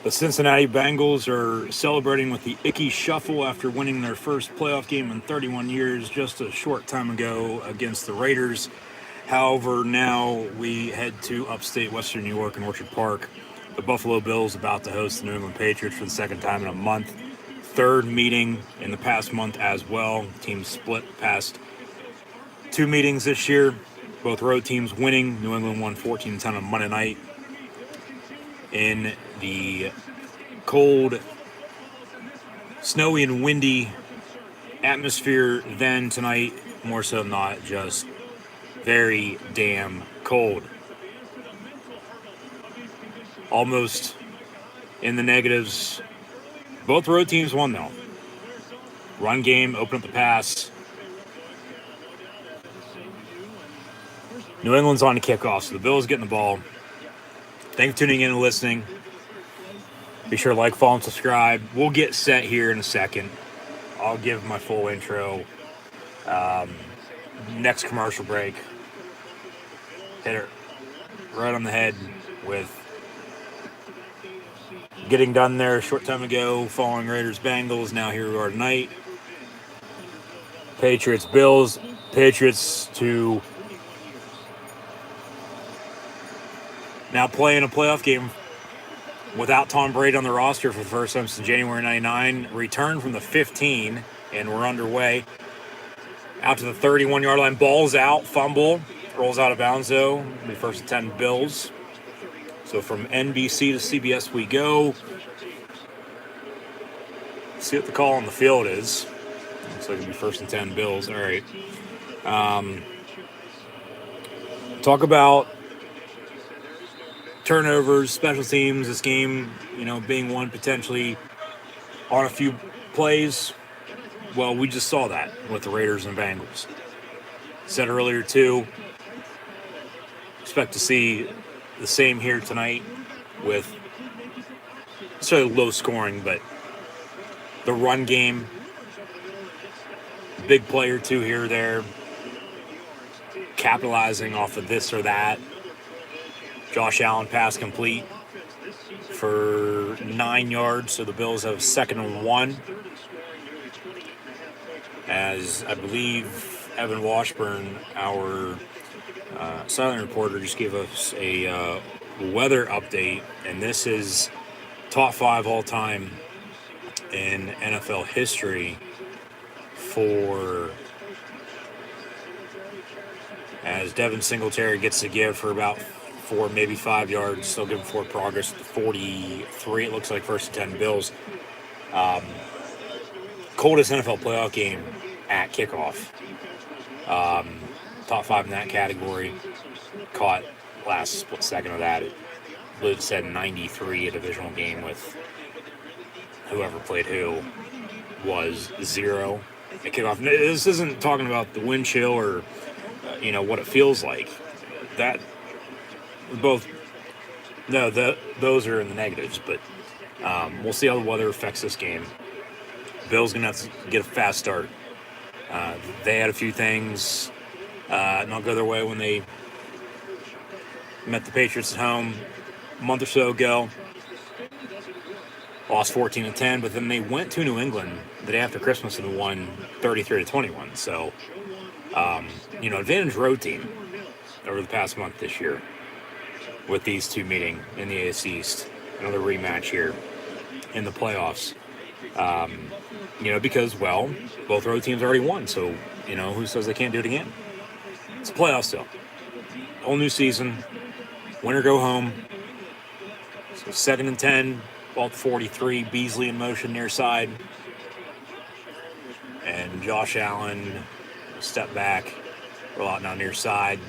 The Cincinnati Bengals are celebrating with the Icky Shuffle after winning their first playoff game in 31 years just a short time ago against the Raiders. However, now we head to upstate Western New York in Orchard Park. The Buffalo Bills about to host the New England Patriots for the second time in a month. Third meeting in the past month as well. Teams split past two meetings this year. Both road teams winning. New England won 14-10 on Monday night. In the cold, snowy, and windy atmosphere then tonight, more so than not, just very damn cold. Almost in the negatives. Both road teams won, though. Run game, open up the pass. New England's on the kickoff, so the Bills getting the ball. Thank you for tuning in and listening. Be sure to like, follow, and subscribe. We'll get set here in a second. I'll give my full intro. Next commercial break. Hit it right on the head with getting done there a short time ago, following Raiders Bengals. Now here we are tonight. Patriots Bills. Patriots to now play in a playoff game without Tom Brady on the roster for the first time since January 99. Return from the 15, and we're underway. Out to the 31-yard line. Ball's out. Fumble. Rolls out of bounds, though. The first and 10 Bills. So from NBC to CBS we go. See what the call on the field is. Looks like it'll be first and 10 Bills. All right. Talk about turnovers, special teams, this game, being won potentially on a few plays. Well, we just saw that with the Raiders and Bengals. Said earlier, too, expect to see the same here tonight with sort of low scoring, but the run game, big play or two here or there, capitalizing off of this or that. Josh Allen pass complete for 9 yards, so the Bills have 2nd and 1. As I believe Evan Washburn, our silent reporter, just gave us a weather update, and this is top 5 all-time in NFL history for as Devin Singletary gets to give for about 4, maybe 5 yards. Still giving forward progress at the 43. It looks like first and 10 Bills. Coldest NFL playoff game at kickoff. Top 5 in that category. Caught last split second of that. I believe it said 93, a divisional game with whoever played who was 0 at kickoff. This isn't talking about the wind chill or what it feels like. That both, no, those are in the negatives, but we'll see how the weather affects this game. Bills going to have to get a fast start. They had a few things not go their way when they met the Patriots at home a month or so ago. Lost 14-10, but then they went to New England the day after Christmas and won 33-21. So, advantage road team over the past month this year with these two meeting in the AFC East. Another rematch here in the playoffs. Because, both road teams already won. So, who says they can't do it again? It's a playoff still. Whole new season. Winner go home. So 2nd and 10. Ball at 43. Beasley in motion near side. And Josh Allen step back. Roll out now near side.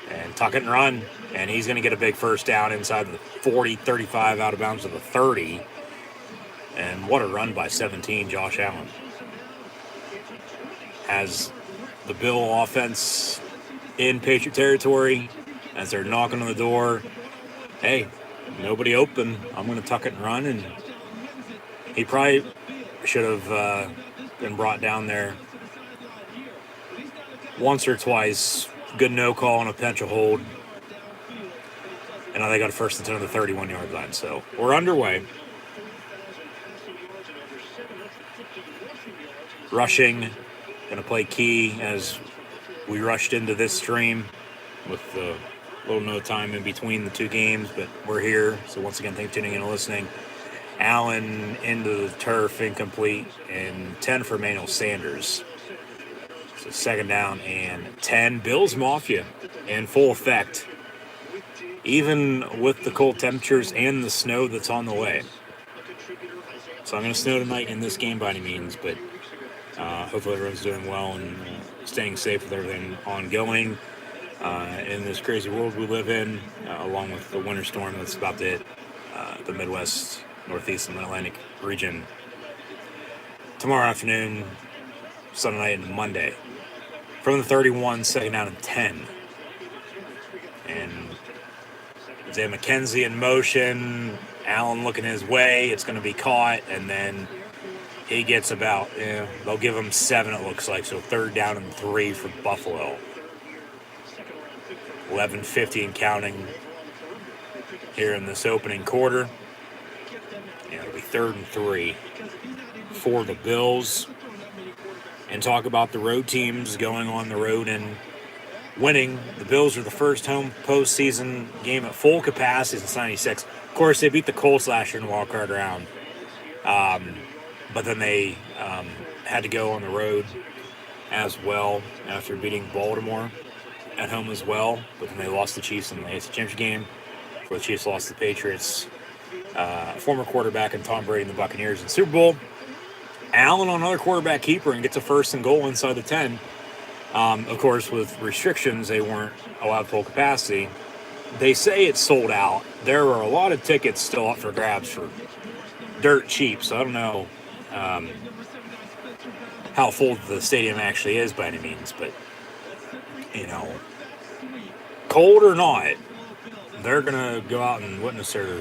And tuck it and run. And he's going to get a big first down inside the 40, 35 out of bounds to the 30. And what a run by 17, Josh Allen. Has the Bill offense in Patriot territory as they're knocking on the door. Hey, nobody open. I'm going to tuck it and run. And he probably should have been brought down there once or twice. Good no call on a potential hold. And now they got a first and 10 on the 31-yard line. So we're underway. rushing, going to play key as we rushed into this stream with a little no time in between the two games, but we're here. So once again, thanks for tuning in and listening. Allen into the turf, incomplete, and 10 for Emmanuel Sanders. So second down and 10. Bills Mafia in full effect, even with the cold temperatures and the snow that's on the way. So I'm going to snow tonight in this game by any means, but hopefully everyone's doing well and staying safe with everything ongoing in this crazy world we live in, along with the winter storm that's about to hit the Midwest, Northeast, and Atlantic region tomorrow afternoon, Sunday night, and Monday. From the 31, second down and 10. And Zay McKenzie in motion, Allen looking his way, it's going to be caught, and then he gets about, they'll give him 7, it looks like, so third down and 3 for Buffalo. 11:50 and counting here in this opening quarter. It'll be third and 3 for the Bills. And talk about the road teams going on the road and winning. The Bills are the first home postseason game at full capacity since '96. Of course, they beat the Colts last year in the wild card round. But then they had to go on the road as well after beating Baltimore at home as well. But then they lost the Chiefs in the AFC Championship game, where the Chiefs lost the Patriots. Former quarterback and Tom Brady and the Buccaneers in the Super Bowl. Allen on another quarterback keeper and gets a first and goal inside the 10. Of course, with restrictions, they weren't allowed full capacity. They say it's sold out. There are a lot of tickets still up for grabs for dirt cheap, so I don't know how full the stadium actually is by any means, but, cold or not, they're going to go out and witness their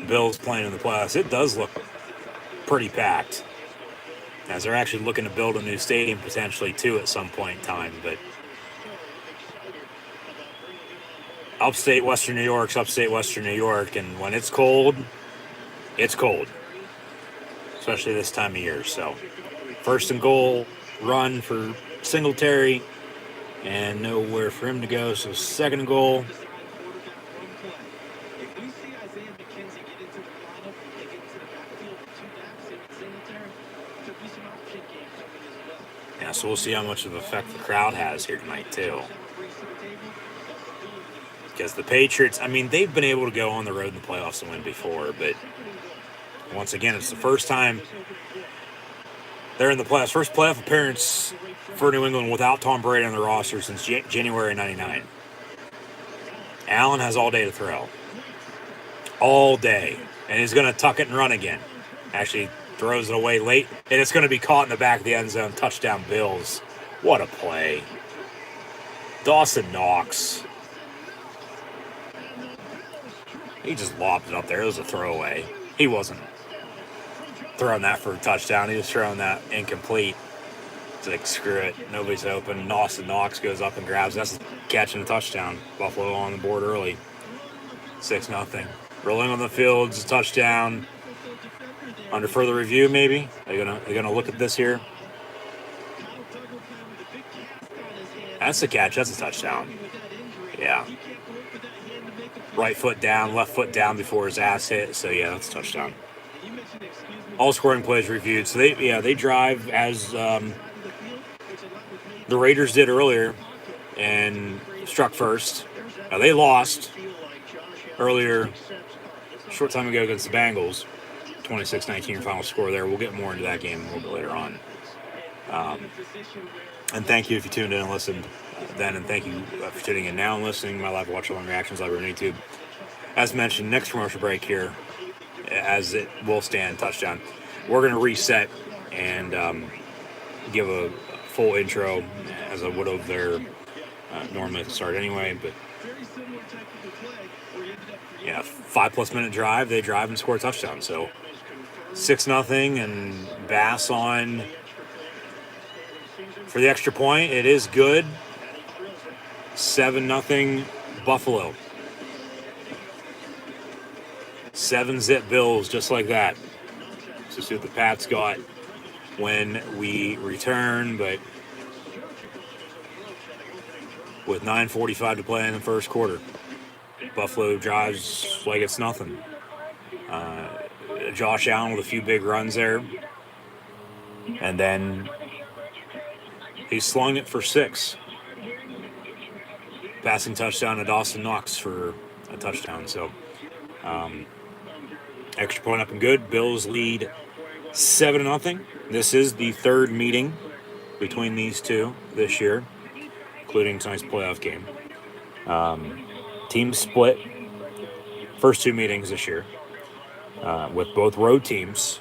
Bills playing in the playoffs. It does look pretty packed, as they're actually looking to build a new stadium potentially too at some point in time. But upstate Western New York's upstate Western New York, and when it's cold, especially this time of year. So first and goal run for Singletary, and nowhere for him to go, so second and goal. Yeah, so we'll see how much of an effect the crowd has here tonight, too. Because the Patriots, they've been able to go on the road in the playoffs and win before, but once again, it's the first time they're in the playoffs. First playoff appearance for New England without Tom Brady on the roster since January '99. Allen has all day to throw. All day. And he's going to tuck it and run again. Actually, throws it away late, and it's going to be caught in the back of the end zone. Touchdown, Bills. What a play. Dawson Knox. He just lobbed it up there. It was a throwaway. He wasn't throwing that for a touchdown. He was throwing that incomplete. It's like, screw it. Nobody's open. Dawson Knox goes up and grabs. That's catching a touchdown. Buffalo on the board early. 6-0. Rolling on the field. It's a touchdown. Under further review, maybe? They're gonna look at this here. That's the catch. That's a touchdown. Yeah. Right foot down, left foot down before his ass hit. So yeah, that's a touchdown. All scoring plays reviewed. So they drive as the Raiders did earlier and struck first. Now they lost earlier, short time ago against the Bengals. 26-19 your final score there. We'll get more into that game a little bit later on. And thank you if you tuned in and listened then, and thank you for tuning in now and listening. My live watch along reactions live on YouTube. As mentioned, next commercial break here, as it will stand, touchdown. We're going to reset and give a full intro as I would have there normally at the start anyway, but yeah, 5+ minute drive. They drive and score a touchdown. So 6-0 and Bass on for the extra point. It is good. 7-0 Buffalo. 7-zip Bills, just like that. So see what the Pats got when we return, but with 9:45 to play in the first quarter, Buffalo drives like it's nothing. Josh Allen with a few big runs there, and then he slung it for 6. Passing touchdown to Dawson Knox for a touchdown. So, extra point up and good. Bills lead 7-0. This is the third meeting between these two this year, including tonight's playoff game. Teams split first 2 meetings this year, with both road teams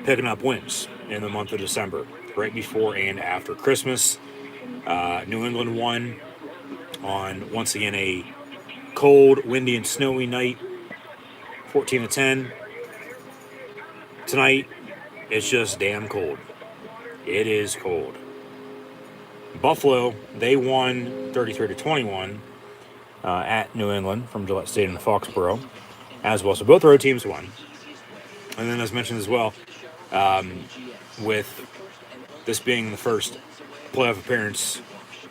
picking up wins in the month of December, right before and after Christmas. New England won on, once again, a cold, windy, and snowy night, 14-10. Tonight, it's just damn cold. It is cold. Buffalo, they won 33-21 at New England from Gillette Stadium in Foxborough as well. So both road teams won. And then, as mentioned as well, with this being the first playoff appearance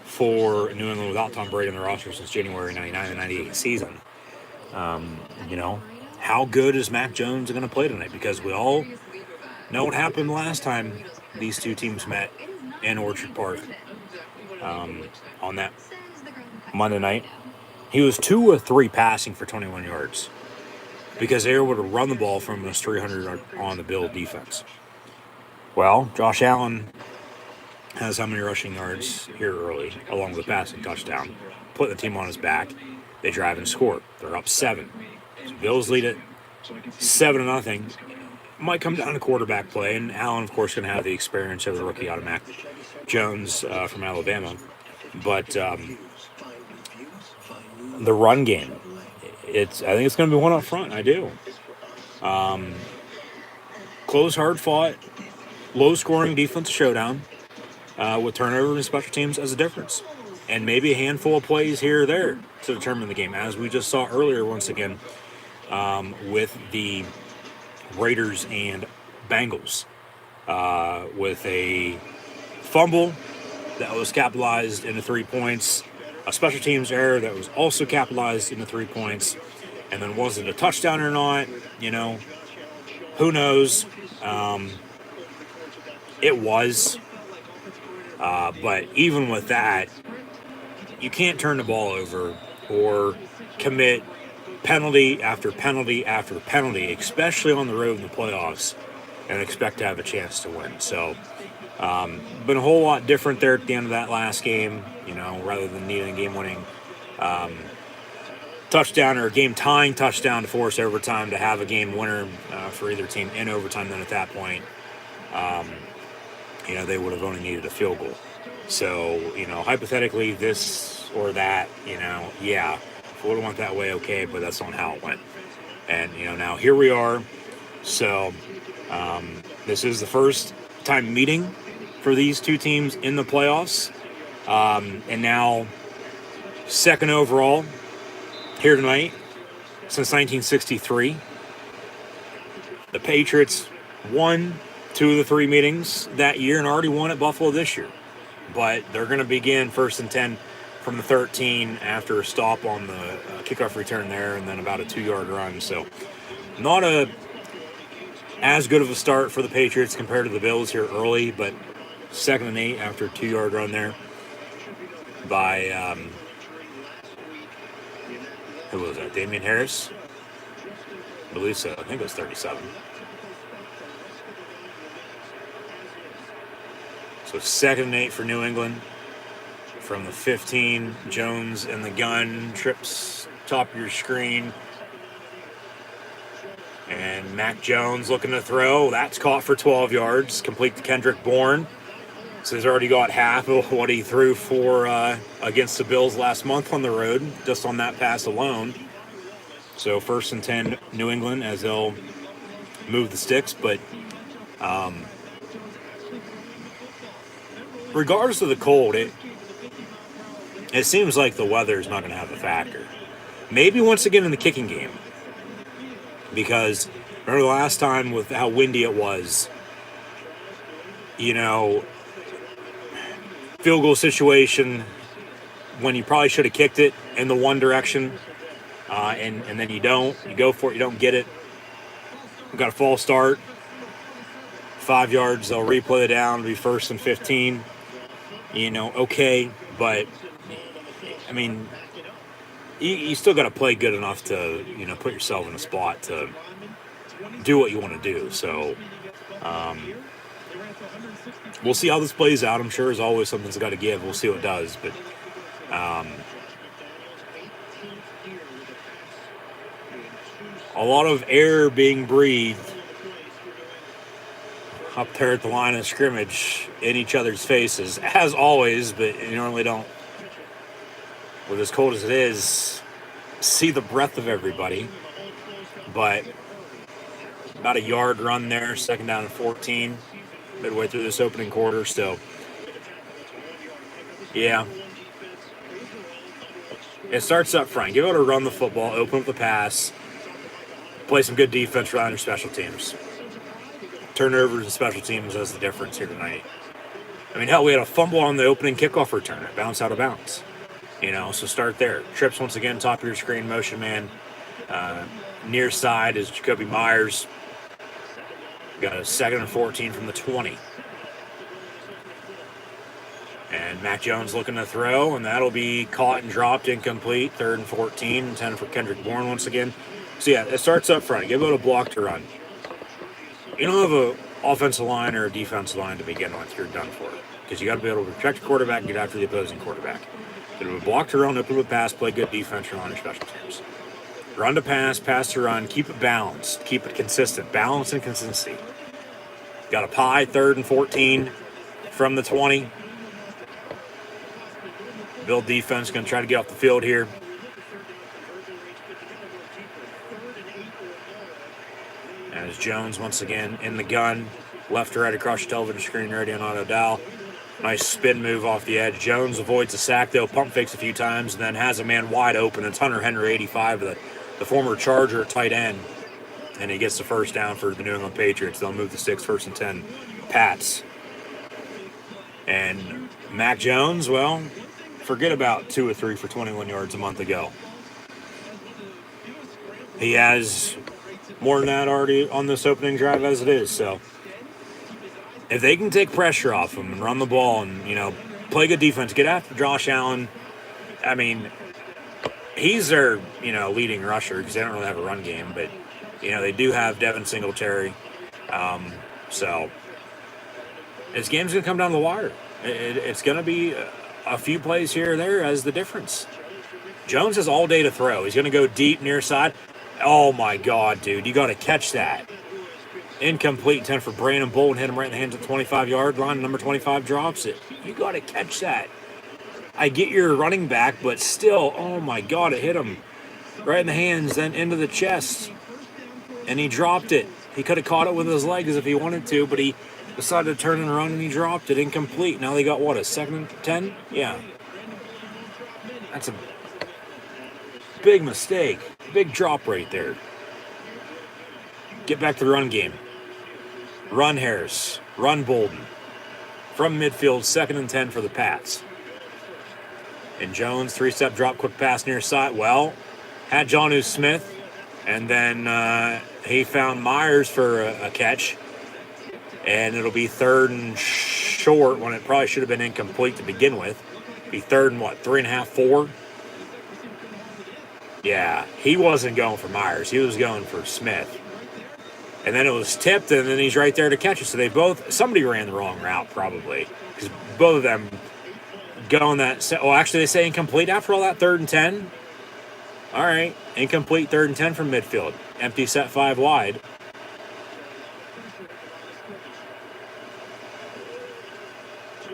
for New England without Tom Brady on the roster since January 99 and 98 season, how good is Mac Jones going to play tonight? Because we all know what happened last time these two teams met in Orchard Park on that Monday night. He was 2 of 3 passing for 21 yards because they were able to run the ball from almost 300 on the Bill defense. Well, Josh Allen has how many rushing yards here early, along with a passing touchdown, putting the team on his back. They drive and score. They're up 7. So Bills lead it 7-0. Might come down to quarterback play, and Allen, of course, going to have the experience of the rookie out of Mac Jones from Alabama. But the run game, I think it's going to be one up front. I do. Close, hard-fought, low-scoring defensive showdown with turnover and special teams as a difference. And maybe a handful of plays here or there to determine the game, as we just saw earlier once again with the Raiders and Bengals, with a fumble that was capitalized into 3 points, a special teams error that was also capitalized into 3 points, and then was it a touchdown or not? Who knows? It was, but even with that, you can't turn the ball over or commit penalty after penalty after penalty, especially on the road in the playoffs, and expect to have a chance to win. So, been a whole lot different there at the end of that last game, rather than needing a game-winning touchdown or a game-tying touchdown to force overtime to have a game winner for either team in overtime. Then at that point, they would have only needed a field goal. So, hypothetically, this or that, yeah, if it would have went that way, okay, but that's not how it went. And, now here we are. So, this is the first time meeting for these two teams in the playoffs. And now, second overall here tonight since 1963. The Patriots won 2 of the 3 meetings that year and already won at Buffalo this year. But they're going to begin 1st and 10 from the 13 after a stop on the kickoff return there, and then about a 2-yard run. So not as good of a start for the Patriots compared to the Bills here early, but 2nd and 8 after a 2-yard run there by, who was that, Damian Harris? I believe so. I think it was 37. So 2nd and 8 for New England. From the 15, Jones in the gun, trips top of your screen. And Mac Jones looking to throw. That's caught for 12 yards, complete to Kendrick Bourne. So he's already got half of what he threw for against the Bills last month on the road, just on that pass alone. So 1st and 10, New England, as they'll move the sticks. But regardless of the cold, it seems like the weather is not going to have a factor. Maybe once again in the kicking game. Because remember the last time with how windy it was, you know, field goal situation when you probably should have kicked it in the one direction, and then you don't. You go for it, you don't get it. You got a false start. 5 yards, they'll replay it down, be 1st and 15. Okay, but I mean, you still got to play good enough to, put yourself in a spot to do what you want to do. So we'll see how this plays out. I'm sure as always something's got to give. We'll see what it does, but a lot of air being breathed up there at the line of scrimmage in each other's faces, as always, but you normally don't, with as cold as it is, see the breath of everybody. But about a yard run there, 2nd down and 14, midway through this opening quarter. So, yeah. It starts up front. Give it a run the football, open up the pass, play some good defense around your special teams. Turnovers and special teams has the difference here tonight. I mean, hell, we had a fumble on the opening kickoff return. It bounced out of bounds. So start there. Trips once again, top of your screen, motion man. Near side is Jacoby Myers. Got a 2nd and 14 from the 20. And Mac Jones looking to throw, and that'll be caught and dropped, incomplete. 3rd and 14, 10 for Kendrick Bourne once again. So yeah, it starts up front. Give it a block to run. You don't have an offensive line or a defensive line to begin with, you're done for it. Because you got to be able to protect the quarterback and get after the opposing quarterback. Get a block to run, open with pass, play good defense, run on your special teams. Run to pass to run, keep it balanced, keep it consistent. Balance and consistency. Got a pie, 3rd and 14 from the 20. Build defense, going to try to get off the field here. As Jones once again in the gun, left to right across your television screen, ready on auto dial. Nice spin move off the edge. Jones avoids the sack, though, pump fakes a few times, and then has a man wide open. It's Hunter Henry, 85, the former Charger tight end. And he gets the 1st down for the New England Patriots. They'll move the 6th, 1st and 10. Pats. And Mac Jones, well, forget about 2 or 3 for 21 yards a month ago. He has more than that already on this opening drive as it is. So if they can take pressure off him and run the ball and, play good defense, get after Josh Allen, I mean, he's their, leading rusher because they don't really have a run game. But, they do have Devin Singletary. So this game's going to come down the wire. It's going to be a few plays here or there as the difference. Jones has all day to throw. He's going to go deep near side. Oh, my God, dude. You got to catch that. Incomplete 10 for Brandon Bolden. Hit him right in the hands at the 25-yard line. Number 25 drops it. You got to catch that. I get your running back, but still, oh, my God, it hit him right in the hands, then into the chest. And he dropped it. He could have caught it with his legs if he wanted to, but he decided to turn and run, and he dropped it. Incomplete. Now they got, what, a 2nd and 10? Yeah. That's a big mistake. Big drop right there. Get back to the run game. Run Harris. Run Bolden. From midfield, 2nd and 10 for the Pats. And Jones, 3-step drop, quick pass near side. Well, had Jonnu Smith. And then he found Myers for a catch. And it'll be 3rd and short when it probably should have been incomplete to begin with. Be 3rd and 3.5, 4? Yeah, he wasn't going for Myers. He was going for Smith. And then it was tipped, and then he's right there to catch it. So somebody ran the wrong route probably. Because both of them go on that. Actually, they say incomplete after all that 3rd and 10. All right, incomplete 3rd and 10 from midfield. Empty set 5 wide.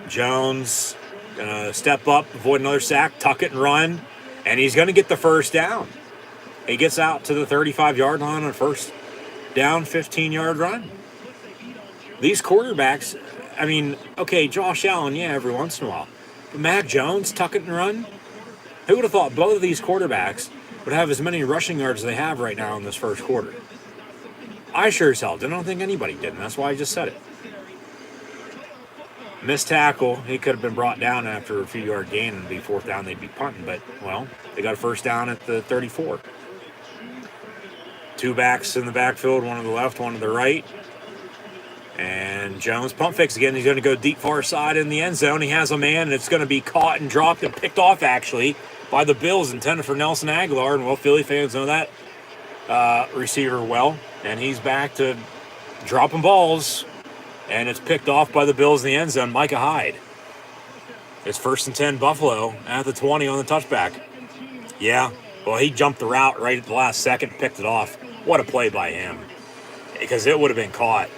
Jones going to step up, avoid another sack, tuck it and run. And he's going to get the 1st down. He gets out to the 35-yard line on a 1st down, 15-yard run. These quarterbacks, I mean, okay, Josh Allen, yeah, every once in a while. But Mac Jones, tuck it and run? Who would have thought both of these quarterbacks would have as many rushing yards as they have right now in this 1st quarter? I sure as hell didn't. I don't think anybody did, and that's why I just said it. Missed tackle. He could have been brought down after a few yard gain and be fourth down. They'd be punting, but, well, they got a first down at the 34. Two backs in the backfield, one to the left, one to the right. And Jones pump fakes again. He's going to go deep far side in the end zone. He has a man, and it's going to be caught and dropped and picked off, actually, by the Bills, intended for Nelson Aguilar. And, well, Philly fans know that receiver well. And he's back to dropping balls. And it's picked off by the Bills in the end zone. Micah Hyde. It's 1st and 10 Buffalo at the 20 on the touchback. Yeah, well, he jumped the route right at the last second, picked it off. What a play by him. Because it would have been caught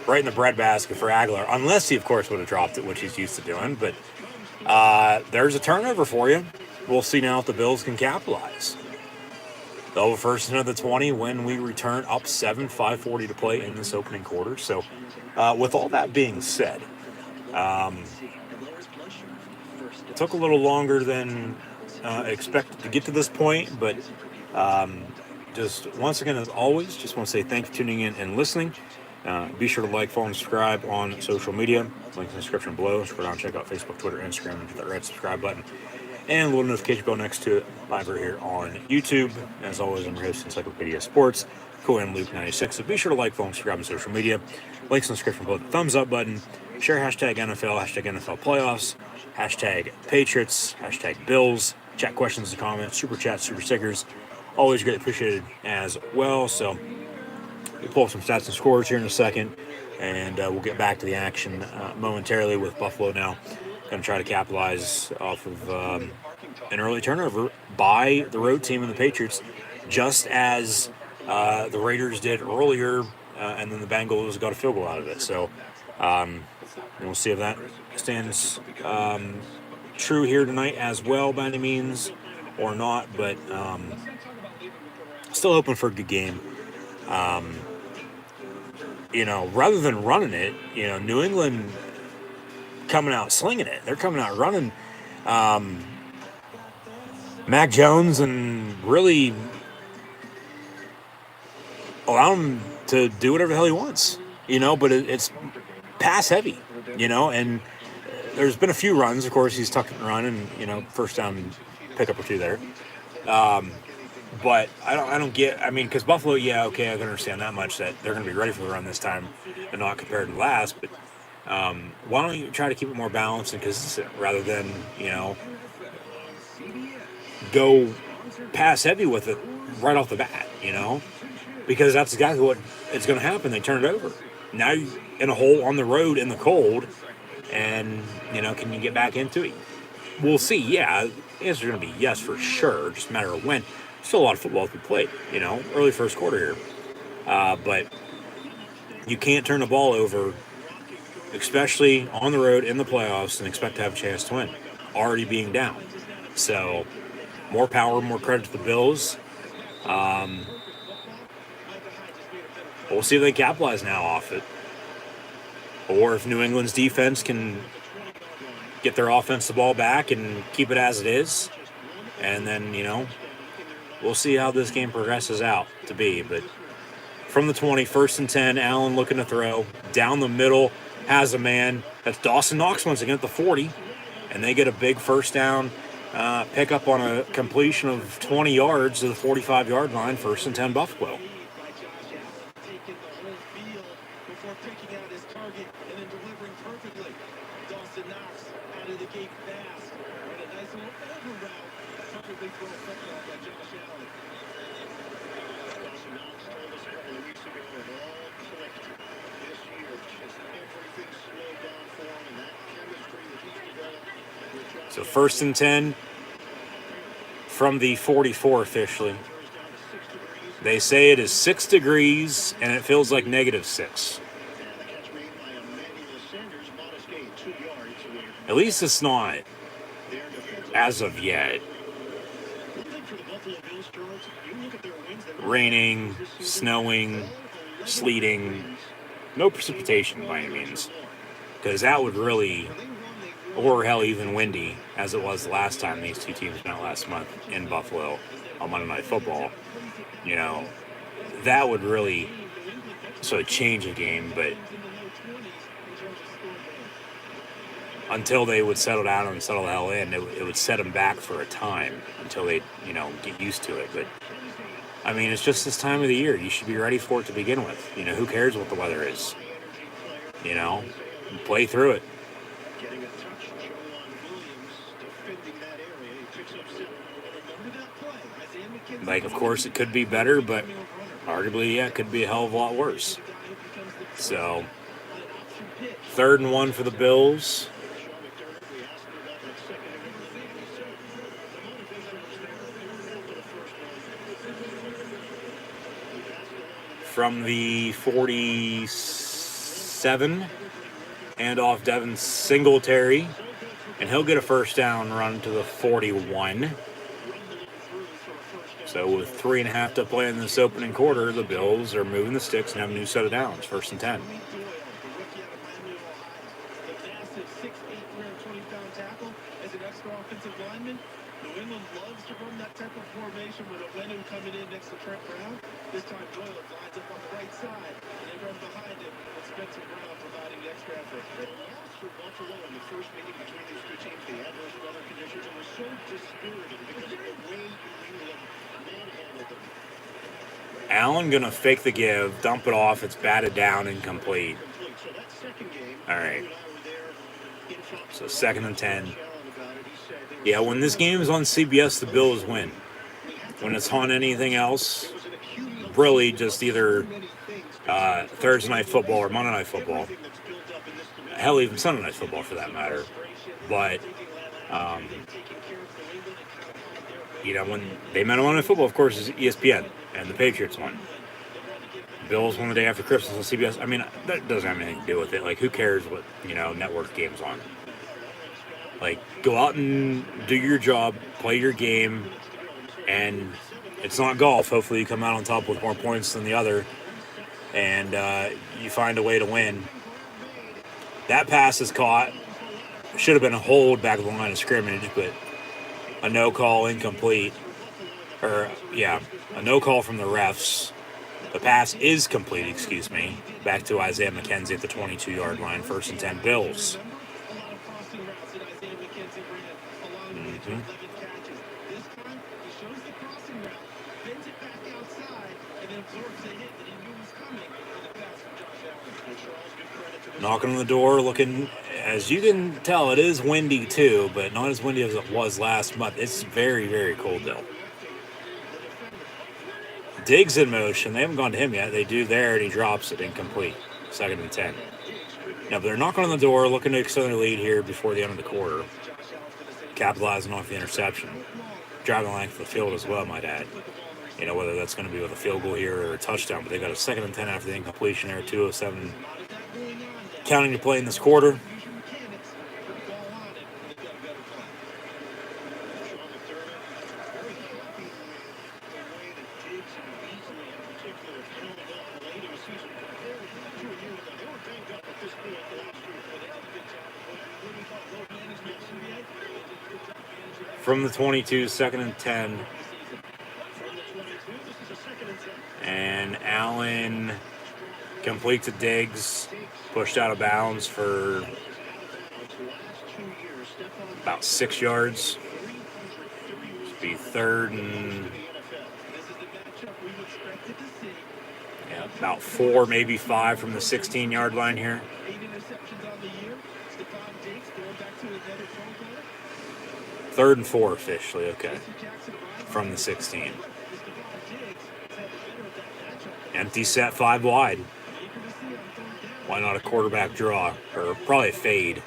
right in the breadbasket for Aguilar. Unless he, of course, would have dropped it, which he's used to doing. But there's a turnover for you. We'll see now if the Bills can capitalize. They'll have 1st and 10 at the 20 when we return up 7, 5:40 to play in this opening quarter. So, with all that being said, it took a little longer than expected to get to this point, but just once again, as always, just want to say thanks for tuning in and listening. Be sure to like, follow, and subscribe on social media. Link in the description below. Scroll down, check out Facebook, Twitter, Instagram, and hit that red subscribe button. And a little notification bell next to it, live right here on YouTube. As always, I'm your host, Encyclopedia Sports, Cohen Luke 96. So be sure to like, follow, and subscribe on social media. Links in the description below. The thumbs up button. Share hashtag NFL, hashtag NFL playoffs, hashtag Patriots, hashtag Bills. Chat questions and comments, super chats, super stickers. Always greatly appreciated as well. So we'll pull up some stats and scores here in a second, and we'll get back to the action momentarily with Buffalo now. Going to try to capitalize off of an early turnover by the road team and the Patriots, just as the Raiders did earlier, and then the Bengals got a field goal out of it. So we'll see if that stands true here tonight as well by any means or not, but still hoping for a good game. Rather than running it, New England coming out slinging it. They're coming out running Mac Jones and really allow him to do whatever the hell he wants, but it's pass heavy, and there's been a few runs. Of course, he's tucked and run and, first down pickup or two there. But I don't get, because Buffalo, yeah, okay, I can understand that much that they're going to be ready for the run this time and not compared to last, but why don't you try to keep it more balanced and consistent rather than, go pass heavy with it right off the bat, because that's exactly what is going to happen. They turn it over. Now you're in a hole on the road in the cold, and, can you get back into it? We'll see, yeah. The answer is going to be yes for sure, just a matter of when. Still a lot of football to be played, early first quarter here. But you can't turn the ball over, especially on the road in the playoffs, and expect to have a chance to win, already being down. So, more power, more credit to the Bills. We'll see if they capitalize now off it. Or if New England's defense can get their offense the ball back and keep it as it is. And then, we'll see how this game progresses out to be. But from the 20, 1st and 10, Allen looking to throw. Down the middle, has a man. That's Dawson Knox once again at the 40. And they get a big first down pickup on a completion of 20 yards to the 45-yard line, 1st and 10 Buffalo. So 1st and 10 from the 44 officially. They say it is 6 degrees and it feels like -6. At least it's not as of yet. Raining, snowing, sleeting, no precipitation by any means. Because that would really, or hell, even windy, as it was the last time these two teams met last month in Buffalo on Monday Night Football. That would really sort of change the game, but until they would settle down and settle the hell in. It would set them back for a time until they, get used to it. But I mean, it's just this time of the year. You should be ready for it to begin with. Who cares what the weather is? Play through it. Like, of course, it could be better, but arguably, yeah, it could be a hell of a lot worse. So, 3rd and 1 for the Bills. From the 47, hand off Devin Singletary, and he'll get a first down run to the 41. So with 3.5 to play in this opening quarter, the Bills are moving the sticks and have a new set of downs, 1st and 10. Allen going to fake the give, dump it off. It's batted down, incomplete. All right. So 2nd and 10. Yeah, when this game is on CBS, the Bills win. When it's on anything else, really just either Thursday Night Football or Monday Night Football. Hell, even Sunday Night Football for that matter. But, when they met on Monday Night Football, of course, is ESPN. And the Patriots won. Bills won the day after Christmas on CBS. I mean, that doesn't have anything to do with it. Like, who cares what, network game's on? Like, go out and do your job, play your game, and it's not golf. Hopefully you come out on top with more points than the other, and you find a way to win. That pass is caught. Should have been a hold back at the line of scrimmage, but a no call, incomplete. A no call from the refs. The pass is complete, back to Isaiah McKenzie at the 22-yard line, 1st and 10 Bills. Knocking on the door, looking, as you can tell, it is windy too, but not as windy as it was last month. It's very, very cold though. Diggs in motion. They haven't gone to him yet. They do there, and he drops it, incomplete. 2nd and 10. Now, but they're knocking on the door, looking to extend their lead here before the end of the quarter. Capitalizing off the interception. Driving the length of the field as well, might add. Whether that's going to be with a field goal here or a touchdown. But they got a 2nd and 10 after the incompletion there. 2:07 counting to play in this quarter. From the 22, 2nd and 10. And Allen completes to Diggs, pushed out of bounds for about 6 yards. It'll be 3rd and about 4, maybe 5 from the 16-yard line here. 3rd and 4 officially, okay, from the 16. Empty set, 5 wide. Why not a quarterback draw? Or probably a fade.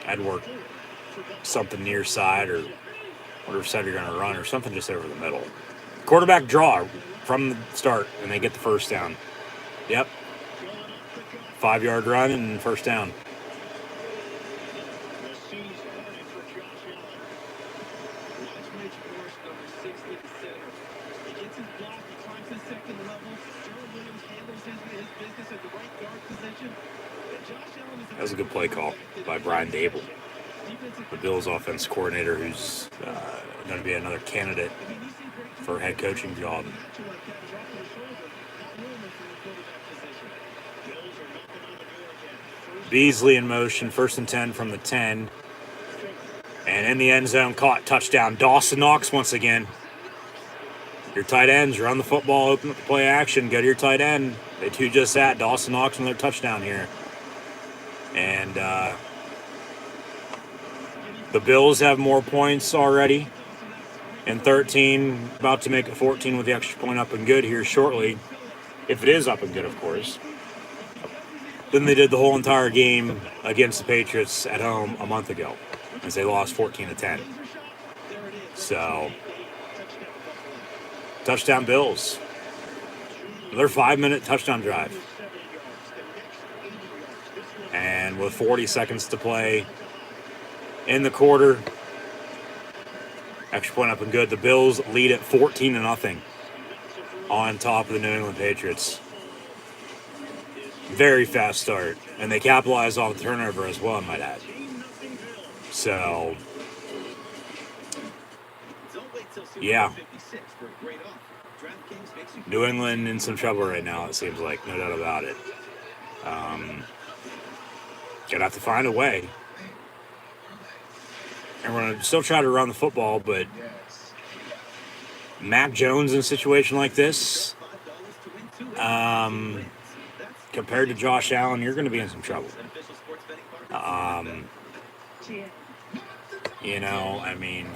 I'd work something near side or whatever side you're going to run or something just over the middle. Quarterback draw from the start and they get the first down. Yep. 5-yard run and first down. That was a good play call by Brian Dable, the Bills offense coordinator, who's going to be another candidate for a head coaching job. Beasley in motion, 1st and 10 from the 10. And in the end zone, caught, touchdown. Dawson Knox once again. Your tight ends, run the football, open up the play action, go to your tight end. They two just sat. Dawson Knox another touchdown here. And the Bills have more points already. And 13, about to make it 14 with the extra point up and good here shortly. If it is up and good, of course. Than they did the whole entire game against the Patriots at home a month ago, as they lost 14-10. So, touchdown Bills. Another 5-minute touchdown drive. And with 40 seconds to play in the quarter, extra point up and good. The Bills lead at 14-0 on top of the New England Patriots. Very fast start. And they capitalized off the turnover as well, I might add. So, yeah. New England in some trouble right now, it seems like. No doubt about it. Gonna have to find a way. And we're going to still try to run the football, but Mac Jones in a situation like this, compared to Josh Allen, you're going to be in some trouble. You know, I mean,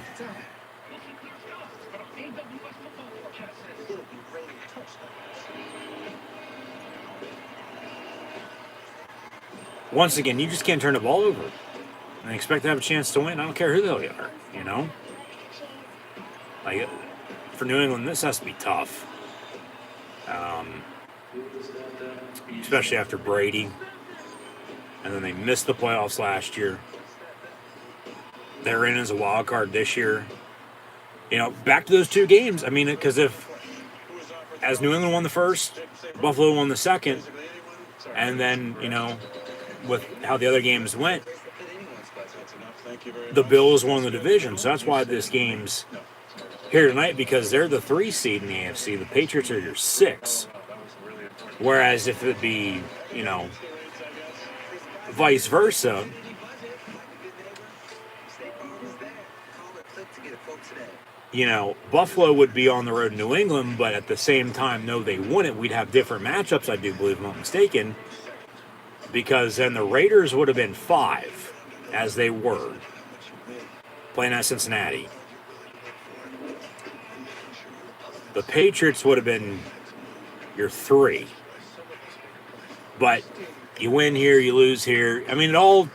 once again, you just can't turn the ball over and expect to have a chance to win. I don't care who they are, you know? Like, for New England, this has to be tough. Especially after Brady. And then they missed the playoffs last year. They're in as a wild card this year. You know, back to those two games. I mean, because as New England won the first, Buffalo won the second, and then, you know, with how the other games went, the Bills won the division. So that's why this game's here tonight, because they're the 3 seed in the AFC. The Patriots are your 6. Whereas if it'd be, you know, vice versa, you know, Buffalo would be on the road in New England, but at the same time, no, they wouldn't. We'd have different matchups, I do believe, if I'm not mistaken, because then the Raiders would have been 5, as they were, playing at Cincinnati. The Patriots would have been your 3. But you win here, you lose here. I mean, it all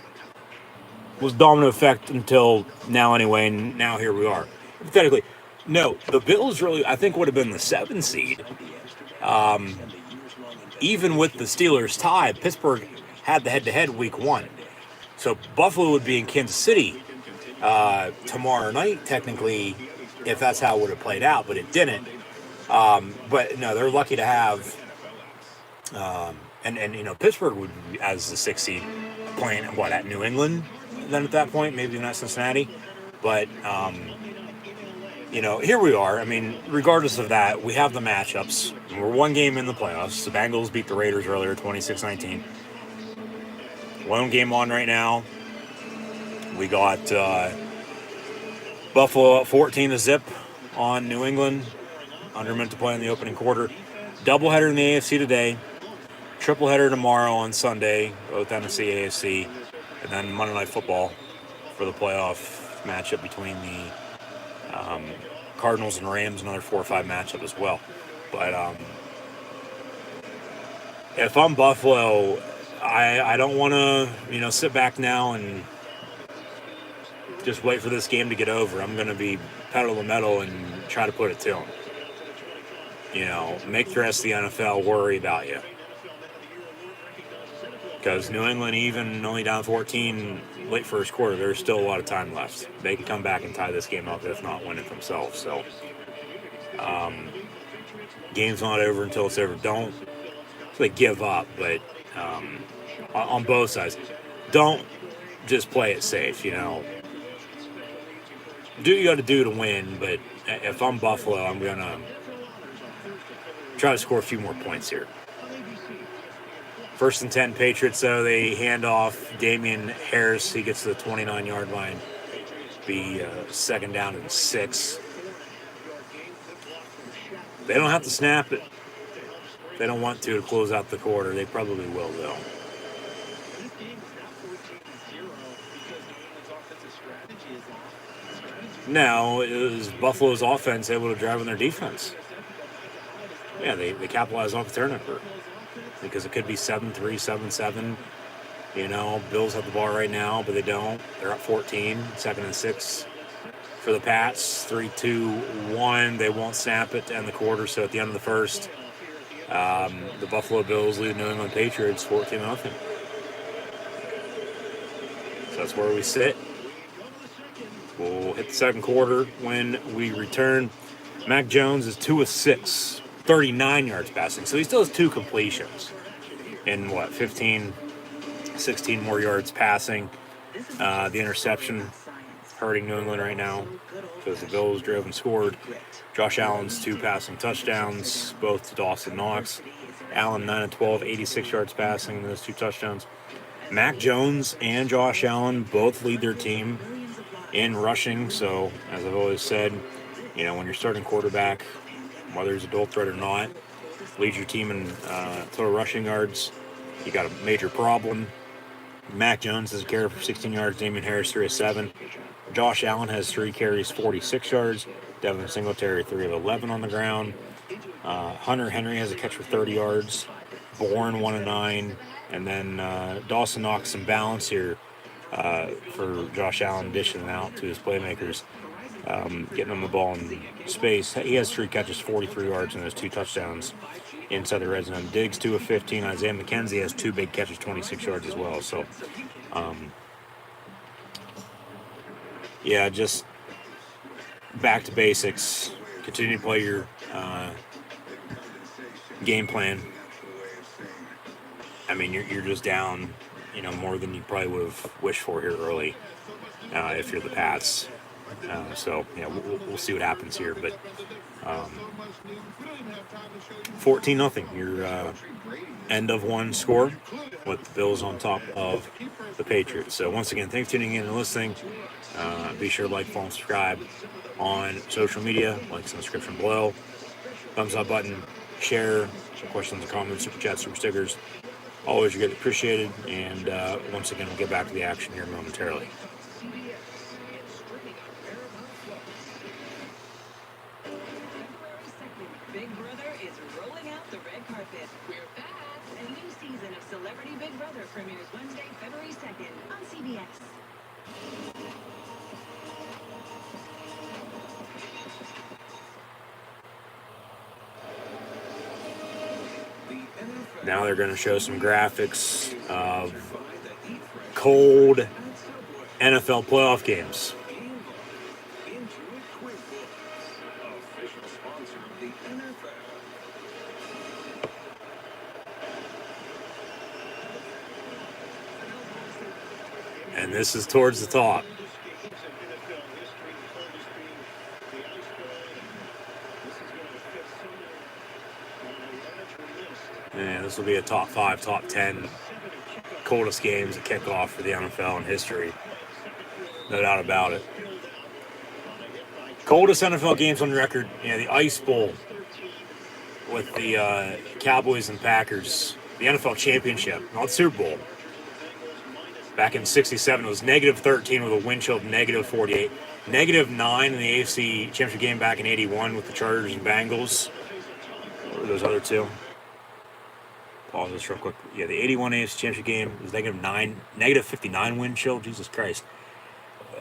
was domino effect until now anyway, and now here we are. Hypothetically, no, the Bills really, I think, would have been the 7 seed. Even with the Steelers tie, Pittsburgh had the head-to-head week 1. So Buffalo would be in Kansas City tomorrow night, technically, if that's how it would have played out, but it didn't. But no, they're lucky to have, and you know, Pittsburgh would be, as the 6th seed, playing at New England. Then at that point, maybe not Cincinnati, but you know, here we are. I mean, regardless of that, we have the matchups. We're 1 game in the playoffs. The Bengals beat the Raiders earlier, 26-19. 1 game on right now. We got Buffalo up 14-0 on New England. Under a minute to play in the opening quarter. Doubleheader in the AFC today. Tripleheader tomorrow on Sunday, both NFC, AFC. And then Monday Night Football for the playoff matchup between the Cardinals and Rams. Another 4 or 5 matchup as well. But if I'm Buffalo, I don't want to, you know, sit back now and just wait for this game to get over. I'm going to be pedal to the metal and try to put it to them. You know, make the rest of the NFL worry about you. Because New England, even only down 14 late first quarter, there's still a lot of time left. They can come back and tie this game up, if not win it themselves. So, game's not over until it's over. Don't give up, but on both sides, don't just play it safe, you know. Do what you got to do to win, but if I'm Buffalo, I'm going to try to score a few more points here. First and 10 Patriots, though. They hand off Damian Harris. He gets to the 29-yard line. Be second down and 6. They don't have to snap it. They don't want to close out the quarter. They probably will, though. Now, is Buffalo's offense able to drive on their defense? Yeah, they capitalize off the turnover because it could be 7-3, 7-7. You know, Bills have the ball right now, but they don't. They're up 14, second and 6 for the Pats. 3-2-1. They won't snap it to end the quarter, so at the end of the first, the Buffalo Bills lead New England Patriots 14-0. So that's where we sit. We'll hit the second quarter when we return. Mac Jones is 2 of 6, 39 yards passing. So he still has 2 completions in 15, 16 more yards passing. The interception hurting New England right now because the Bills drove and scored. Josh Allen's 2 passing touchdowns, both to Dawson Knox. Allen 9 of 12, 86 yards passing in those 2 touchdowns. Mac Jones and Josh Allen both lead their team in rushing. So, as I've always said, you know, when you're starting quarterback, whether he's a dual threat or not, leads your team in total rushing yards, you got a major problem. Mac Jones has a carry for 16 yards. Damian Harris 3 of 7. Josh Allen has 3 carries, 46 yards. Devin Singletary 3 of 11 on the ground. Hunter Henry has a catch for 30 yards. Bourne 1 of 9. And then Dawson Knox some balance here for Josh Allen, dishing it out to his playmakers, getting him the ball in space. He has 3 catches, 43 yards, and those 2 touchdowns inside the red zone. Diggs 2 of 15. Isaiah McKenzie has 2 big catches, 26 yards as well. So, yeah, just back to basics. Continue to play your game plan. I mean, you're just down, you know, more than you probably would have wished for here early if you're the Pats. So, yeah, we'll see what happens here. But 14-0, your end of one score with the Bills on top of the Patriots. So, once again, thanks for tuning in and listening. Be sure to like, follow, and subscribe on social media. Links in the description below. Thumbs up button, share, questions and comments, super chats, super stickers. Always get appreciated, and once again, we'll get back to the action here momentarily. Big Brother is rolling out the red carpet. We're back. A new season of Celebrity Big Brother premieres Wednesday, February 2nd on CBS. Now they're going to show some graphics of cold NFL playoff games. And this is towards the top. And this will be a top 5, top 10 coldest games at kickoff for the NFL in history. No doubt about it. Coldest NFL games on record. Yeah, the Ice Bowl with the Cowboys and Packers. The NFL Championship, not the Super Bowl. Back in '67, it was -13 with a wind chill of -48. -9 in the AFC Championship game back in '81 with the Chargers and Bengals. What were those other two? Pause this real quick. Yeah, the '81 AFC Championship game was -59 wind chill. Jesus Christ.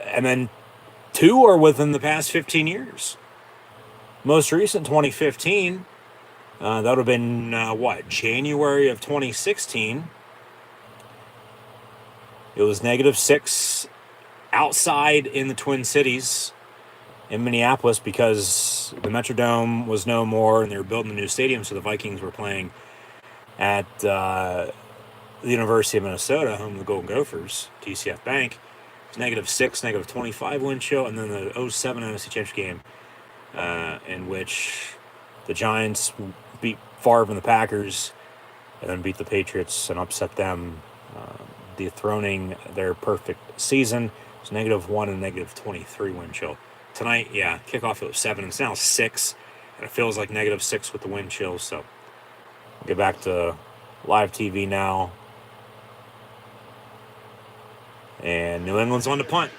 And then 2 are within the past 15 years. Most recent, 2015. That would have been, January of 2016. It was -6 outside in the Twin Cities in Minneapolis because the Metrodome was no more and they were building a new stadium, so the Vikings were playing at the University of Minnesota, home of the Golden Gophers, TCF Bank. It was -6, -25 wind chill, and then the '07 NFC Championship game in which the Giants beat Favre and the Packers and then beat the Patriots and upset them, dethroning their perfect season. It's -1 and -23 wind chill. Tonight, yeah, kickoff it was 7, and it's now 6, and it feels like -6 with the wind chill. So we'll get back to live TV now. And New England's on the punt.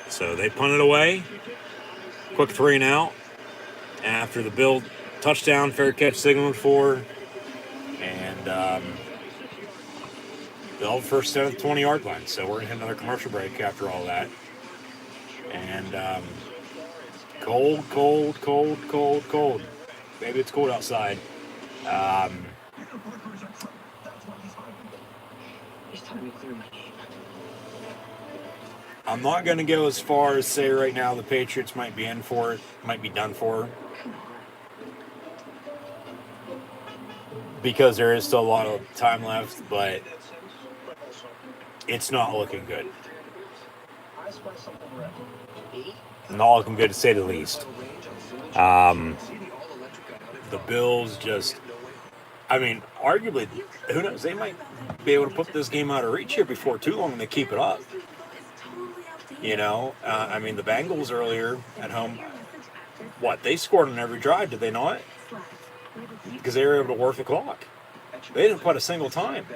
So they punt it away. Quick 3 and out. After the Bill touchdown, fair catch signaled for. And Bill first set at the 20-yard line. So we're going to hit another commercial break after all that. And cold. Maybe it's cold outside. I'm not going to go as far as say right now the Patriots might be in for it, might be done for, because there is still a lot of time left, but it's not looking good. Not looking good, to say the least. The Bills just, I mean, arguably, who knows, they might be able to put this game out of reach here before too long and they keep it up. You know, I mean, the Bengals earlier at home, they scored on every drive, did they not? Because they were able to work the clock. They didn't put a single time.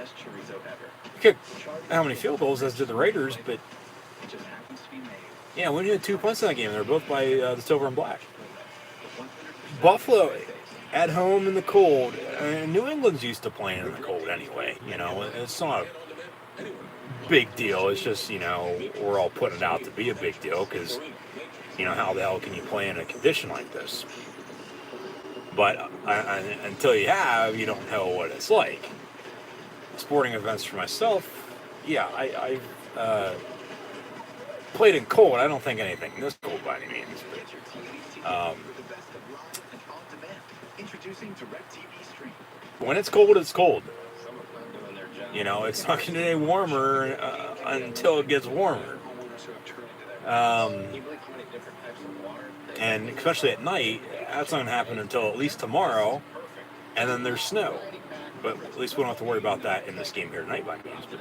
Kicked how many field goals as did the Raiders, but yeah, we had 2 punts in that game. They were both by the silver and black. Buffalo at home in the cold. New England's used to playing in the cold anyway. You know, it's not a big deal. It's just, you know, we're all putting it out to be a big deal because, you know, how the hell can you play in a condition like this? But until you have, you don't know what it's like. Sporting events for myself, yeah, I've played in cold. I don't think anything this cold by any means. But, when it's cold, it's cold. You know, it's not going to get warmer until it gets warmer. And especially at night, that's not going to happen until at least tomorrow, and then there's snow. But at least we don't have to worry about that in this game here tonight by means. But,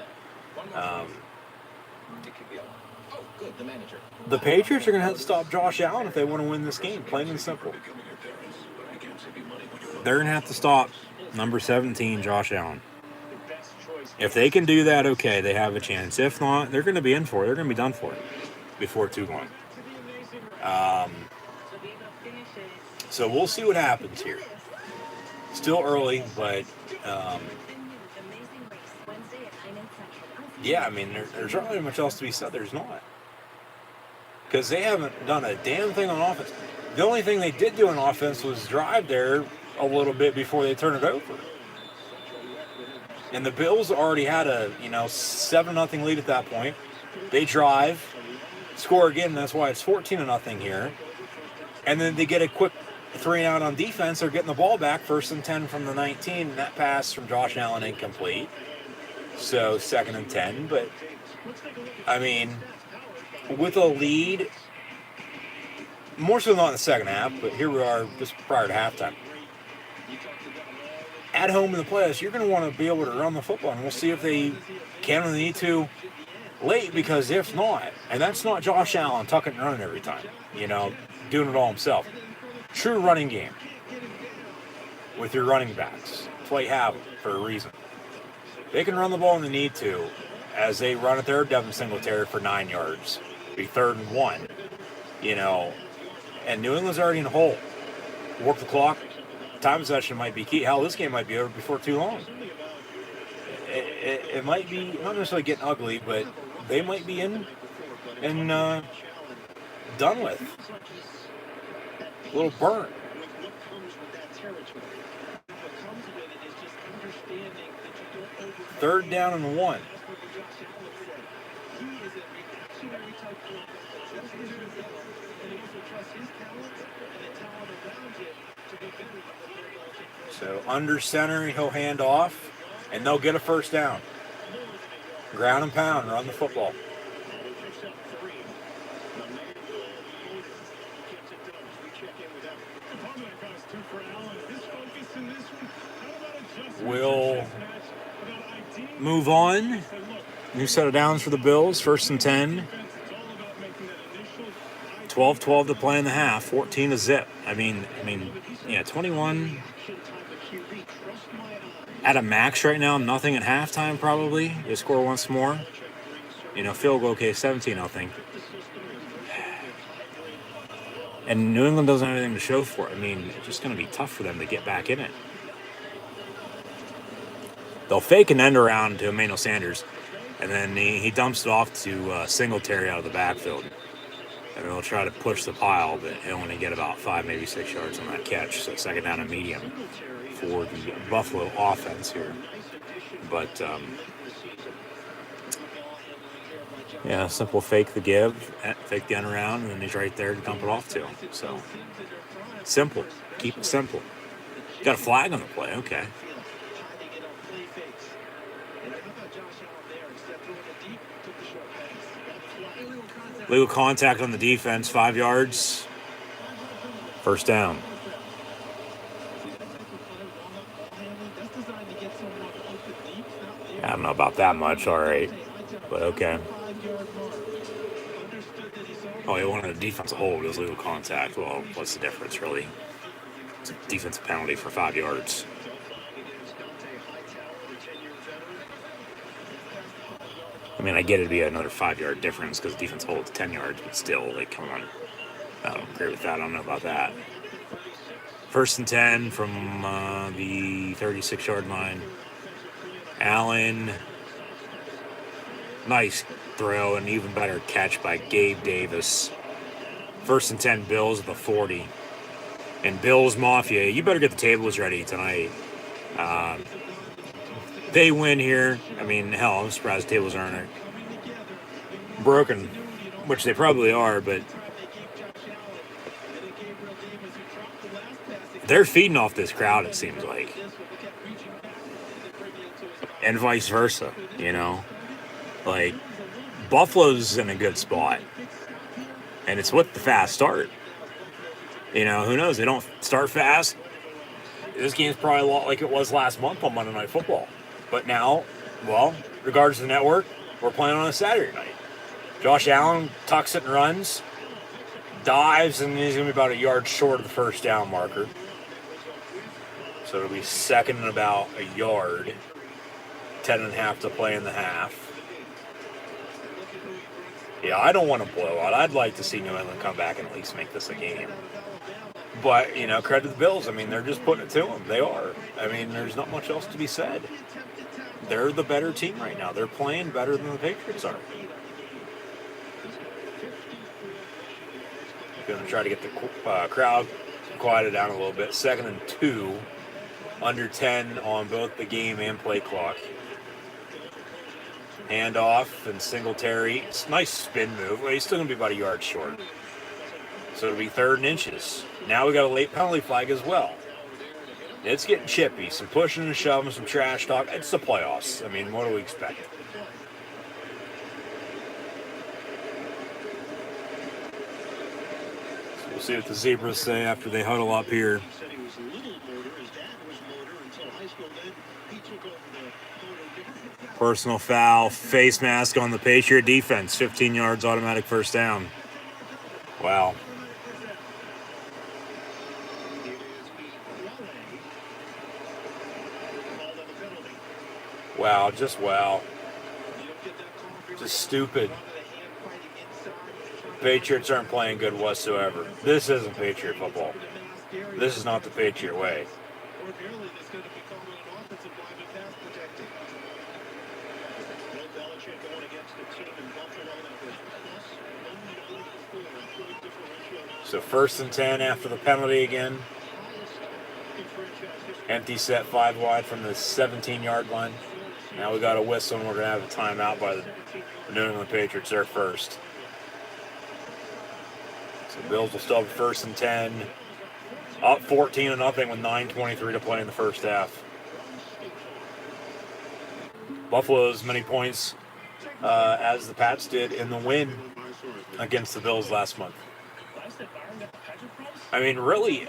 the Patriots are going to have to stop Josh Allen if they want to win this game, plain and simple. They're going to have to stop number 17, Josh Allen. If they can do that, okay, they have a chance. If not, they're going to be in for it. They're going to be done for it before too long. So we'll see what happens here. Still early, but yeah, I mean, there's not really much else to be said. There's not. Because they haven't done a damn thing on offense. The only thing they did do on offense was drive there a little bit before they turn it over. And the Bills already had a 7-0 lead at that point. They drive, score again, and that's why it's 14-0 here. And then they get a quick 3-and-out on defense. They're getting the ball back, 1st and 10 from the 19. And that pass from Josh Allen incomplete. So 2nd and 10. But I mean, with a lead, more so not in the second half, but here we are just prior to halftime. At home in the playoffs, you're going to want to be able to run the football, and we'll see if they can when they need to late, because if not, and that's not Josh Allen tucking and running every time, doing it all himself. True running game with your running backs. That's why you have them, for a reason. They can run the ball when they need to, as they run it there, Devin Singletary for 9 yards. Be 3rd and 1, and New England's already in a hole. Work the clock. Time possession might be key. Hell, this game might be over before too long. It might be not necessarily getting ugly, but they might be in and done with. A little burnt. Third down and 1. So under center, he'll hand off, and they'll get a 1st down. Ground and pound, run the football. We'll move on. New set of downs for the Bills. 1st and 10. 12-12 to play in the half. 14 to zip. I mean, 21 at a max right now. Nothing at halftime probably. They score once more. Field goal case 17, I think. And New England doesn't have anything to show for it. It's just going to be tough for them to get back in it. They'll fake an end around to Emmanuel Sanders, and then he dumps it off to Singletary out of the backfield. And they'll try to push the pile, but he'll only get about 5, maybe 6 yards on that catch. So 2nd down and medium for the Buffalo offense here. But, simple fake the give, fake the end around, and then he's right there to dump it off to him. So, simple. Keep it simple. Got a flag on the play. Okay. Legal contact on the defense, 5 yards. 1st down. I don't know about that much, all right. But okay. Oh, he wanted a defensive hold. It was legal contact. Well, what's the difference, really? It's a defensive penalty for 5 yards. I get it'd be another 5-yard difference because the defense holds 10 yards, but still, come on. I don't agree with that. I don't know about that. 1st and 10 from the 36-yard line. Allen. Nice throw, and even better catch by Gabe Davis. 1st and 10, Bills at the 40. And Bills Mafia, you better get the tables ready tonight. They win here. Hell, I'm surprised the tables aren't broken, which they probably are, but they're feeding off this crowd, it seems like. And vice versa, Buffalo's in a good spot. And it's with the fast start. Who knows? They don't start fast. This game's probably a lot like it was last month on Monday Night Football. But now, regards to the network, we're playing on a Saturday night. Josh Allen tucks it and runs, dives, and he's going to be about a yard short of the 1st down marker. So it'll be 2nd and about a yard. 10.5 to play in the half. Yeah, I don't want to blow out. I'd like to see New England come back and at least make this a game. But, credit to the Bills. They're just putting it to them. They are. There's not much else to be said. They're the better team right now. They're playing better than the Patriots are. Going to try to get the crowd quieted down a little bit. 2nd and 2. Under 10 on both the game and play clock. Handoff and Singletary. It's a nice spin move. Well, he's still going to be about a yard short. So it'll be 3rd and inches. Now we got a late penalty flag as well. It's getting chippy. Some pushing and shoving, some trash talk. It's the playoffs. What do we expect? So we'll see what the Zebras say after they huddle up here. Personal foul, face mask on the Patriot defense. 15 yards, automatic 1st down. Wow. Wow, just wow. Just stupid. Patriots aren't playing good whatsoever. This isn't Patriot football. This is not the Patriot way. So 1st and 10 after the penalty again. Empty set 5 wide from the 17-yard line. Now we got a whistle and we're going to have a timeout by the New England Patriots there first. So Bills will still have 1st and 10. Up 14-0 with 9:23 to play in the 1st half. Buffalo as many points as the Pats did in the win against the Bills last month. I mean, really,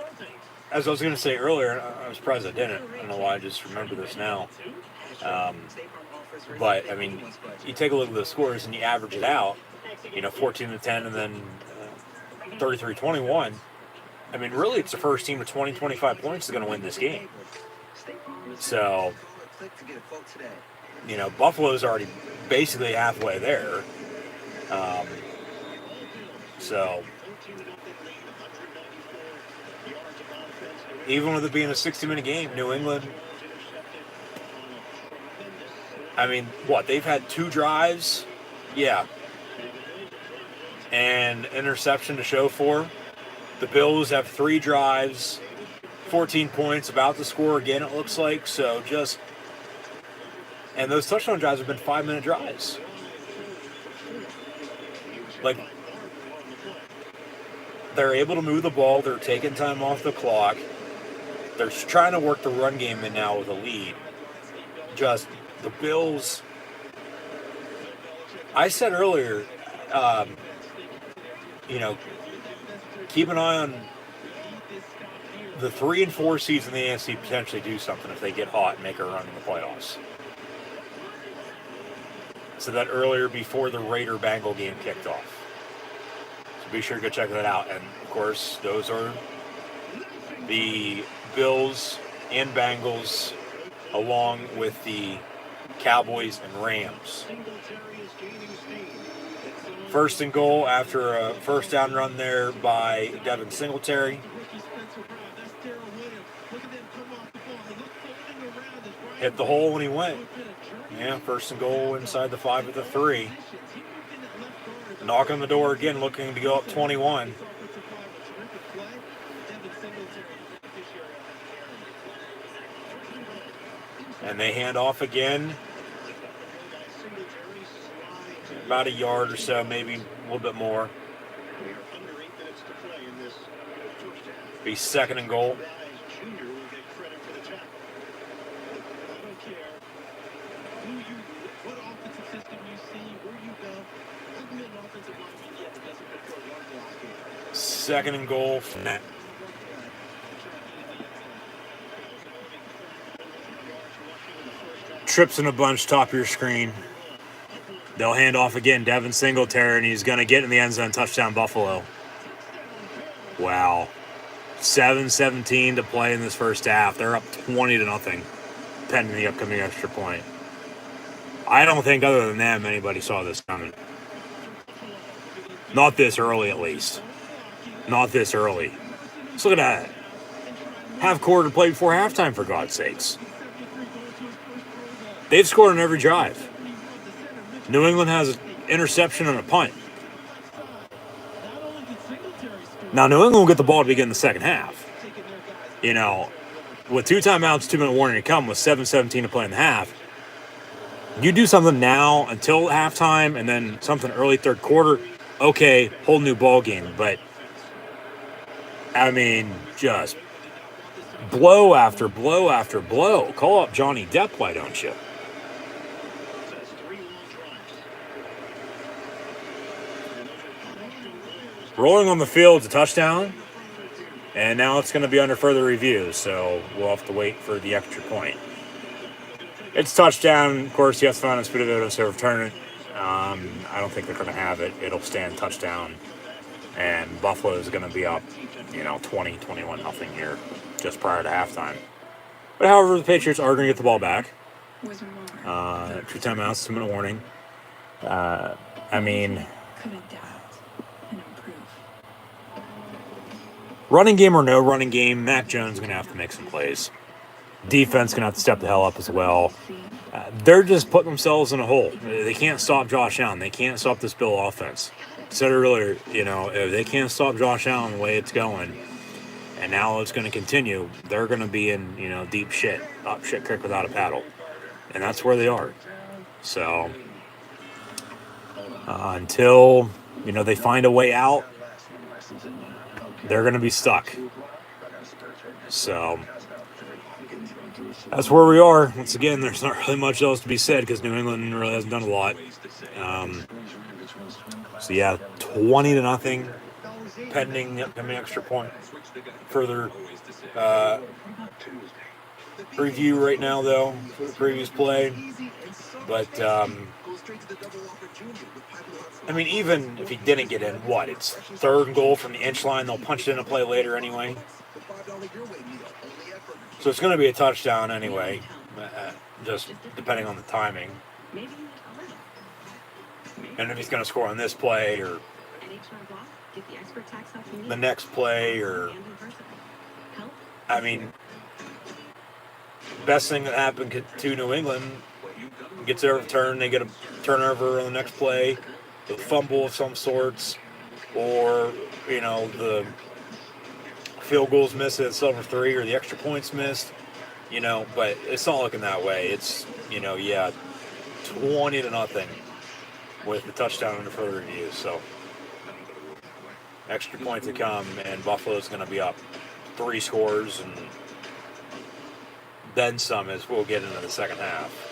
as I was going to say earlier, I was surprised I didn't. I don't know why I just remember this now. Um, but, I mean, you take a look at the scores and you average it out, 14 to 10 and then 33-21. I mean, really, it's the first team with 20, 25 points is going to win this game. So, Buffalo's already basically halfway there. So, even with it being a 60-minute game, New England, I mean, they've had 2 drives? Yeah. And interception to show for. The Bills have 3 drives, 14 points, about to score again, it looks like. So and those touchdown drives have been 5-minute drives. Like, they're able to move the ball. They're taking time off the clock. They're trying to work the run game in now with a lead. Just the Bills. I said earlier, keep an eye on the 3 and 4 seeds in the AFC potentially do something if they get hot and make a run in the playoffs. So that earlier before the Raider-Bengal game kicked off. So be sure to go check that out. And, of course, those are the Bills and Bengals along with the Cowboys and Rams. First and goal after a first down run there by Devin Singletary. Hit the hole when he went. Yeah, first and goal inside the 5 of the 3. Knock on the door again, looking to go up 21. And they hand off again. About a yard or so, maybe a little bit more. Be second and goal. Second and goal from that. Trips in a bunch, top of your screen. They'll hand off again, Devin Singletary, and he's going to get in the end zone, touchdown Buffalo. Wow. 7:17 to play in this first half. They're up 20-0, pending the upcoming extra point. I don't think other than them anybody saw this coming. Not this early, at least. Not this early. Let's look at that. Half quarter to play before halftime, for God's sakes. They've scored on every drive. New England has an interception and a punt. Now, New England will get the ball to begin the second half. With 2 timeouts, 2-minute warning to come, with 7:17 to play in the half, you do something now until halftime and then something early third quarter, okay, whole new ball game. But, I mean, just blow after blow after blow. Call up Johnny Depp, why don't you? Rolling on the field is a touchdown, and now it's going to be under further review, so we'll have to wait for the extra point. It's touchdown. Of course, you have to find a speed of evidence to return it. I don't think they're going to have it. It'll stand touchdown, and Buffalo is going to be up, 20-21-0 here just prior to halftime. But however, the Patriots are going to get the ball back. 2 timeouts, 2-minute warning. Running game or no running game, Mac Jones is going to have to make some plays. Defense going to have to step the hell up as well. They're just putting themselves in a hole. They can't stop Josh Allen. They can't stop this Bill offense. I said earlier, if they can't stop Josh Allen the way it's going, and now it's going to continue, they're going to be in, deep shit, up shit creek without a paddle. And that's where they are. So, until, they find a way out, they're going to be stuck. So, that's where we are. Once again, there's not really much else to be said because New England really hasn't done a lot. 20-0. pending the upcoming extra point. Further review right now, though, for the previous play. But, I mean, even if he didn't get in, it's 3rd and goal from the inch line. They'll punch it in a play later anyway. So it's going to be a touchdown anyway, just depending on the timing. And if he's going to score on this play or the next play, or, I mean, best thing that happened to New England, gets their return, they get a turnover on the next play, a fumble of some sorts, or, the field goal's missed at silver 3 or the extra points missed, but it's not looking that way. It's, 20-0 with the touchdown and the further review. So extra point to come, and Buffalo's going to be up 3 scores and then some as we'll get into the second half.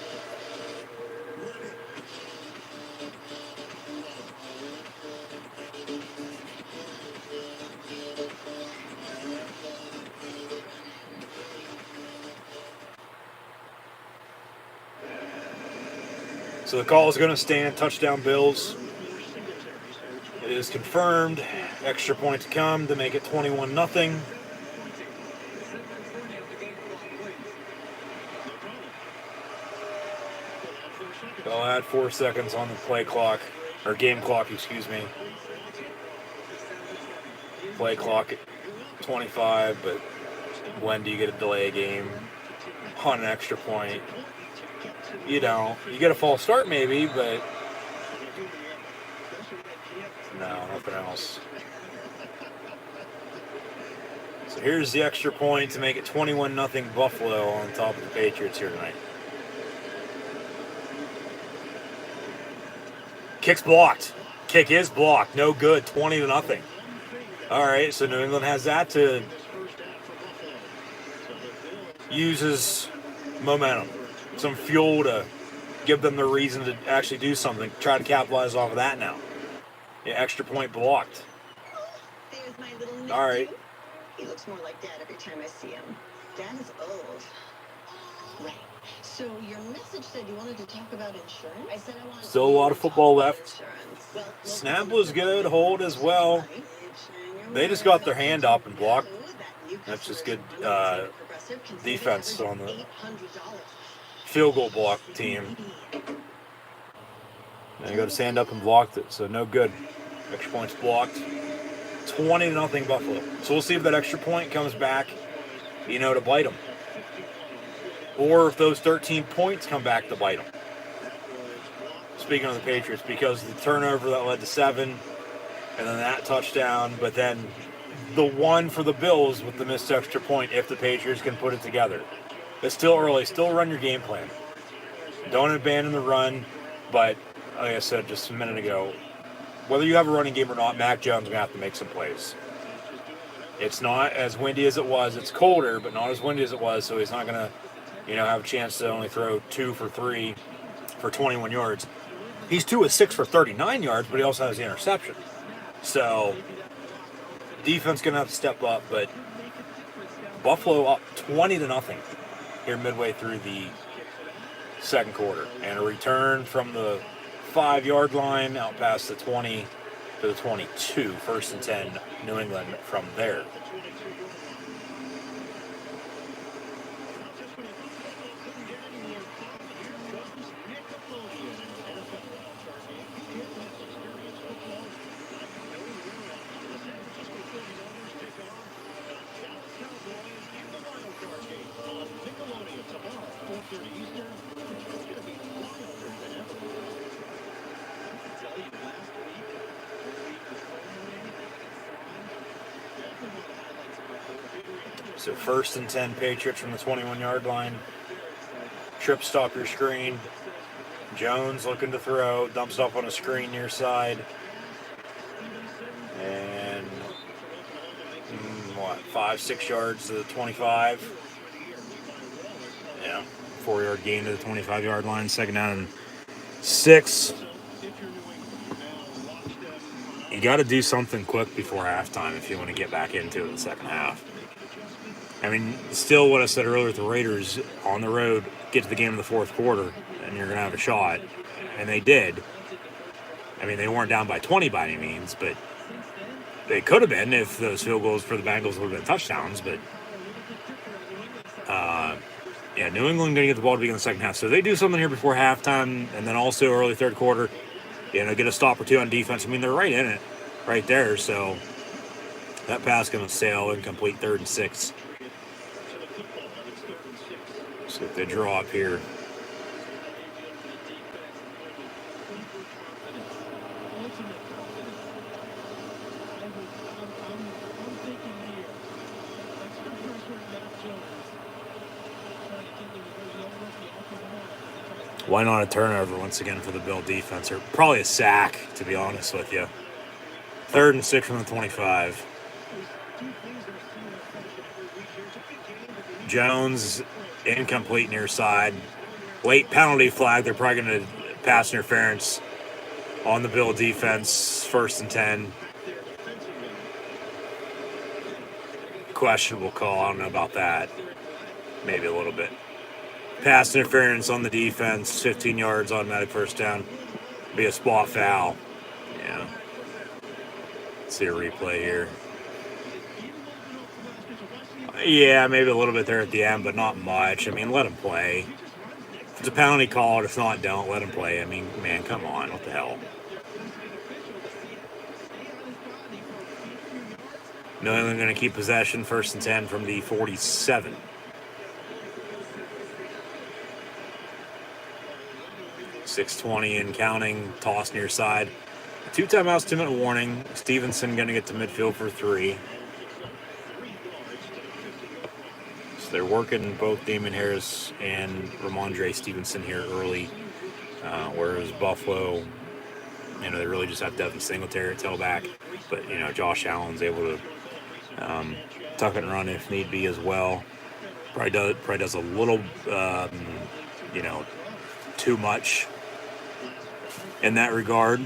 So the call is going to stand. Touchdown Bills. It is confirmed. Extra point to come to make it 21-0. I'll add 4 seconds on the play clock, or game clock, excuse me. Play clock at 25, but when do you get a delay game on an extra point? You don't. You get a false start maybe, but no, nothing else. So here's the extra point to make it 21-0 Buffalo on top of the Patriots here tonight. Kick's blocked. Kick is blocked. No good. 20-0. All right, so New England has that to use as momentum, some fuel to give them the reason to actually do something. Try to capitalize off of that now. Yeah, extra point blocked. There's my little nephew. All right. He looks more like Dad every time I see him. Dad is old. Right. So your message said you wanted to talk about insurance? I said I wanted Still a lot of football left. Well, Snap was good. Hold as well. They just got their hand up and blocked. That's just good defense on the field goal block team. And you got to stand up and blocked it, so no good. Extra points blocked. 20-0 Buffalo. So we'll see if that extra point comes back, to bite them. Or if those 13 points come back to bite them. Speaking of the Patriots, because the turnover that led to 7, and then that touchdown, but then the one for the Bills with the missed extra point if the Patriots can put it together. It's still early. Still run your game plan. Don't abandon the run, but like I said just a minute ago, whether you have a running game or not, Mac Jones is going to have to make some plays. It's not as windy as it was. It's colder, but not as windy as it was, so he's not going to, have a chance to only throw 2 for 3 for 21 yards. He's 2 of 6 for 39 yards, but he also has the interception. So, defense going to have to step up, but Buffalo up 20-0 here midway through the second quarter. And a return from the 5-yard line out past the 20 to the 22. 1st and 10, New England from there. So 1st and 10, Patriots from the 21-yard line. Trip stop your screen. Jones looking to throw. Dumps off on a screen near side. And 5-6 yards to the 25. Yeah, 4-yard gain to the 25-yard line. 2nd down and 6. You got to do something quick before halftime if you want to get back into it in the second half. I mean, still what I said earlier with the Raiders on the road, get to the game in the fourth quarter, and you're going to have a shot. And they did. I mean, they weren't down by 20 by any means, but they could have been if those field goals for the Bengals would have been touchdowns. But, yeah, New England going to get the ball to begin the second half. So they do something here before halftime, and then also early third quarter, get a stop or two on defense. I mean, they're right in it, right there. So that pass going to sail, incomplete, 3rd and 6. So if they draw up here. Why not a turnover once again for the Bill defense? Or probably a sack, to be honest with you. 3rd and 6 from the 25. Jones, incomplete near side. Late penalty flag. They're probably going to pass interference on the Bill defense. 1st and 10. Questionable call. I don't know about that. Maybe a little bit. Pass interference on the defense. 15 yards, automatic first down. Be a spot foul. Yeah. Let's see a replay here. Yeah, maybe a little bit there at the end, but not much. I mean, let him play. If it's a penalty call, if not, don't let him play. I mean, man, come on. What the hell? New England going to keep possession. 1st and 10 from the 47. .620 and counting. Toss near side. 2 timeouts, 2-minute warning. Stevenson going to get to midfield for 3. So they're working both Damon Harris and Ramondre Stevenson here early. Whereas Buffalo, they really just have Devin Singletary at tailback. But, Josh Allen's able to tuck it and run if need be as well. Probably does a little, too much in that regard.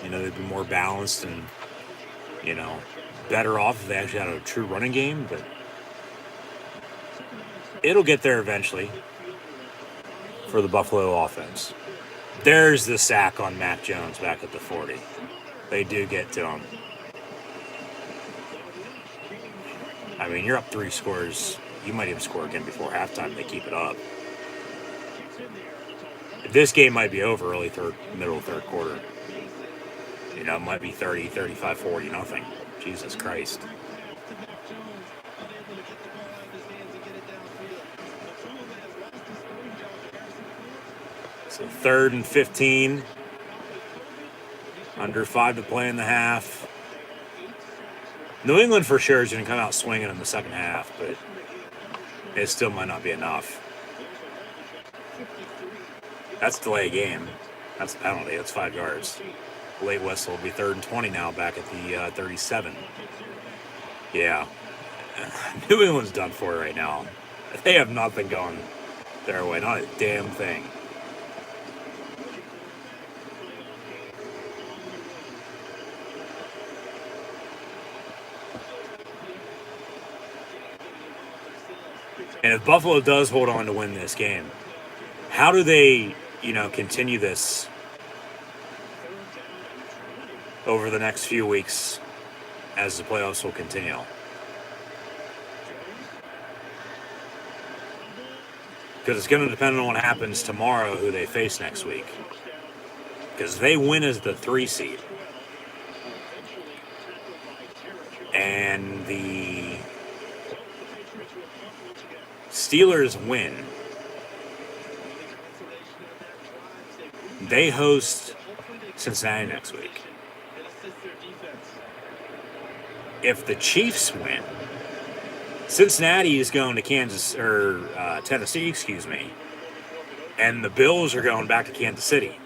They'd be more balanced and, better off if they actually had a true running game, but it'll get there eventually for the Buffalo offense. There's the sack on Mac Jones back at the 40. They do get to him. I mean, you're up 3 scores. You might even score again before halftime. They keep it up. This game might be over middle of third quarter. It might be 30, 35, 40, nothing. Jesus Christ. So 3rd and 15. Under 5 to play in the half. New England for sure is going to come out swinging in the second half, but it still might not be enough. That's delay game. That's a penalty. That's 5 yards. Late whistle will be 3rd and 20 now back at the 37. Yeah. New England's done for right now. They have nothing going their way. Not a damn thing. And if Buffalo does hold on to win this game, how do they, continue this over the next few weeks as the playoffs will continue? Because it's going to depend on what happens tomorrow, who they face next week. Because if they win as the 3 seed, and the Steelers win, they host Cincinnati next week. If the Chiefs win, Cincinnati is going to Tennessee, and the Bills are going back to Kansas City,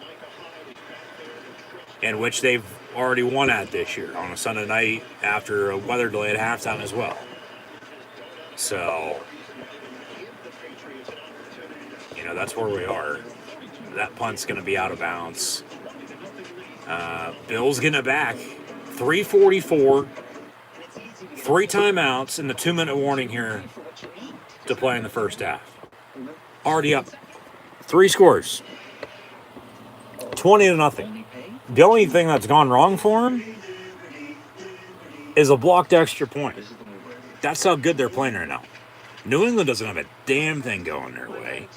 in which they've already won at this year on a Sunday night after a weather delay at halftime as well. So, that's where we are. That punt's going to be out of bounds. Bills getting it back. 3:44, 3 timeouts, and the 2-minute warning here to play in the first half. Already up 3 scores. 20-0. The only thing that's gone wrong for him is a blocked extra point. That's how good they're playing right now. New England doesn't have a damn thing going their way.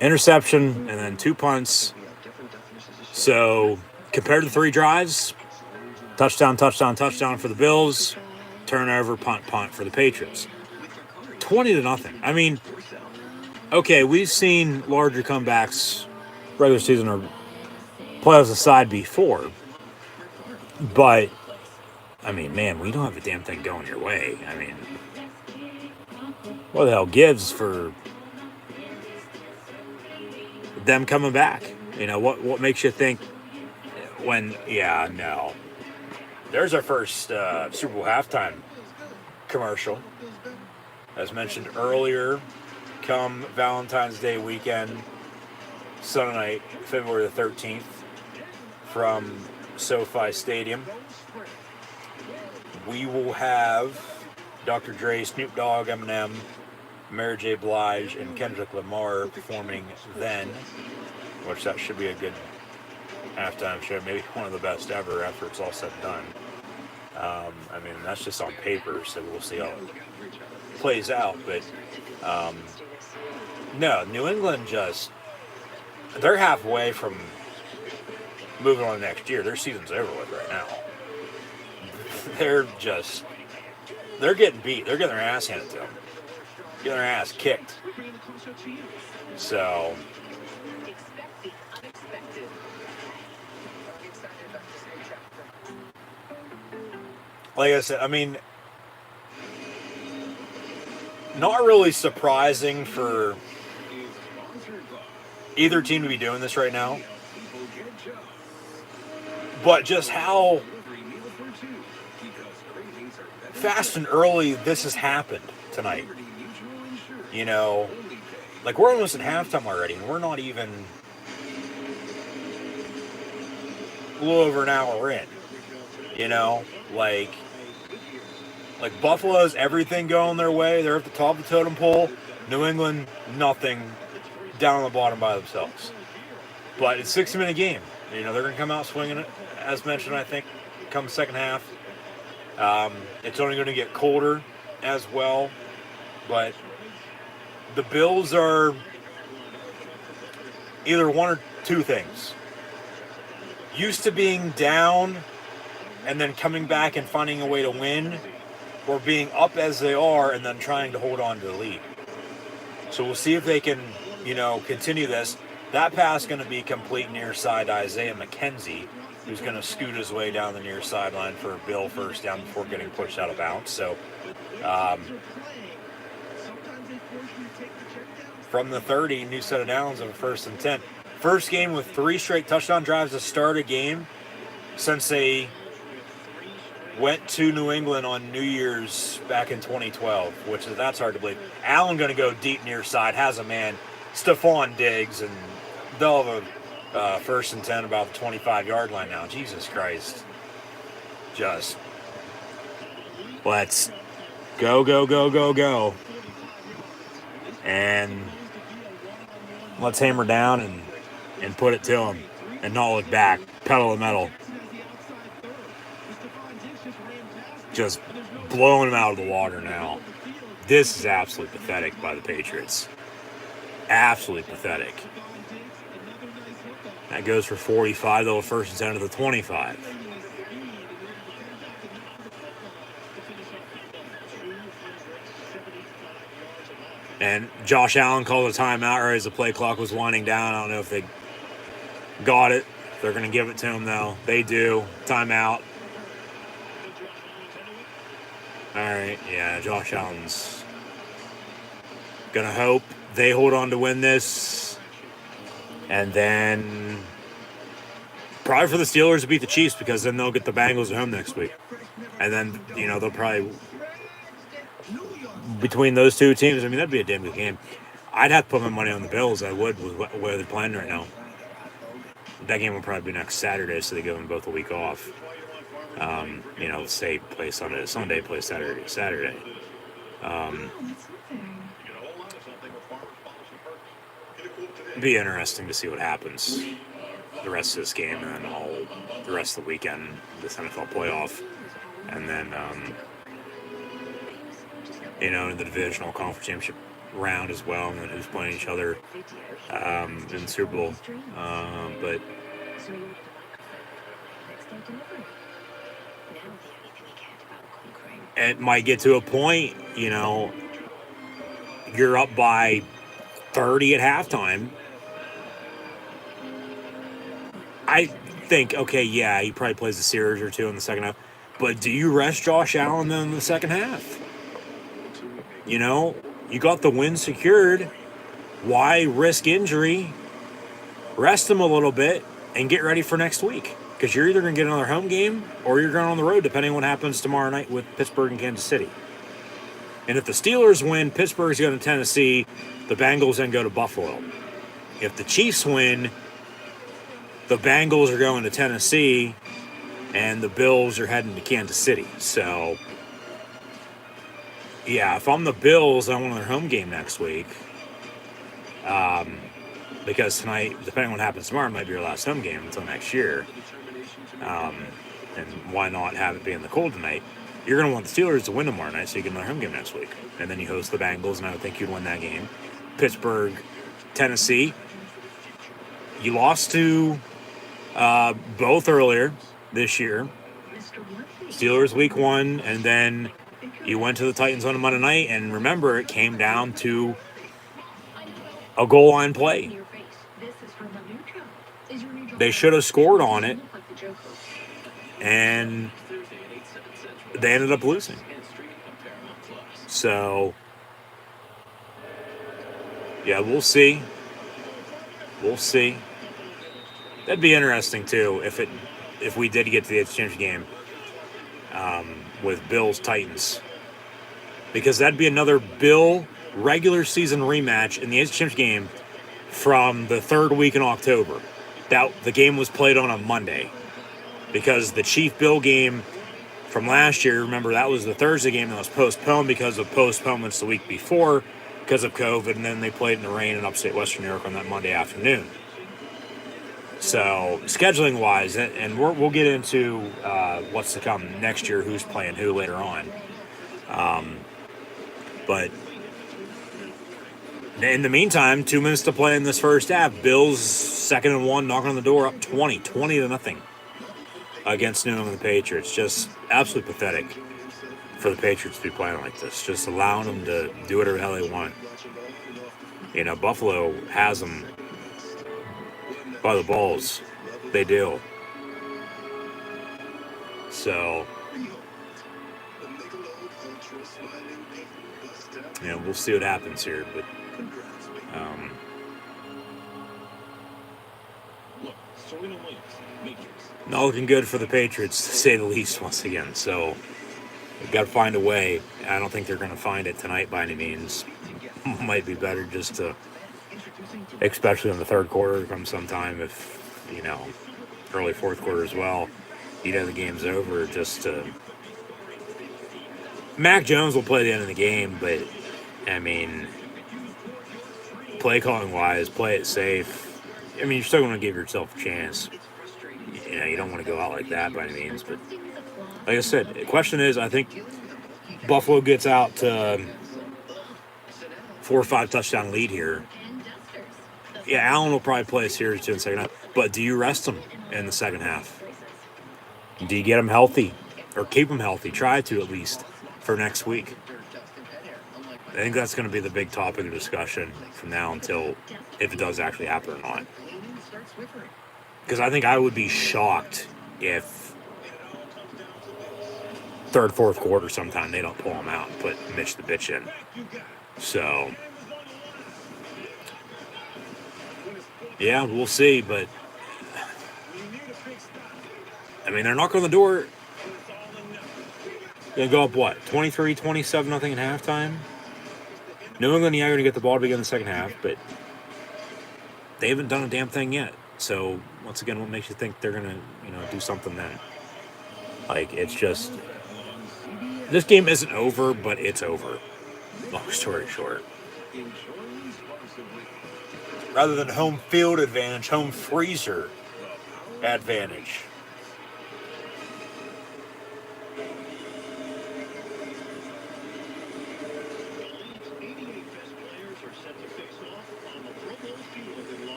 Interception and then 2 punts. So compared to 3 drives, touchdown, touchdown, touchdown for the Bills, turnover, punt, punt for the Patriots. 20-0. I mean, okay, we've seen larger comebacks, regular season or playoffs aside before, but I mean, man, we don't have a damn thing going your way. I mean, what the hell gives for them coming back? You know, what makes you think when, yeah, no. There's our first Super Bowl halftime commercial. As mentioned earlier, come Valentine's Day weekend, Sunday night, February the 13th, from SoFi Stadium, we will have Dr. Dre, Snoop Dogg, Eminem, Mary J. Blige, and Kendrick Lamar performing then, which that should be a good halftime show, maybe one of the best ever after it's all said and done. I mean, that's just on paper, so we'll see how it plays out. But no, New England they're halfway from moving on to next year. Their season's over with right now. They're getting beat. They're getting their ass handed to them. Getting their ass kicked. So, like I said, I mean, not really surprising for either team to be doing this right now, but just how fast and early this has happened tonight. You know, like we're almost at halftime already, and we're not even a little over an hour in. You know, like Buffalo's everything going their way. They're at the top of the totem pole. New England, nothing, down on the bottom by themselves. But it's a 60-minute game. You know, they're going to come out swinging it, as mentioned, I think, come second half. It's only going to get colder as well. But the Bills are either one or two things. Used to being down and then coming back and finding a way to win, or being up as they are and then trying to hold on to the lead. So we'll see if they can, you know, continue this. That pass going to be complete near side to Isaiah McKenzie, who's going to scoot his way down the near sideline for Bill first down before getting pushed out of bounds. So from the 30, new set of downs of a 1st and 10. First game with 3 straight touchdown drives to start a game since they went to New England on New Year's back in 2012, that's hard to believe. Allen going to go deep near side, has a man, Stephon Diggs, and they'll have a 1st and 10 about the 25-yard line now. Jesus Christ. Just let's go, go, go, go, go. And let's hammer down and put it to them and not look back. Pedal to the metal. Just blowing them out of the water now. This is absolutely pathetic by the Patriots. Absolutely pathetic. That goes for 45, though, 1st and 10 to the 25. And Josh Allen called a timeout right as the play clock was winding down. I don't know if they got it. They're going to give it to him, though. They do. Timeout. All right, yeah, Josh Allen's going to hope they hold on to win this. And then probably for the Steelers to beat the Chiefs, because then they'll get the Bengals at home next week. And then, you know, they'll probably, between those two teams, I mean, that'd be a damn good game. I'd have to put my money on the Bills. I would with where they're playing right now. that game will probably be next Saturday, so they give them both a week off. Say play Sunday, play Saturday. Be interesting to see what happens the rest of this game and then all the rest of the weekend, this NFL playoff, and then in the divisional conference championship round as well, and then who's playing each other in the Super Bowl. But it might get to a point, you're up by 30 at halftime. I think, okay, yeah, he probably plays a series or two in the second half. But do you rest Josh Allen then in the second half? You got the win secured. Why risk injury? Rest him a little bit and get ready for next week. Because you're either going to get another home game or you're going on the road, depending on what happens tomorrow night with Pittsburgh and Kansas City. And if the Steelers win, Pittsburgh's going to Tennessee. The Bengals then go to Buffalo. If the Chiefs win, the Bengals are going to Tennessee, and the Bills are heading to Kansas City. So, yeah, if I'm the Bills, I want their home game next week. Because tonight, depending on what happens tomorrow, it might be your last home game until next year. And why not have it be in the cold tonight? You're going to want the Steelers to win tomorrow night so you get another home game next week. And then you host the Bengals, and I would think you'd win that game. Pittsburgh, Tennessee. You lost to both earlier this year. Steelers week 1, and then you went to the Titans on a Monday night, and remember, it came down to a goal line play. They should have scored on it, and they ended up losing. So, yeah, we'll see. We'll see. That'd be interesting too if we did get to the exchange game with Bills Titans, because that'd be another Bill regular season rematch in the exchange game from the third week in October. That the game was played on a Monday, because the Chief Bill game from last year, remember, that was the Thursday game that was postponed because of postponements the week before because of COVID, and then they played in the rain in upstate Western New York on that Monday afternoon. So, scheduling-wise, and we'll get into what's to come next year, who's playing who later on. But in the meantime, 2 minutes to play in this first half. Bills 2nd and 1, knocking on the door, up 20-0 against New England Patriots. Just absolutely pathetic for the Patriots to be playing like this. Just allowing them to do whatever the hell they want. Buffalo has them by the balls. They do. So, we'll see what happens here. But not looking good for the Patriots, to say the least, once again. So, we've got to find a way. I don't think they're going to find it tonight by any means. Might be better just to, especially in the third quarter, come sometime, if, early fourth quarter as well, the game's over, just to... Mac Jones will play the end of the game, but, play calling wise, play it safe. You're still going to give yourself a chance. You don't want to go out like that by any means, but like I said, the question is, I think Buffalo gets out to 4 or 5 touchdown lead here. Yeah, Allen will probably play a series 2 in the second half, but do you rest him in the second half? Do you get him healthy, or keep him healthy? Try to, at least, for next week. I think that's going to be the big topic of discussion from now until, if it does actually happen or not. Because I think I would be shocked if third, fourth quarter sometime they don't pull him out and put Mitch the bitch in. So, yeah, we'll see, but they're knocking on the door. Gonna go up what? 23-27 nothing at halftime? New England, yeah, going to get the ball to begin the second half, but they haven't done a damn thing yet. So once again, what makes you think they're gonna, do something then? Like it's just this game isn't over, but it's over. Long story short. Rather than home field advantage, home freezer advantage.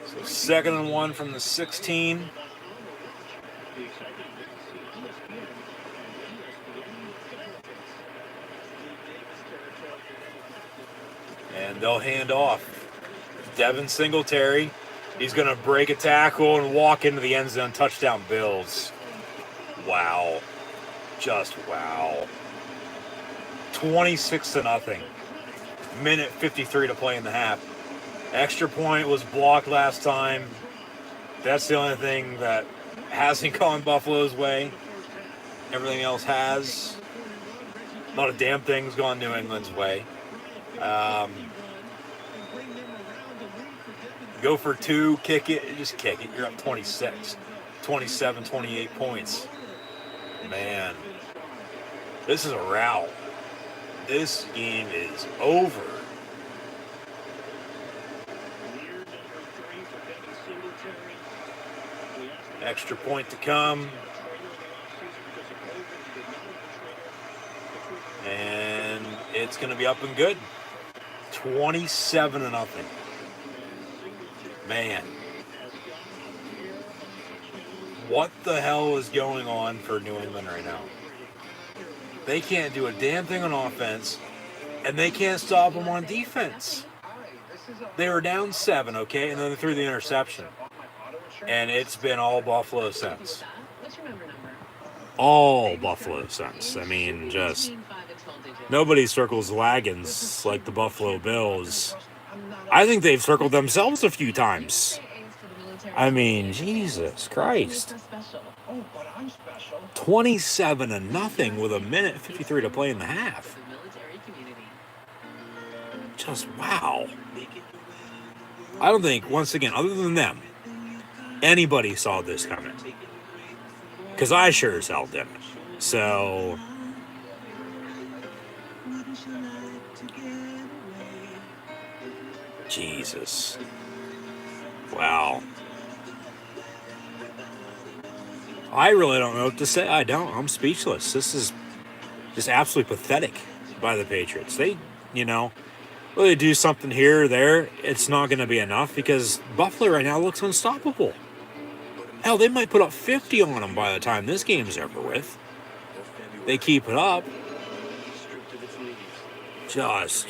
So 2nd and 1 from the 16. And they'll hand off. Devin Singletary. He's going to break a tackle and walk into the end zone. Touchdown Bills. Wow. Just wow. 26-0. Minute 53 to play in the half. Extra point was blocked last time. That's the only thing that hasn't gone Buffalo's way. Everything else has. Not a damn thing's gone New England's way. Go for 2, kick it, just kick it. You're up 26, 27, 28 points. Man, this is a rout. This game is over. Extra point to come. And it's going to be up and good. 27-0. Man. What the hell is going on for New England right now? They can't do a damn thing on offense, and they can't stop them on defense. They were down 7, okay, and then they threw the interception. And it's been all Buffalo since. All Buffalo since. I mean, just nobody circles wagons like the Buffalo Bills. I think they've circled themselves a few times. I mean, Jesus Christ. 27-0 with a minute 53 to play in the half. Just wow. I don't think, once again, other than them, anybody saw this coming. Because I sure as hell didn't. So, Jesus. Wow. I really don't know what to say. I don't. I'm speechless. This is just absolutely pathetic by the Patriots. They, well, they do something here or there. It's not going to be enough because Buffalo right now looks unstoppable. Hell, they might put up 50 on them by the time this game's over with. They keep it up. Just.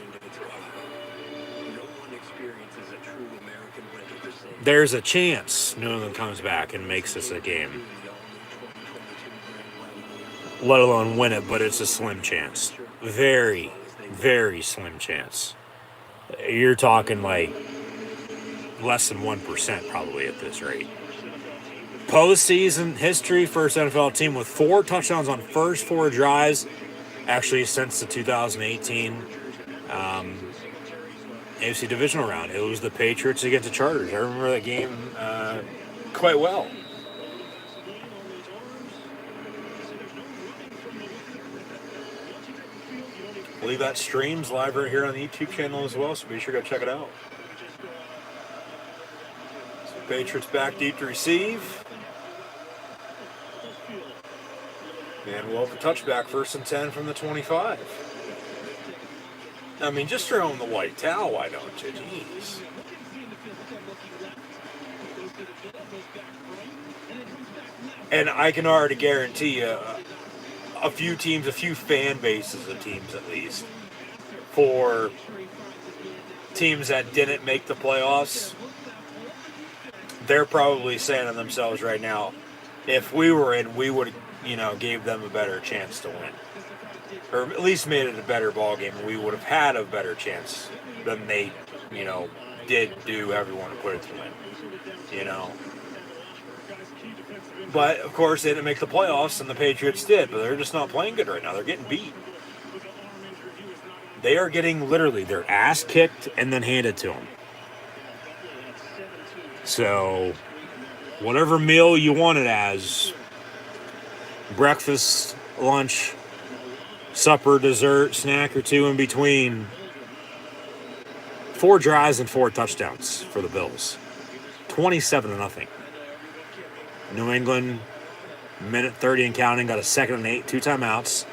There's a chance New England comes back and makes this a game. Let alone win it, but it's a slim chance. Very, very slim chance. You're talking like less than 1% probably at this rate. Postseason history, first NFL team with 4 touchdowns on first 4 drives, actually since the 2018 AFC divisional round. It was the Patriots against the Chargers. I remember that game quite well. I believe that streams live right here on the YouTube channel as well, so be sure to go check it out. So Patriots back deep to receive. And we'll have a touchback, 1st and 10 from the 25. I mean, just throw in the white towel, why don't you? Jeez. And I can already guarantee you a few teams, a few fan bases of teams at least, for teams that didn't make the playoffs, they're probably saying to themselves right now, if we were in, we would, gave them a better chance to win. Or at least made it a better ball game. We would have had a better chance than they, did do however you want to put it to win. But, of course, they didn't make the playoffs, and the Patriots did. But they're just not playing good right now. They're getting beat. They are getting literally their ass kicked and then handed to them. So, whatever meal you want it as, breakfast, lunch, supper, dessert, snack or two in between, 4 drives and 4 touchdowns for the Bills. 27-0. New England, minute 30 and counting, got a 2nd and 8, 2 timeouts.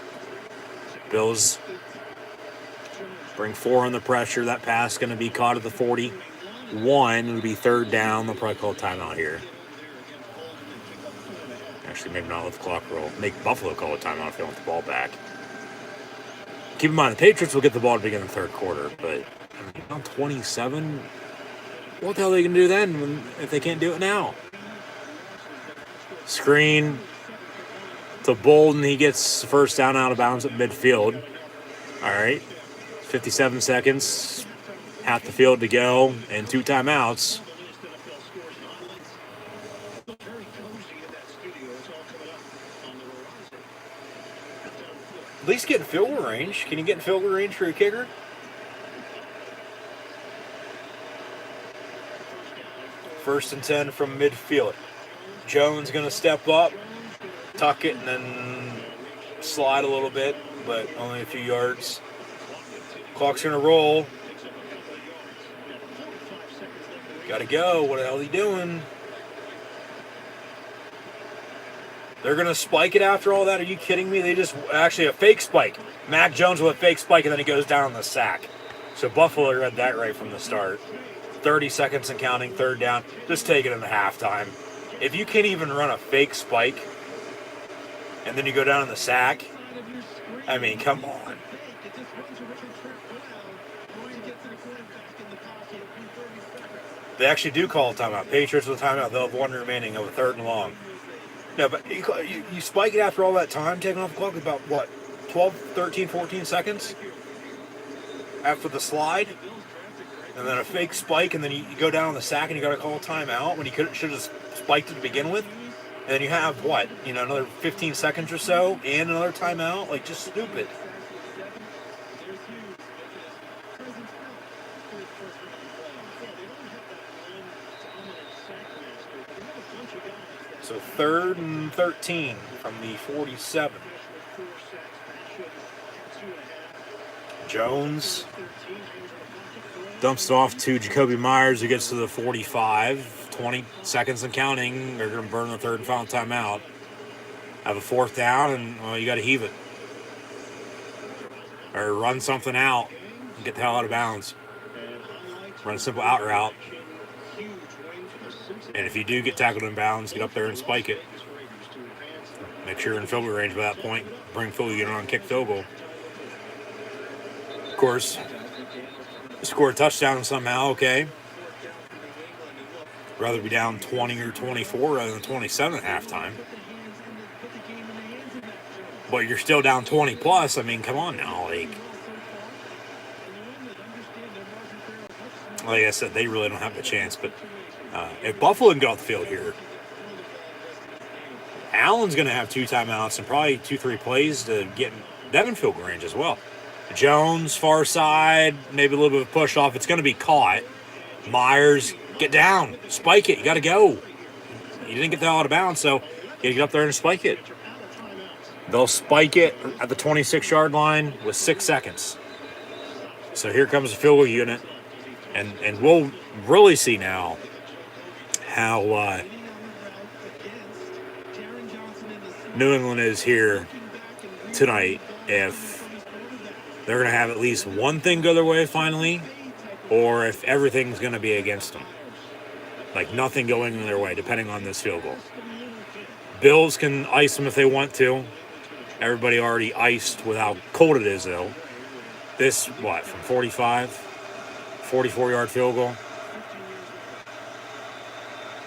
Bills bring 4 on the pressure. That pass going to be caught at the 41. It'll be 3rd down. They'll probably call a timeout here. Actually, maybe not let the clock roll. Make Buffalo call a timeout if they want the ball back. Keep in mind, the Patriots will get the ball to begin the 3rd quarter, but on 27, what the hell are they going to do then if they can't do it now? Screen to Bolden. He gets the 1st down out of bounds at midfield. All right. 57 seconds. Half the field to go and 2 timeouts. At least get in field goal range. Can you get in field goal range for a kicker? First and 10 from midfield. Jones going to step up, tuck it, and then slide a little bit, but only a few yards. Clock's going to roll. Got to go. What the hell are they doing? They're going to spike it after all that? Are you kidding me? They just, actually a fake spike. Mac Jones with a fake spike, and then he goes down on the sack. So Buffalo read that right from the start. 30 seconds and counting, 3rd down. Just take it in the halftime. If you can't even run a fake spike, and then you go down in the sack, I mean, come on. They actually do call a timeout. Patriots with a timeout. They'll have 1 remaining of a 3rd and long. No, but you spike it after all that time, taking off the clock about, what, 12, 13, 14 seconds? After the slide? And then a fake spike, and then you go down on the sack and you got to call a timeout when you should have spiked it to begin with. And then you have, what, another 15 seconds or so and another timeout? Like, just stupid. So 3rd and 13 from the 47. Jones dumps it off to Jacoby Myers, who gets to the 45. 20 seconds and counting. They're going to burn the 3rd and final timeout. Have a 4th down, and, well, you got to heave it. Or run something out and get the hell out of bounds. Run a simple out route. And if you do get tackled in bounds, get up there and spike it. Make sure you're in field goal range by that point. Bring field goal unit on, kick field goal. Of course, score a touchdown somehow, okay. Rather be down 20 or 24 rather than 27 at halftime. But you're still down 20 plus. I mean, come on now. Like I said, they really don't have a chance. But if Buffalo can get off the field here, Allen's going to have 2 timeouts and probably 2-3 plays to get them in field goal range as well. Jones, far side, maybe a little bit of a push off. It's going to be caught. Myers, get down. Spike it. You got to go. You didn't get the hell out of bounds, so you got to get up there and spike it. They'll spike it at the 26-yard line with 6 seconds. So here comes the field goal unit. And we'll really see now how New England is here tonight, if they're going to have at least one thing go their way finally, or if everything's going to be against them. Like nothing going their way, depending on this field goal. Bills can ice them if they want to. Everybody already iced with how cold it is, though. This, what, from 45? 44-yard field goal.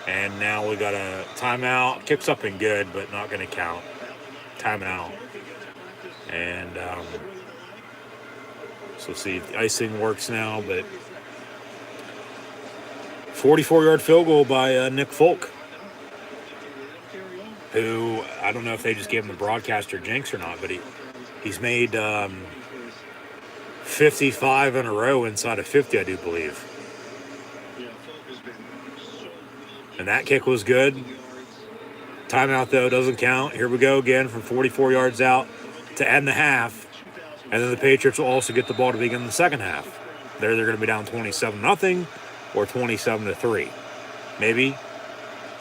And now we got a timeout. Kicks up and good, but not going to count. Timeout. And so see if the icing works now, but 44-yard field goal by Nick Folk, who, I don't know if they just gave him the broadcaster jinx or not, but he's made 55 in a row inside of 50, I do believe. And that kick was good. Timeout, though, doesn't count. Here we go again from 44 yards out to end the half. And then the Patriots will also get the ball to begin the second half. They're going to be down 27-0 or 27-3. Maybe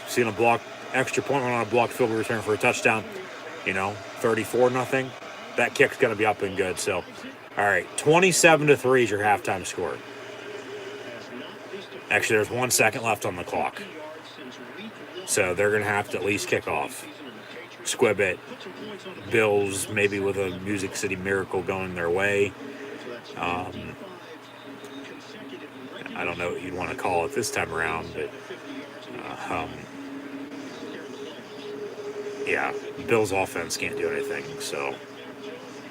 seeing a block extra point on a blocked field goal return for a touchdown, 34-0. That kick's going to be up and good. So, all right, 27-3 is your halftime score. Actually, there's 1 second left on the clock. So they're going to have to at least kick off. Squib it. Bills maybe with a Music City Miracle going their way. I don't know what you'd want to call it this time around, but yeah, Bills offense can't do anything, so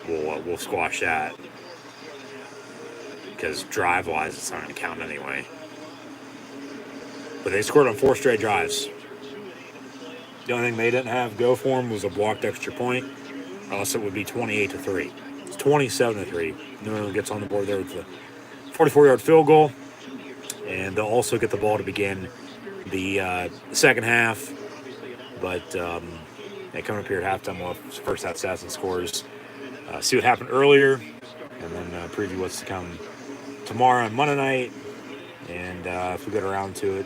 we'll squash that because drive-wise it's not going to count anyway. But they scored on 4 straight drives. The only thing they didn't have go for them was a blocked extra point, or else it would be 28-3. It's 27-3. New England gets on the board there with the 44-yard field goal, and they'll also get the ball to begin the second half. But they come up here at halftime. We'll have first half stats and scores. See what happened earlier, and then preview what's to come tomorrow and Monday night. And if we get around to it,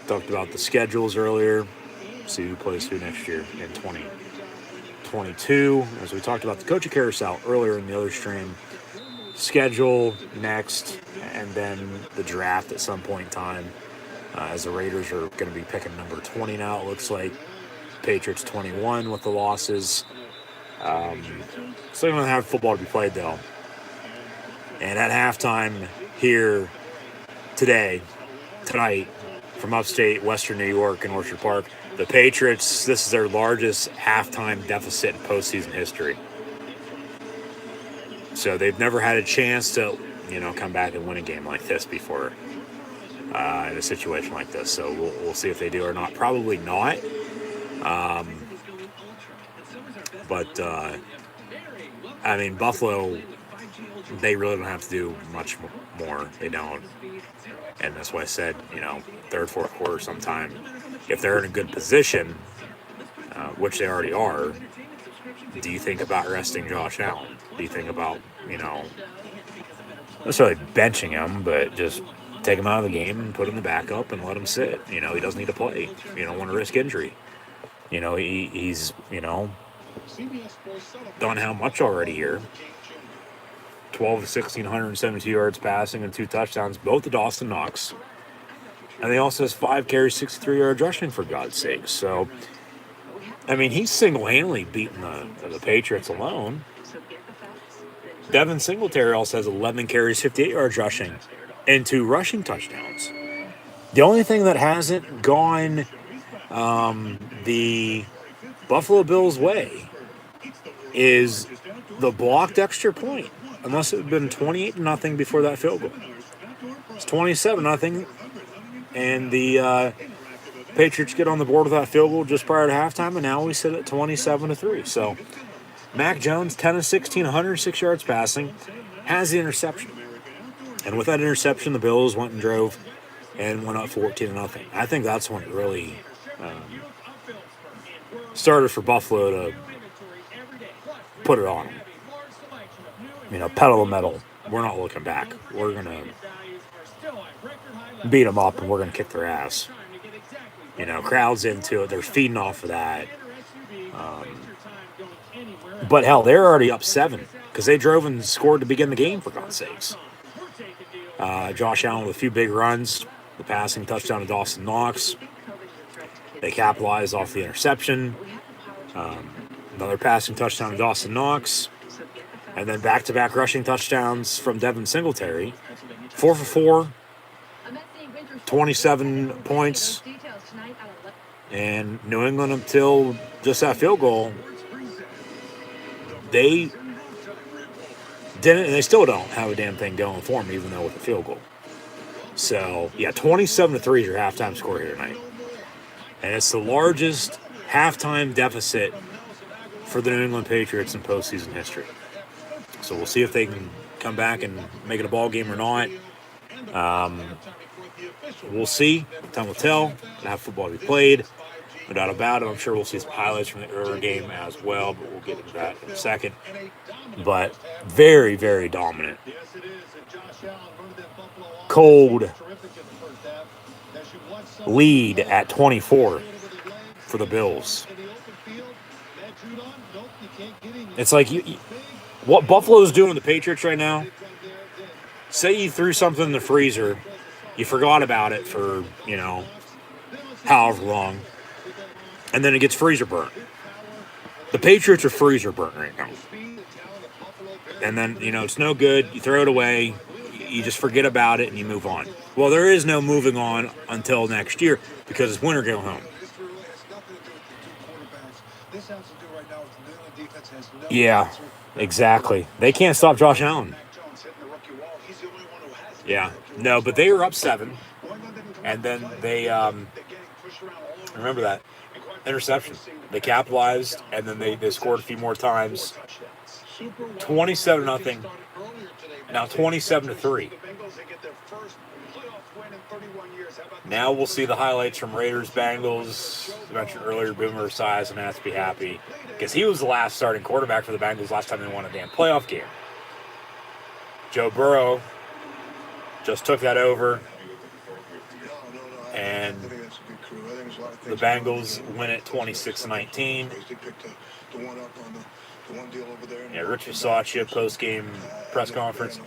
talked about the schedules earlier. See who plays who next year in 2022. As we talked about the coaching carousel earlier in the other stream. Schedule next, and then the draft at some point in time. As the Raiders are going to be picking number 20 now, it looks like. Patriots 21 with the losses. Still going to have football to be played, though. And at halftime here tonight, from upstate Western New York in Orchard Park, the Patriots, this is their largest halftime deficit in postseason history. So they've never had a chance to, come back and win a game like this before in a situation like this. So we'll see if they do or not. Probably not. Buffalo, they really don't have to do much more. They don't. And that's why I said, third, fourth quarter sometime, if they're in a good position, which they already are, do you think about resting Josh Allen? Do you think about, not necessarily benching him, but just take him out of the game and put him in the backup and let him sit? He doesn't need to play. You don't want to risk injury. He's done how much already here? 12 of 16, 172 yards passing and 2 touchdowns, both to Dawson Knox. And he also has 5 carries, 63 yards rushing, for God's sake. So, he's single-handedly beating the Patriots alone. Devin Singletary also has 11 carries, 58 yards rushing, and 2 rushing touchdowns. The only thing that hasn't gone the Buffalo Bills' way is the blocked extra point. Unless it had been 28-0 before that field goal. It's 27-0, and the Patriots get on the board with that field goal just prior to halftime, and now we sit at 27-3. So, Mac Jones, 10 of 16, 106 yards passing, has the interception. And with that interception, the Bills went and drove and went up 14-0. I think that's when it really started for Buffalo to put it on them. Pedal the metal. We're not looking back. We're going to beat them up, and we're going to kick their ass. Crowds into it. They're feeding off of that. But, hell, they're already up 7 because they drove and scored to begin the game, for God's sakes. Josh Allen with a few big runs. The passing touchdown to Dawson Knox. They capitalized off the interception. Another passing touchdown to Dawson Knox. And then back-to-back rushing touchdowns from Devin Singletary. 4 for 4, 27 points. And New England, until just that field goal, they didn't, and they still don't have a damn thing going for them, even though with a field goal. So, 27-3 is your halftime score here tonight. And it's the largest halftime deficit for the New England Patriots in postseason history. So we'll see if they can come back and make it a ball game or not. We'll see. Time will tell. We'll have football to be played. No doubt about it. I'm sure we'll see some highlights from the earlier game as well, but we'll get into that in a second. But very, very dominant. Cold lead at 24 for the Bills. It's like what Buffalo's doing with the Patriots right now. Say you threw something in the freezer, you forgot about it for, however long, and then it gets freezer burnt. The Patriots are freezer burnt right now. And then, it's no good. You throw it away. You just forget about it and you move on. Well, there is no moving on until next year because it's winter go home. Yeah, exactly. They can't stop Josh Allen. Yeah, no, but they were up 7. And then they, remember that interception. They capitalized, and then they scored a few more times. 27-0. Now 27-3. Now we'll see the highlights from Raiders, Bengals. I mentioned earlier, Boomer Esiason has to be happy because he was the last starting quarterback for the Bengals last time they won a damn playoff game. Joe Burrow just took that over, and the Bengals win it 26-19. Yeah, Rich Bisaccia post-game press conference.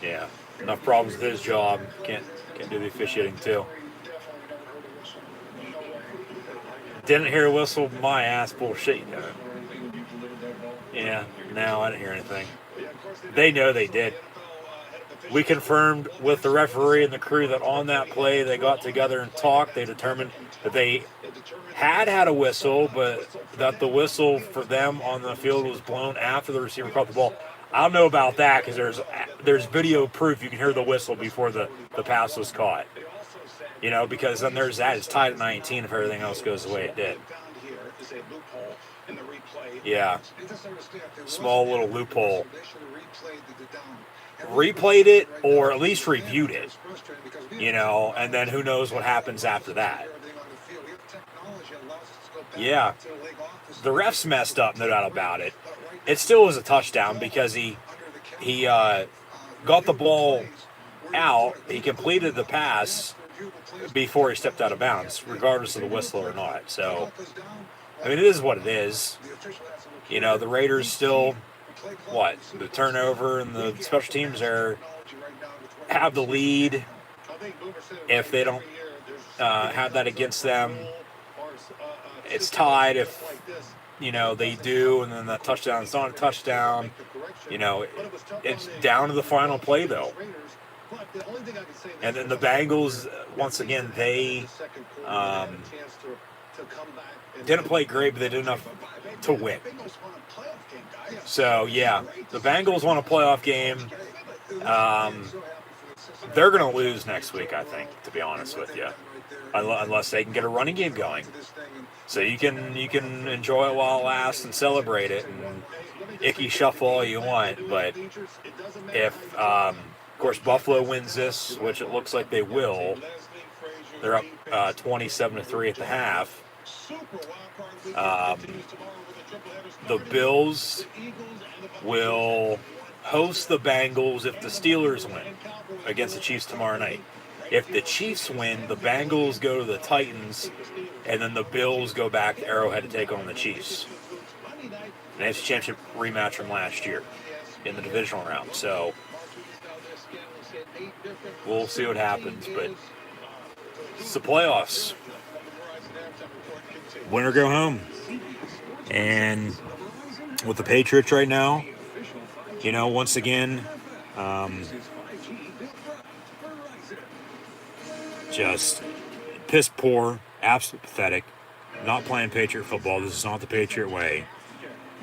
Yeah, enough problems with his job. Can't do the officiating too. Didn't hear a whistle. My ass, bullshit. You didn't. Yeah, no, I didn't hear anything. They know they did. We confirmed with the referee and the crew that on that play they got together and talked. They determined that they had a whistle, but that the whistle for them on the field was blown after the receiver caught the ball. I don't know about that because there's video proof you can hear the whistle before the pass was caught. Because then there's that. It's tied at 19 if everything else goes the way it did. Yeah. Small little loophole. Replayed it or at least reviewed it. And then who knows what happens after that. Yeah. The refs messed up, no doubt about it. It still was a touchdown because he got the ball out. He completed the pass before he stepped out of bounds, regardless of the whistle or not. So, it is what it is. The Raiders still, the turnover and the special teams have the lead. If they don't have that against them, it's tied. If they do, and then that touchdown is not a touchdown. It's down to the final play though. And then the Bengals, once again, they didn't play great, but they did enough to win. So yeah, the Bengals won a playoff game. They're going to lose next week, I think, to be honest with you, unless they can get a running game going. So you can enjoy it while it lasts and celebrate it and icky shuffle all you want. But if, of course, Buffalo wins this, which it looks like they will, they're up 27-3 at the half. The Bills will host the Bengals if the Steelers win against the Chiefs tomorrow night. If the Chiefs win, the Bengals go to the Titans, and then the Bills go back to Arrowhead to take on the Chiefs. An AFC Championship rematch from last year in the divisional round. So we'll see what happens, but it's the playoffs. Win or go home. And with the Patriots right now, once again, just piss poor, absolutely pathetic. Not playing Patriot football. This is not the Patriot way.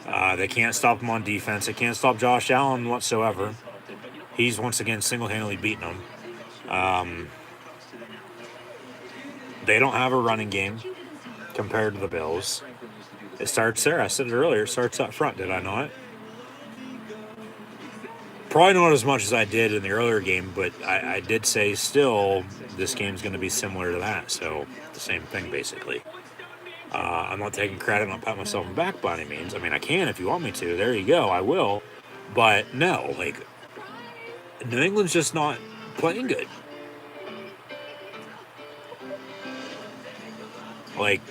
They can't stop him on defense. They can't stop Josh Allen whatsoever. He's once again single-handedly beating them. They don't have a running game compared to the Bills. It starts there. I said it earlier. It starts up front, did I not? Probably not as much as I did in the earlier game, but I did say still this game's going to be similar to that. So the same thing, basically. I'm not taking credit. I'm not patting myself on the back by any means. I mean, I can if you want me to. There you go. I will. But no, like, New England's just not playing good. Like,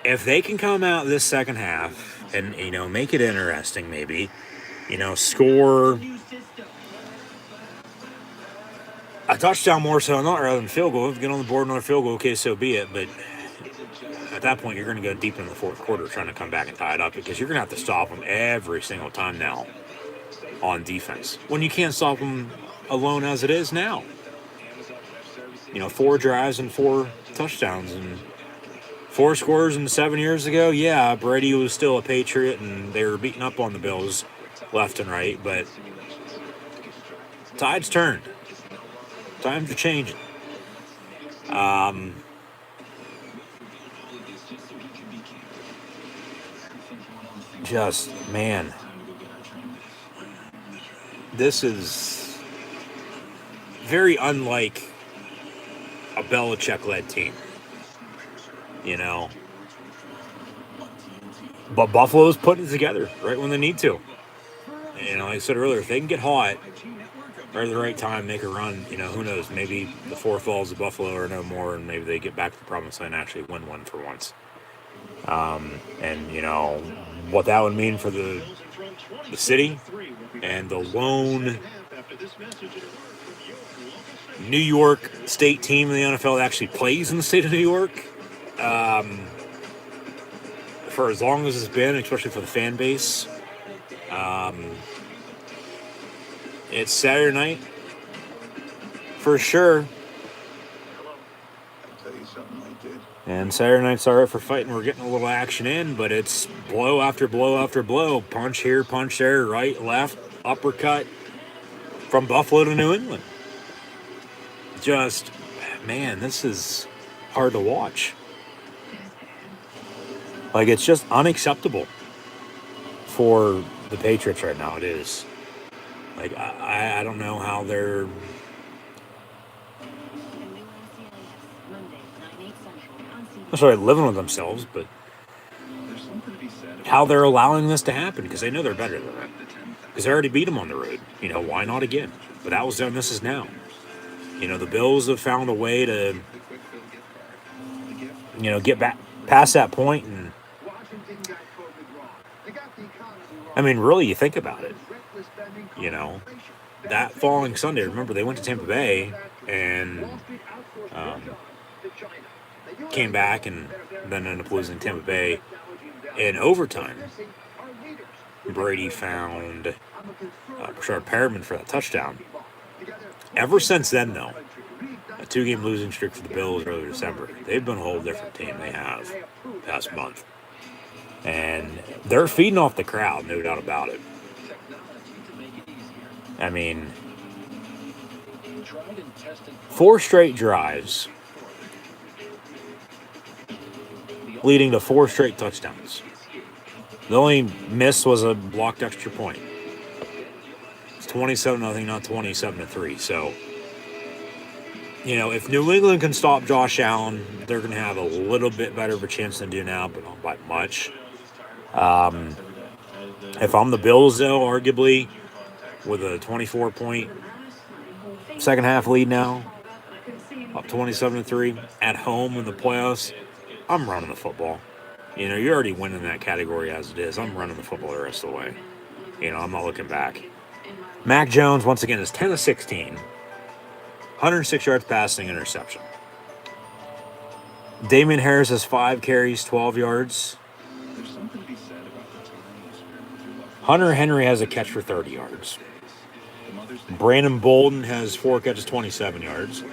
if they can come out this second half and, make it interesting, maybe, score a touchdown more so, not rather than field goal. If you get on the board another field goal, okay, so be it. But at that point, you're going to go deep in the fourth quarter trying to come back and tie it up because you're going to have to stop them every single time now on defense when you can't stop them alone as it is now. 4 drives and 4 touchdowns and 4 scores in 7 years ago. Yeah, Brady was still a Patriot and they were beating up on the Bills left and right, but tides turned. Times are changing. Man, this is very unlike a Belichick-led team, But Buffalo's putting it together right when they need to. Like I said earlier, if they can get hot right at the right time, make a run, who knows? Maybe the 4 falls of Buffalo or no more, and maybe they get back to the promised land and actually win one for once. And what that would mean for the city and the lone New York state team in the NFL that actually plays in the state of New York for as long as it's been, especially for the fan base. It's Saturday night for sure. And Saturday night's all right for fighting. We're getting a little action in, but it's blow after blow after blow. Punch here, punch there, right, left, uppercut from Buffalo to New England. Just, man, this is hard to watch. Like, it's just unacceptable for the Patriots right now. It is. Like, I don't know how they're... not sorry, living with themselves, but how they're allowing this to happen, because they know they're better than that. Because they already beat them on the road. Why not again? But that was then, this is now. The Bills have found a way to, get back past that point. And I mean, really, you think about it. That following Sunday, remember, they went to Tampa Bay and came back and then ended up losing Tampa Bay in overtime. Brady found Rashard Perriman for that touchdown. Ever since then, though, a 2-game losing streak for the Bills early December. They've been a whole different team. They have past month. And they're feeding off the crowd, no doubt about it. I mean, 4 straight drives leading to 4 straight touchdowns. The only miss was a blocked extra point. It's 27-0, not 27-3. So, if New England can stop Josh Allen, they're going to have a little bit better of a chance than they do now, but not by much. If I'm the Bills, though, arguably, with a 24-point second half lead now, up 27-3, at home in the playoffs, I'm running the football. You're already winning that category as it is. I'm running the football the rest of the way. I'm not looking back. Mac Jones, once again, is 10 of 16. 106 yards passing, interception. Damian Harris has 5 carries, 12 yards. Hunter Henry has a catch for 30 yards. Brandon Bolden has 4 catches, 27 yards.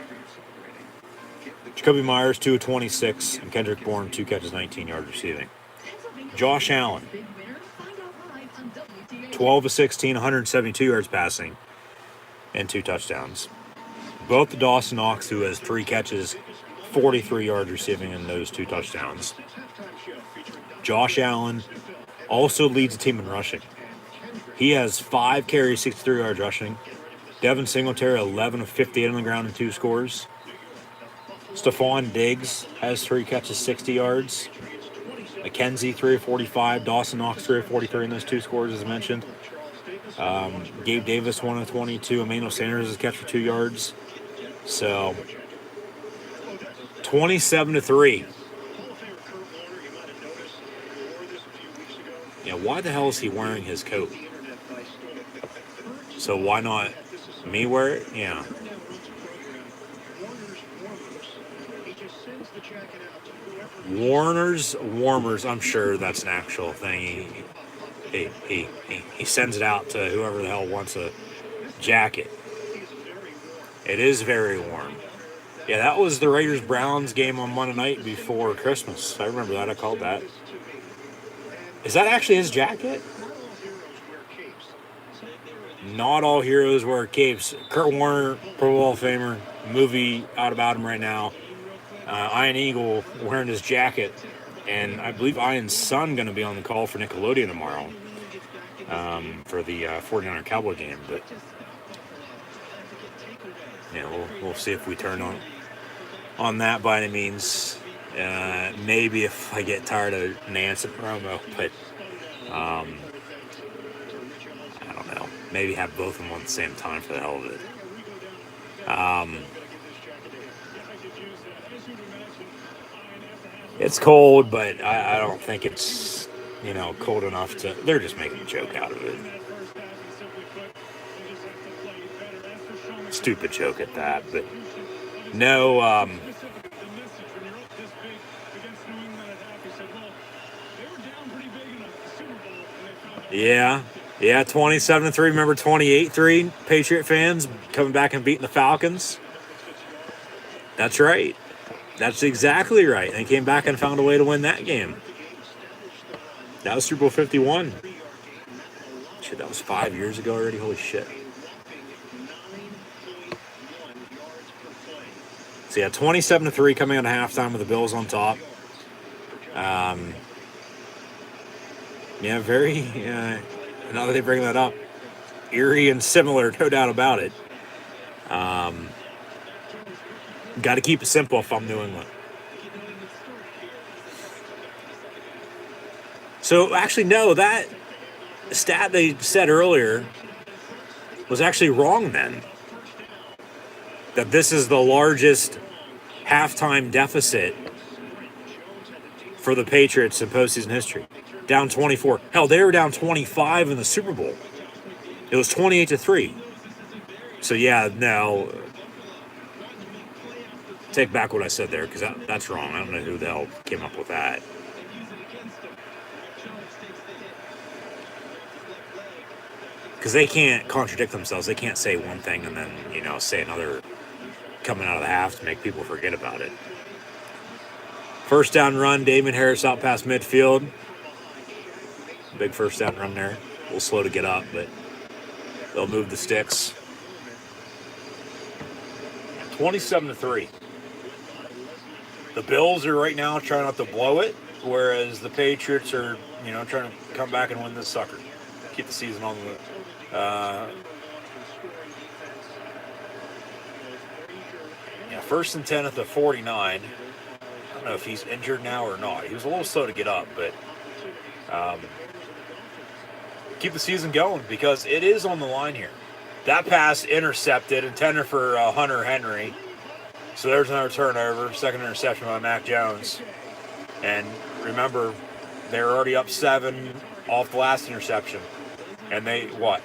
Jacoby Myers, 2 of 26, and Kendrick Bourne, 2 catches, 19 yards receiving. Josh Allen, 12 of 16, 172 yards passing, and 2 touchdowns. Both to Dawson Knox, who has 3 catches, 43 yards receiving, and those 2 touchdowns. Josh Allen also leads the team in rushing. He has 5 carries, 63 yards rushing. Devin Singletary, 11 of 58 on the ground and 2 scores. Stephon Diggs has 3 catches, 60 yards. McKenzie, 3 of 45. Dawson Knox, 3 of 43 in those 2 scores, as mentioned. Gabe Davis, 1 of 22. Emmanuel Sanders has catch for 2 yards. So, 27-3. Yeah, why the hell is he wearing his coat? So why not me wear it? Yeah. Warner's Warmers, I'm sure that's an actual thing. He sends it out to whoever the hell wants a jacket. It is very warm. Yeah, that was the Raiders-Browns game on Monday night before Christmas. I remember that. I called that. Is that actually his jacket? Not all heroes wear capes. Kurt Warner, Pro Bowl Famer, movie out about him right now. Ian Eagle wearing his jacket. And I believe Ian's son going to be on the call for Nickelodeon tomorrow for the 49er Cowboy game. But yeah, we'll see if we turn on that by any means. Maybe if I get tired of Nance and promo, but I don't know. Maybe have both of them on the same time for the hell of it. It's cold, but I don't think it's, cold enough to... They're just making a joke out of it. Stupid joke at that, but no... Yeah, 27-3. Remember 28-3, Patriot fans coming back and beating the Falcons? That's right. That's exactly right. They came back and found a way to win that game. That was Super Bowl 51. Shit, that was 5 years ago already. Holy shit. So yeah, 27-3 coming out of halftime with the Bills on top. Yeah, very. Now that they bring that up, eerie and similar, no doubt about it. Got to keep it simple if I'm New England. So actually, no, that stat they said earlier was actually wrong then. That this is the largest halftime deficit for the Patriots in postseason history. Down 24. Hell, they were down 25 in the Super Bowl. It was 28-3. So yeah, no. Take back what I said there, because that's wrong. I don't know who the hell came up with that. Because they can't contradict themselves. They can't say one thing and then, say another coming out of the half to make people forget about it. First down run, Damon Harris out past midfield. Big first down run there. A little slow to get up, but they'll move the sticks. 27-3. The Bills are right now trying not to blow it, whereas the Patriots are, trying to come back and win this sucker. Keep the season on the... first and 10 at the 49. I don't know if he's injured now or not. He was a little slow to get up, but keep the season going because it is on the line here. That pass intercepted, intended for Hunter Henry. So there's another turnover, second interception by Mac Jones. And remember, they were already up 7 off the last interception. And they, what?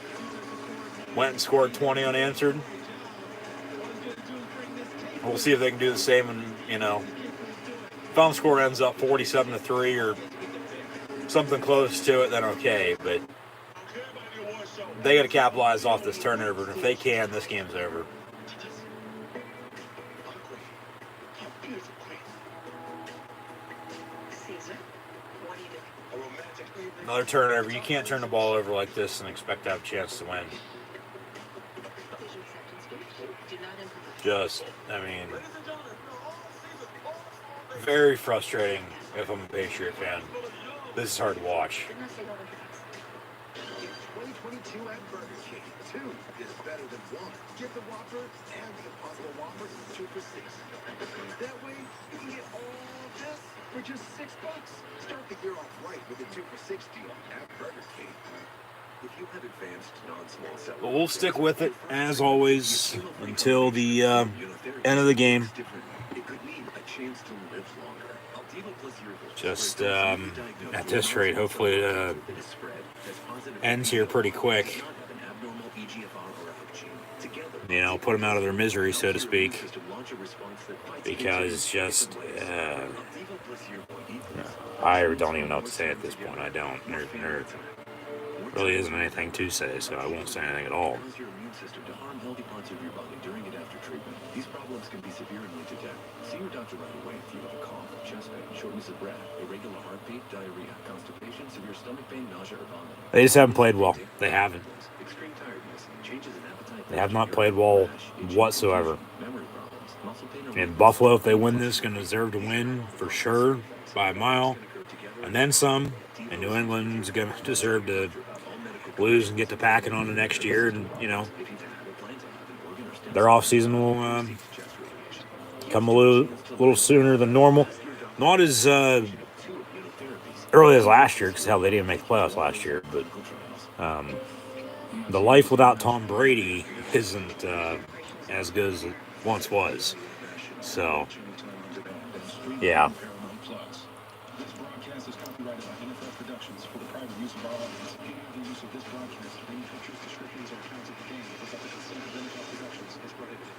Went and scored 20 unanswered. We'll see if they can do the same. And, if final score ends up 47-3 or something close to it, then okay. But they got to capitalize off this turnover. And if they can, this game's over. Another turnover. You can't turn the ball over like this and expect to have a chance to win. Very frustrating if I'm a Patriot fan. This is hard to watch. 2 at Burger King. 2 is better than 1. Get the Whopper and the Impossible Whopper 2 for $6. That way, you can get all this for just $6. Start the year off right with the 2 for $6 deal at Burger King. If you have advanced non-small cell, But we'll stick with it, as always, until the end of the game. it could mean a chance to live longer. Altiva plus Yervoy. Just at this rate, hopefully it ends here pretty quick. You know, put them out of their misery, so to speak. Because just, I don't even know what to say at this point. I don't. There really isn't anything to say, so I won't say anything at all. Your immune system to harm healthy parts of your body during and after treatment. These problems can be severe and lead to death. See your doctor right away if you have a cough, chest pain, shortness of breath, irregular heartbeat, diarrhea, constipation, severe stomach pain, nausea, or vomiting. They just haven't played well. They haven't. Extreme tiredness, changes in appetite. They have not played well whatsoever. Memory problems, muscle pain, or And Buffalo, if they win this, going to deserve to win for sure by a mile. And then some. And New England's going to deserve to lose and get to packing on the next year. And, you know, their offseason will come a little sooner than normal. Not as early as last year, because hell, they didn't make the playoffs last year. But the life without Tom Brady isn't as good as it once was. So, yeah. This broadcast is copyrighted by NFL Productions for the private use of our audience. Any of the use of this broadcast, any pictures, descriptions, or accounts of the game without the consent of NFL Productions is prohibited.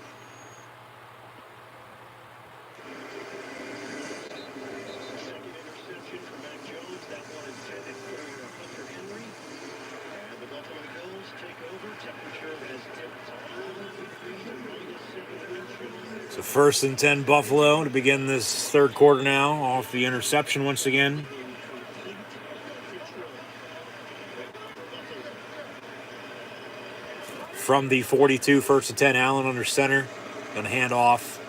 Second interception for Mac Jones. That one intended for Hunter Henry. And the Buffalo Bills take over. Temperature has dipped a little bit. So 1st and 10 Buffalo to begin this third quarter now, off the interception once again. From the 42, 1st and 10, Allen under center. Going to hand off.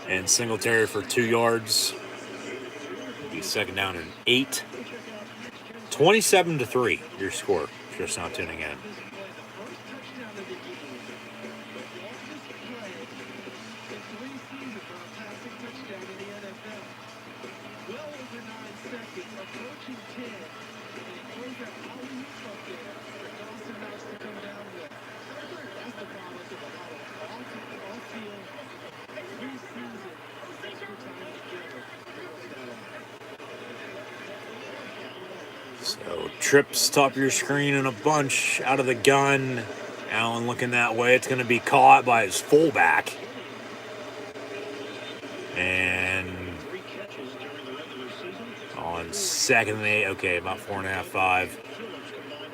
And Singletary for 2 yards. Be 2nd down and 8. 27-3, your score. Just not tuning in. So trips top of your screen in a bunch out of the gun. Allen looking that way. It's going to be caught by his fullback. And on 2nd and 8, okay, about 4.5, 5.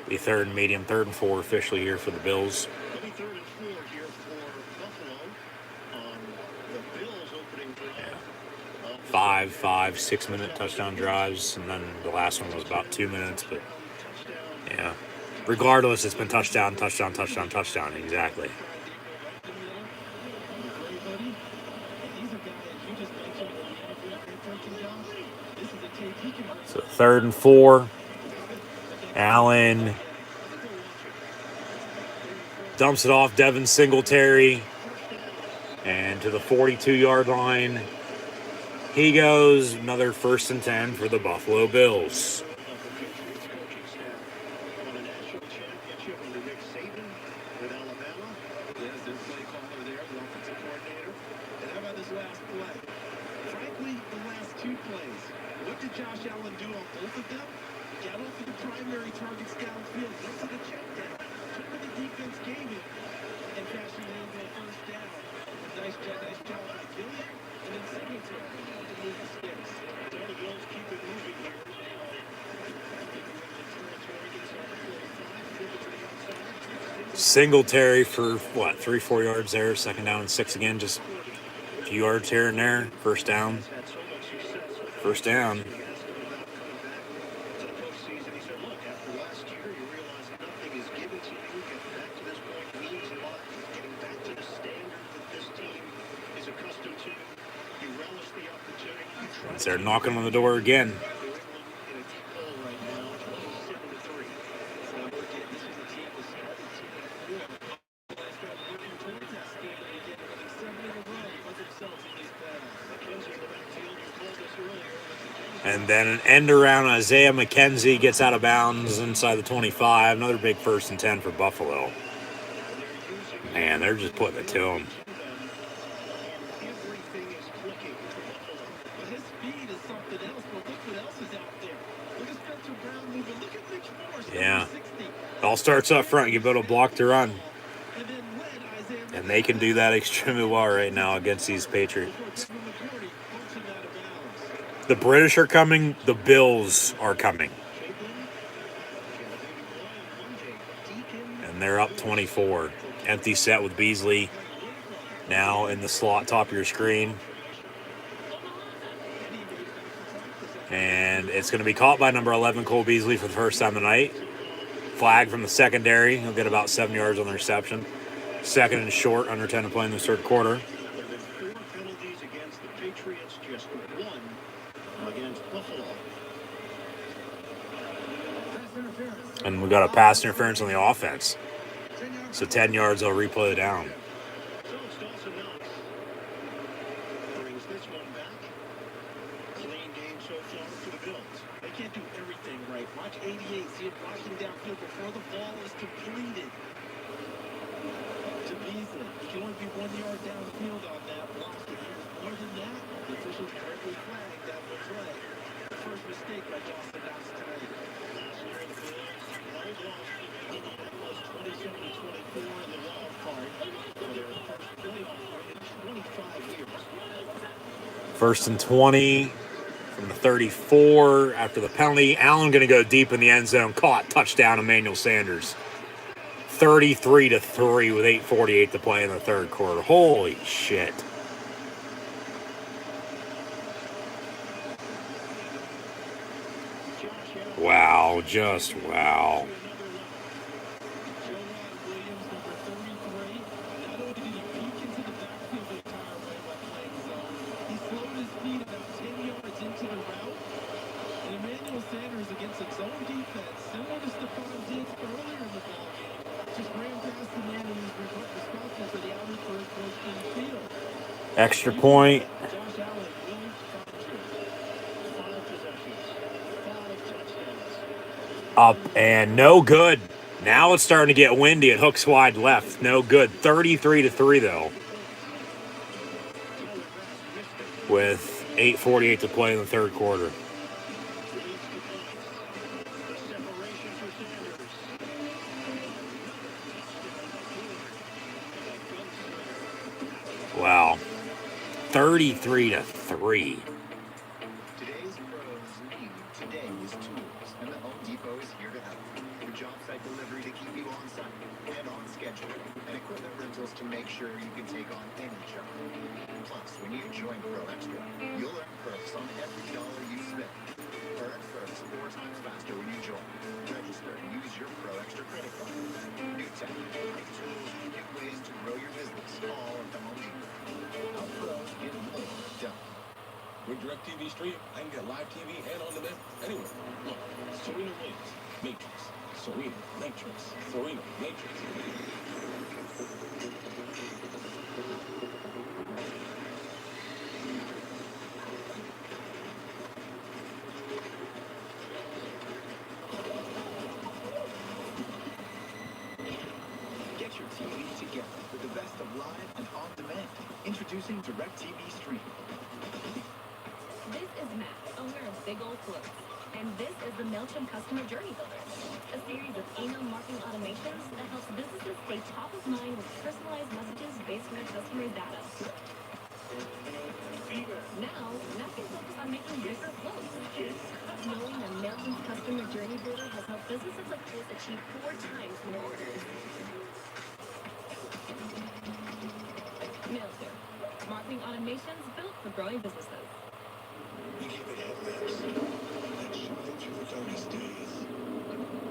The 3rd and medium, 3rd and 4 officially here for the Bills. It'll be 3rd and 4 here for Buffalo on the Bills opening drive. 5, 6-minute touchdown drives, and then the last one was about 2 minutes, but yeah. Regardless, it's been touchdown, touchdown, touchdown, touchdown, exactly. So 3rd and 4. Allen dumps it off Devin Singletary, and to the 42-yard line he goes. Another 1st and 10 for the Buffalo Bills. Josh Allen do on both of them? Got off of the primary targets downfield, went to the check down, took what the defense gave him, and cashed it into a 1st down. Nice job by Gilliam, and then Singletary to move the sticks. So the Bills keep it moving here. Singletary for, 3-4 yards there. 2nd down and 6 again. Just a few yards here and there. 1st down. 1st down. They're knocking on the door again. And then an end around Isaiah McKenzie gets out of bounds inside the 25. Another big 1st and 10 for Buffalo. Man, they're just putting it to him. Everything is clicking for Buffalo. But his speed is something else, but look what else is out there. Look at Spencer Brown moving. Look at Mitch Morse, Yeah. number 60. It all starts up front. You better block to run. And then led Isaiah And they can do that extremely well right now against these Patriots. Kevin McCourty pumps him out of bounds. The British are coming. The Bills are coming. And they're up 24. Empty set with Beasley. Now in the slot top of your screen. And it's going to be caught by number 11, Cole Beasley, for the first time tonight. Flag from the secondary. He'll get about 7 yards on the reception. 2nd and short, under 10 to play in the 3rd quarter. There have been 4 penalties against the Patriots, just 1 against Buffalo. And we got a pass interference on the offense. So 10 yards, they'll replay it down. So it's Dawson Knox. Brings this one back. Clean game so far for the Bills. They can't do everything right. Watch 88. See it rushing downfield before the ball is completed. To Beasley. He can only be 1 yard downfield on that block. More than that, the officials correctly flagged that the play. First mistake by Dawson Knox tonight. Last year the Bills held off Indianapolis 27-24 in the wild card for their first playoff win in 25 years. 1st and 20 from the 34 after the penalty. Allen going to go deep in the end zone. Caught. Touchdown, Emmanuel Sanders. 33-3 with 8:48 to play in the 3rd quarter. Holy shit. Wow, just wow. Emmanuel Sanders against its own defense, similar to Stephon Diggs earlier in the ballgame, just ran past the man who was responsible for the outing for his first in the field. Extra point. Josh Allen will find you. 5 possessions, 5 touchdowns. Up and no good. Now it's starting to get windy. It hooks wide left. No good. 33-3 though. With 8:48 to play in the 3rd quarter. Wow. 33-3. Today's pros need today's tools, and the Home Depot is here to help. With job site delivery to keep you on site and on schedule, and equipment rentals to make sure you can take on any job. Plus, when you join Pro Extra, you'll earn perks on every dollar you spend. Earn perks 4 times faster when you join. Register and use your Pro Extra credit card. New tech, new tools, new ways to grow your business, all at the Home Depot. How pros get more done. With DirecTV Stream, I can get live TV and on demand anywhere. Look, Serena Williams, Matrix. Serena, Matrix. Serena, Matrix. Get your TV together with the best of live and on demand. Introducing DirecTV Stream. This is Matt, owner of Big Old Clothes. And this is the MailChimp Customer Journey Builder, a series of email marketing automations that helps businesses stay top of mind with personalized messages based on their customer data. Now can focus on making bigger flows. Knowing that MailChimp's Customer Journey Builder has helped businesses like this achieve 4 times more orders. MailChimp, marketing automations built for growing businesses. We give it headlamps that shine through the darkest days.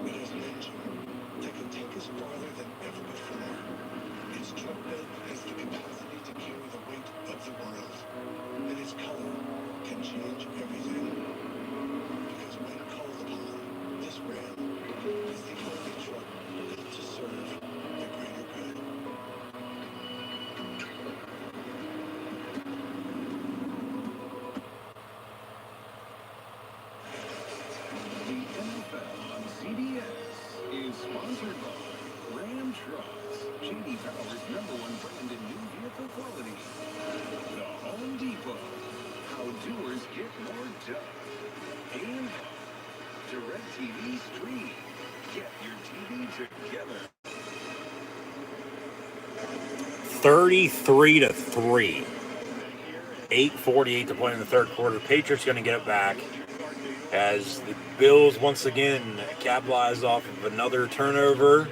It has an engine that can take us farther than ever before. Its truck bed has the capacity to carry the weight of the world. And its color can change everything. Because when called upon, this brand is the only truck built to serve the greater good. doers get more done. And DirecTV Stream. Get your TV together. 33-3. 8:48 to play in the third quarter. Patriots going to get it back as the Bills once again capitalize off of another turnover.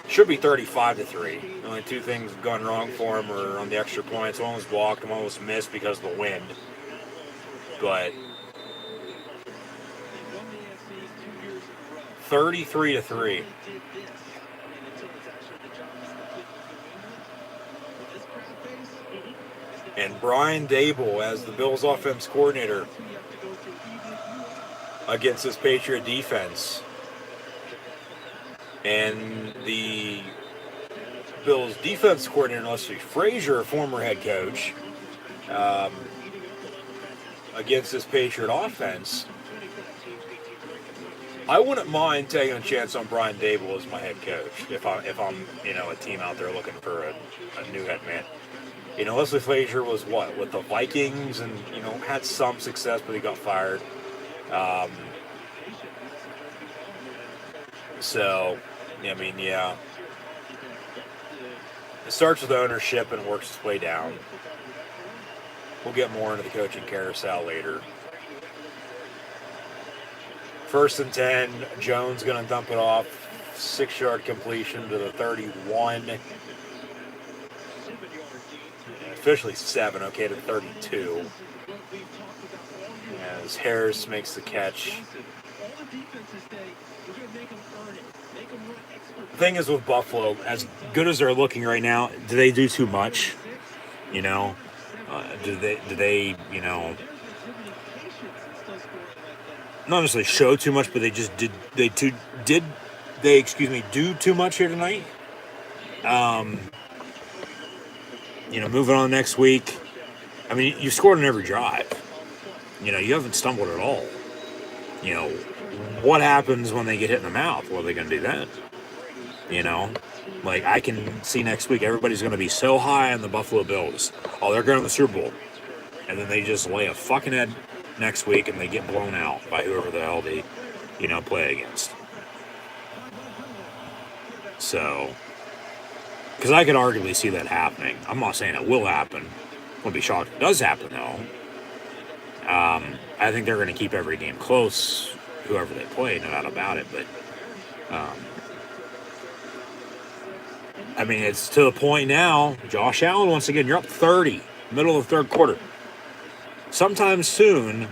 Should be 35-3. Only two things going wrong for them are on the extra points. One was blocked, and one was missed because of the wind. But 33-3. And Brian Dable as the Bills offense coordinator against this Patriot defense. And the Bills defense coordinator, Leslie Frazier, former head coach, against this Patriot offense. I wouldn't mind taking a chance on Brian Dable as my head coach if I'm a team out there looking for a new head man. Leslie Frazier was with the Vikings and had some success, but he got fired. Yeah. It starts with ownership and works its way down. We'll get more into the coaching carousel later. 1st and 10, Jones going to dump it off. 6-yard completion to the 31. Officially 7, okay, to 32. As Harris makes the catch. The thing is with Buffalo, as good as they're looking right now, do they do too much? Do they not necessarily show too much, but they just do too much here tonight? Moving on next week. I mean, you scored on every drive. You haven't stumbled at all. What happens when they get hit in the mouth? What are they going to do then? I can see next week everybody's going to be so high on the Buffalo Bills. Oh, they're going to the Super Bowl. And then they just lay a fucking head next week and they get blown out by whoever the hell they, play against. So, because I could arguably see that happening. I'm not saying it will happen. Wouldn't be shocked if it does happen, though. I think they're going to keep every game close, whoever they play, no doubt about it. But, it's to the point now. Josh Allen, once again, you're up 30, middle of the third quarter. Sometime soon,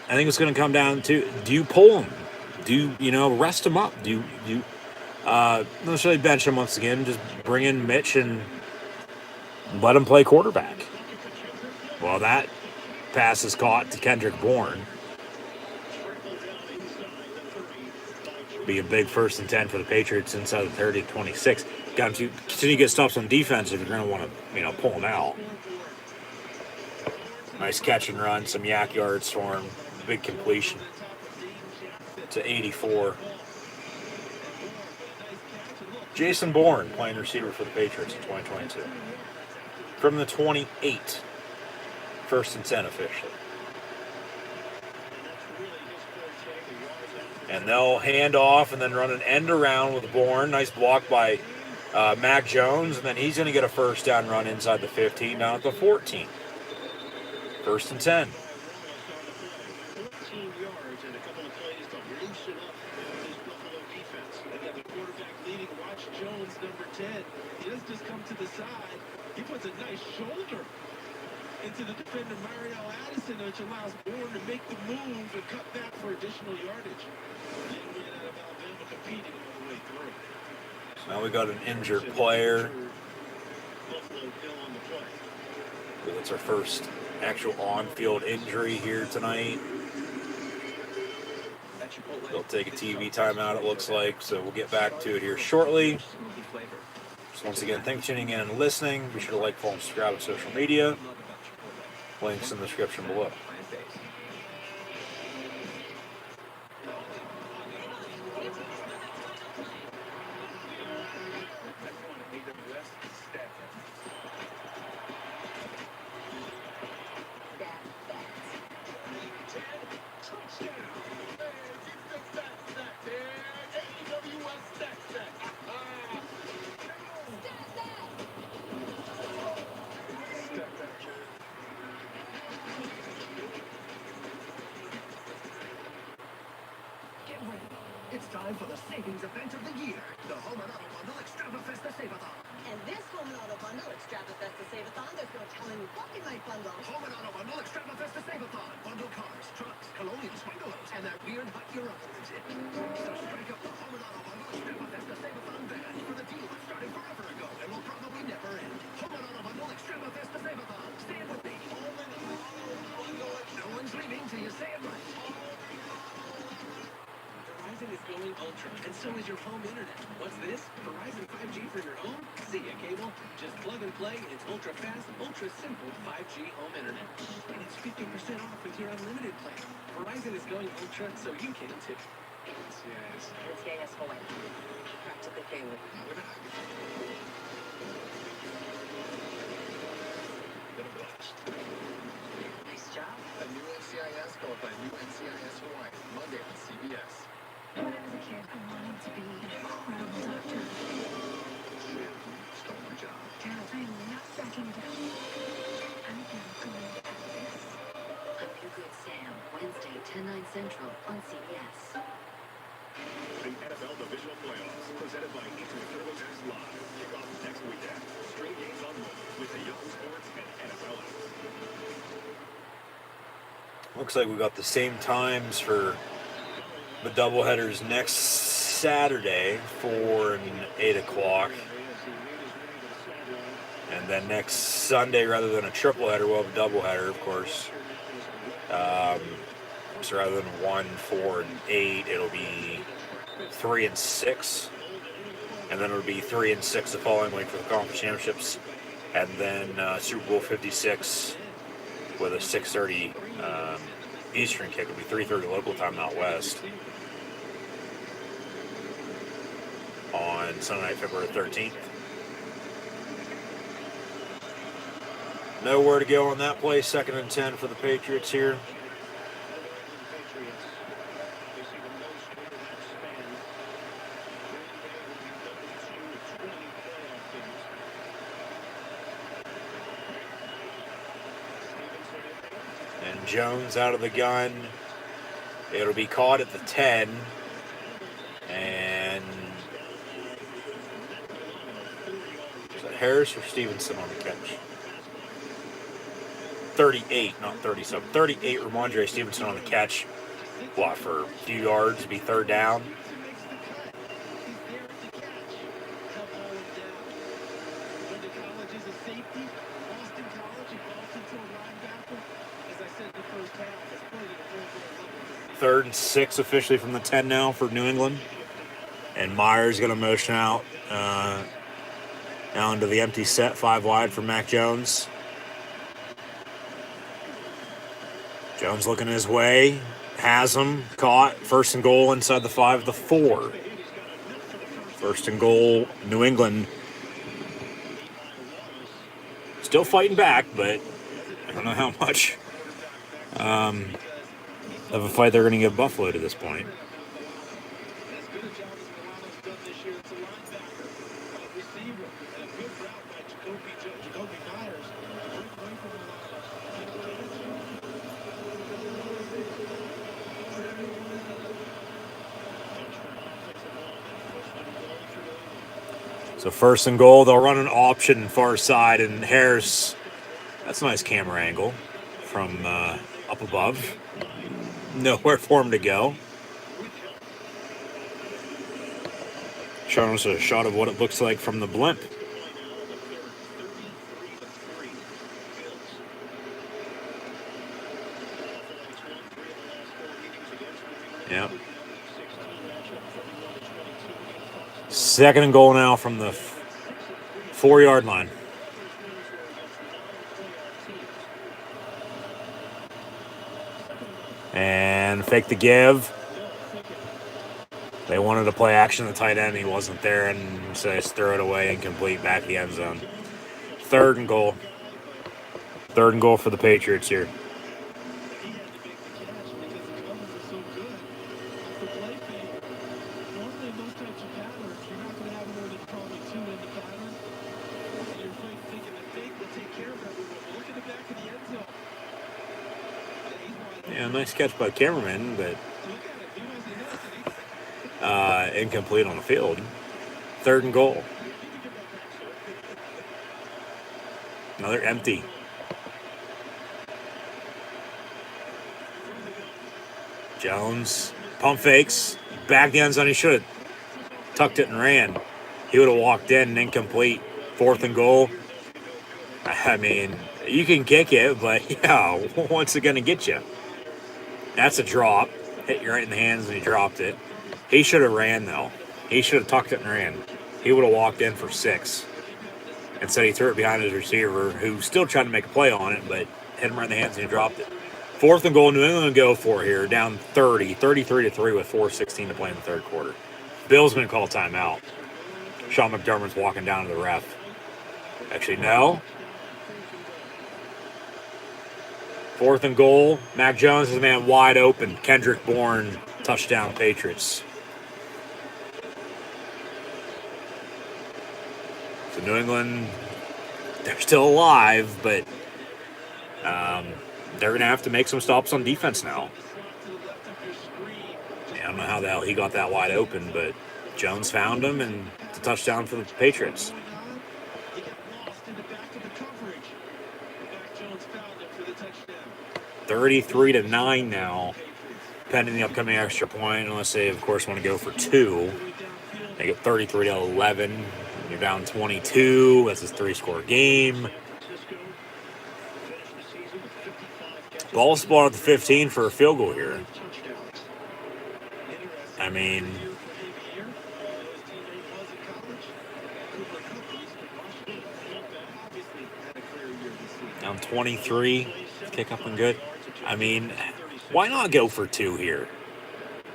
I think it's going to come down to, do you pull him? Do you, rest him up? Do you not necessarily bench him once again, just bring in Mitch and let him play quarterback? Well, that pass is caught to Kendrick Bourne. Be a big 1st and 10 for the Patriots inside the 30-26. Got to continue to get stops on defense if you're going to want to, pull them out. Nice catch and run, some yak yards for him. Big completion to 84. Jason Bourne playing receiver for the Patriots in 2022. From the 28, 1st and 10 officially. And they'll hand off and then run an end around with Bourne. Nice block by Mac Jones. And then he's going to get a 1st down run inside the 15 down at the 14. 1st and 10. 14 yards and a couple of plays to loosen up this Buffalo defense. They got the quarterback leading. Watch Jones, number 10. He doesn't just come to the side. He puts a nice shoulder into the defender, Mario Addison, which allows Bourne to make the move and cut back for additional yardage. Young man out of Alabama competing all the way through. Now we got an injured player. Buffalo Bill on the play. That's our first actual on-field injury here tonight. They'll take a TV timeout, it looks like, so we'll get back to it here shortly. So once again, thanks for tuning in and listening. Be sure to like, follow, and subscribe on social media. Links in the description below. time for the savings event of the year, the Home and Auto Bundle Extravafesta Save-A-Thon. And this Home and Auto Bundle Extravafesta Save-A-Thon, there's no telling what we might bundle. Home and Auto Bundle Extravafesta Save-A-Thon. Bundle cars, trucks, colonials, bungalows, and that weird hut your uncle lives in. So strike up the Home and Auto Bundle Extravafesta Save-A-Thon van for the deal that started forever ago and will probably never end. Home and Auto Bundle Extravafesta Save-A-Thon. Say it with me. Home and Auto Bundle. No one's leaving till you say it right. Verizon is going ultra, and so is your home internet. What's this? Verizon 5G for your home? See ya, cable. Just plug and play. It's ultra fast, ultra simple 5G home internet. And it's 50% off with your unlimited plan. Verizon is going ultra, so you can too. NCIS. NCIS Hawaii. Practically family. Been a blast. Nice job. A new NCIS followed by new NCIS Hawaii. Monday on CBS. When I was a kid, I wanted to be an incredible doctor. Stole my job. Dad, I am not backing down. I am going at this. A New Good Sam, Wednesday, 10/9 Central on CBS. The NFL Divisional Playoffs, presented by Intuit TurboTax Live, kick off next weekend. Stream games on mobile with the Yahoo Sports and NFL apps. Looks like we got the same times for the doubleheaders next Saturday, 4 and 8 o'clock. And then next Sunday, rather than a tripleheader, we'll have a doubleheader, of course. So rather than 1, 4, and 8, it'll be 3 and 6. And then it'll be 3 and 6 the following week for the conference championships. And then Super Bowl 56 with a 6:30 Eastern kick. It'll be 3:30 local time, not West. On Sunday night, February 13th. Nowhere to go on that play. 2nd and 10 for the Patriots here. And Jones out of the gun. It'll be caught at the 10. And is that Harris or Stevenson on the catch? 38, not 37. 38, Ramondre Stevenson on the catch. What, for a few yards, be 3rd down? Third and 6 officially from the 10 now for New England. And Myers going to motion out now into the empty set, 5 wide for Mac Jones. Jones looking his way, has him, caught, 1st and goal inside the 5 the 4. 1st and goal, New England. Still fighting back, but I don't know how much of a fight they're going to give Buffalo to this point. So 1st and goal, they'll run an option far side, and Harris, that's a nice camera angle from up above. Nowhere for him to go. Showing us a shot of what it looks like from the blimp. Yeah. 2nd and goal now from the 4-yard line. And fake the give. They wanted to play action the tight end. He wasn't there, and so they just throw it away and complete back the end zone. 3rd and goal. 3rd and goal for the Patriots here. Yeah, nice catch by the cameraman, but incomplete on the field. 3rd and goal. Another empty. Jones, pump fakes, back the end zone. He should have tucked it and ran. He would have walked in, incomplete. 4th and goal. I mean, you can kick it, but yeah, what's it going to get you? That's a drop. Hit you right in the hands and he dropped it. He should have ran, though. He should have tucked it and ran. He would have walked in for 6. Instead, he threw it behind his receiver, who still tried to make a play on it, but hit him right in the hands and he dropped it. 4th and goal, New England go for here, down 33-3 with 4:16 to play in the 3rd quarter. Bill's going to call timeout. Sean McDermott's walking down to the ref. Actually, no. 4th and goal. Mac Jones is a man wide open. Kendrick Bourne, touchdown Patriots. So New England, they're still alive, but they're going to have to make some stops on defense now. I don't know how the hell he got that wide open, but Jones found him, and it's a touchdown for the Patriots. 33-9 now, pending the upcoming extra point, unless they, of course, want to go for 2. They get 33-11. You're down 22. That's a 3-score game. Ball's ball at the 15 for a field goal here. I mean, down 23. Kick up and good. I mean, why not go for 2 here?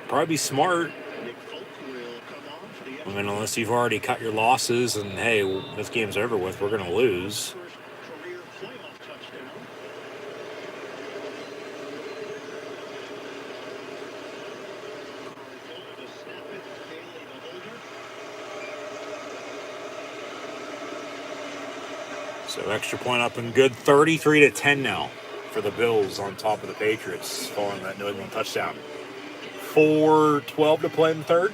Probably be smart. I mean, unless you've already cut your losses and, hey, this game's over with, we're going to lose. So extra point up and good. 33-10 now for the Bills on top of the Patriots following that New England touchdown. 4:12 to play in the 3rd.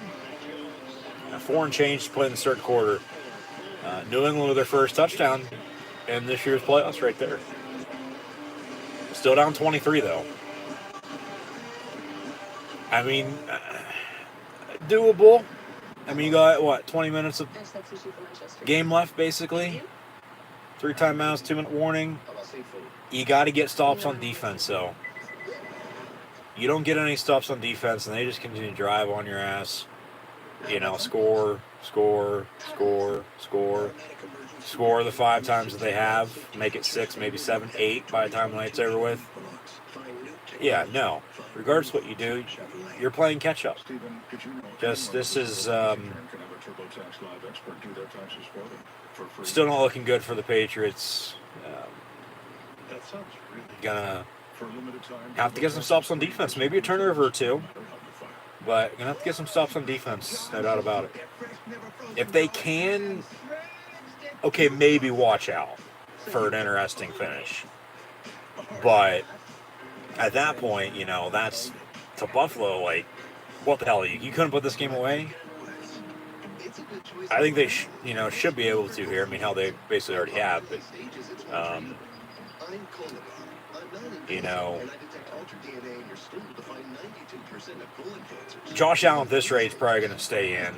4 and change to play in the 3rd quarter. New England with their first touchdown in this year's playoffs right there. Still down 23, though. I mean, doable. I mean, you got, 20 minutes of game left, basically. 3 timeouts, 2-minute warning. You got to get stops on defense, though. You don't get any stops on defense, and they just continue to drive on your ass. Score the 5 times that they have. Make it 6, maybe 7, 8 by the time the night's over with. Yeah, no. Regardless of what you do, you're playing catch-up. This is still not looking good for the Patriots. Gonna have to get some stops on defense. Maybe a turnover or 2. But gonna have to get some stops on defense, no doubt about it. If they can, okay, maybe watch out for an interesting finish. But at that point, that's to Buffalo. Like, what the hell? You couldn't put this game away. I think they should be able to here. I mean, hell, they basically already have. But Josh Allen at this rate is probably going to stay in.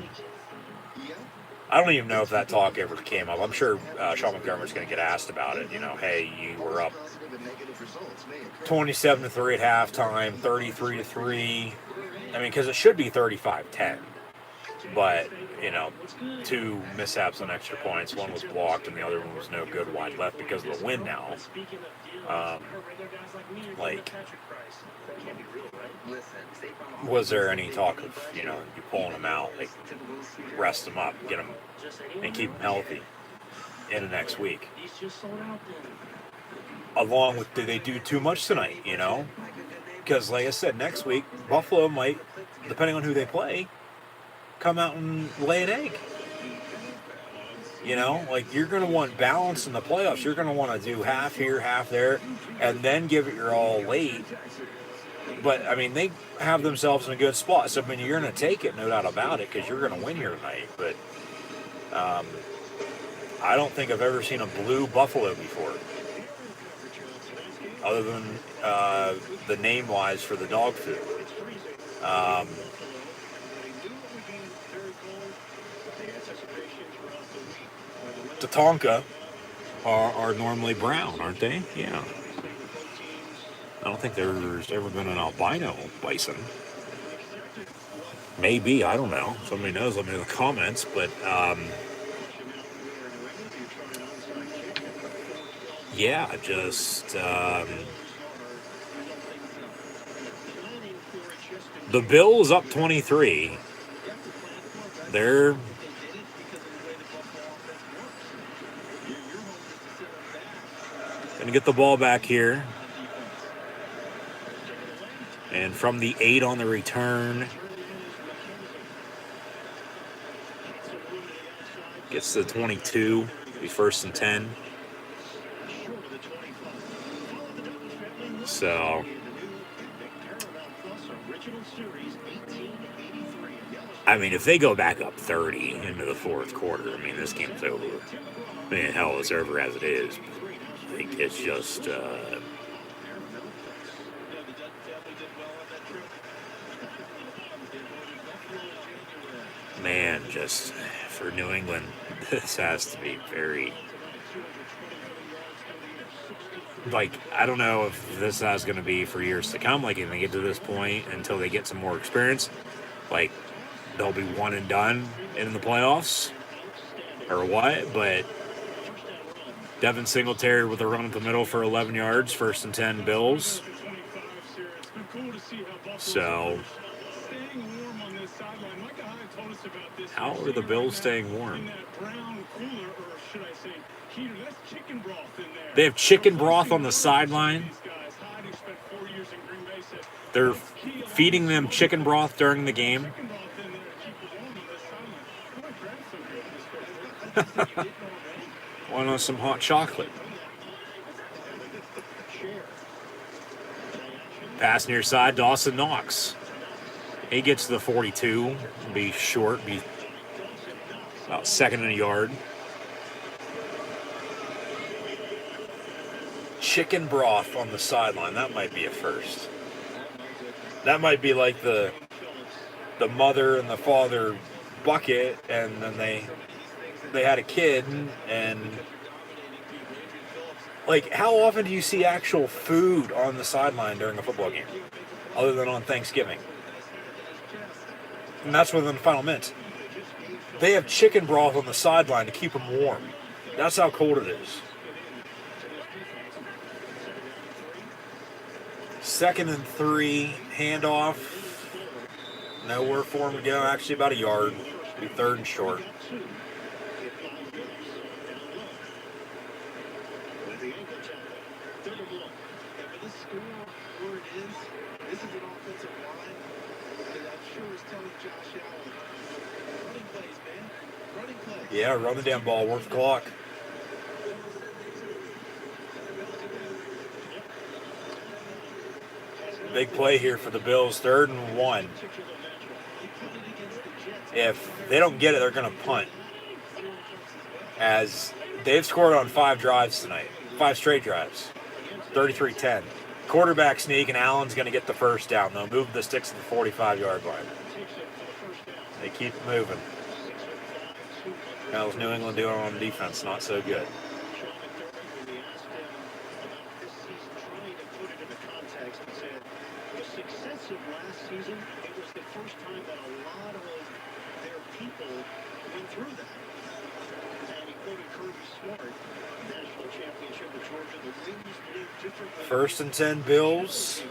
I don't even know if that talk ever came up. I'm sure Sean McDermott's going to get asked about it. Hey, you were up 27-3 at halftime, 33-3. I mean, because it should be 35-10. But, 2 mishaps on extra points. One was blocked and the other one was no good wide left because of the wind now. Was there any talk of, you pulling them out, like, rest them up, get them, and keep them healthy in the next week? Along with, did they do too much tonight, Because, like I said, next week, Buffalo might, depending on who they play, come out and lay an egg. You're going to want balance in the playoffs. You're going to want to do half here, half there, and then give it your all late But, I mean, they have themselves in a good spot. So, I mean, you're going to take it, no doubt about it, because you're going to win here tonight. But I don't think I've ever seen a blue buffalo before, other than the name-wise for the dog food. Tatonka are normally brown, aren't they? Yeah. I don't think there's ever been an albino bison. Maybe, I don't know. Somebody knows, let me know in the comments. But, yeah, just the Bills up 23. They're going to get the ball back here. And from the 8 on the return, gets to the 22. Be 1st and 10. So, I mean, if they go back up 30 into the 4th quarter, I mean, this game's over. I mean, hell, it's over as it is. I think it's just, man, just for New England, this has to be very, like, I don't know if this is going to be for years to come, like, if they get to this point until they get some more experience, like, they'll be one and done in the playoffs or what, but Devin Singletary with a run up the middle for 11 yards, 1st and 10 Bills. So, how are the Bills staying warm? They have chicken broth on the sideline. They're feeding them chicken broth during the game. Want some hot chocolate? Pass near side, Dawson Knox. He gets to the 42. Be short, be about 2nd and a yard. Chicken broth on the sideline. That might be a first. That might be like the mother and the father bucket, and then they had a kid, and like, how often do you see actual food on the sideline during a football game, other than on Thanksgiving? And that's within the final minutes. They have chicken broth on the sideline to keep them warm. That's how cold it is. 2nd and 3, handoff. Nowhere for him to go. Actually, about a yard. Be 3rd and short. Yeah, run the damn ball. Work the clock. Big play here for the Bills. 3rd and 1. If they don't get it, they're going to punt. As they've scored on 5 drives tonight. 5 straight drives. 33-10. Quarterback sneak, and Allen's going to get the first down. They'll move the sticks to the 45-yard line. They keep moving. How's New England doing on defense? Not so good. Season, it was the first time that a lot of their people went through that. And he quoted Kirby Smart, national championship with Georgia. The wings live differently. 1st and 10 Bills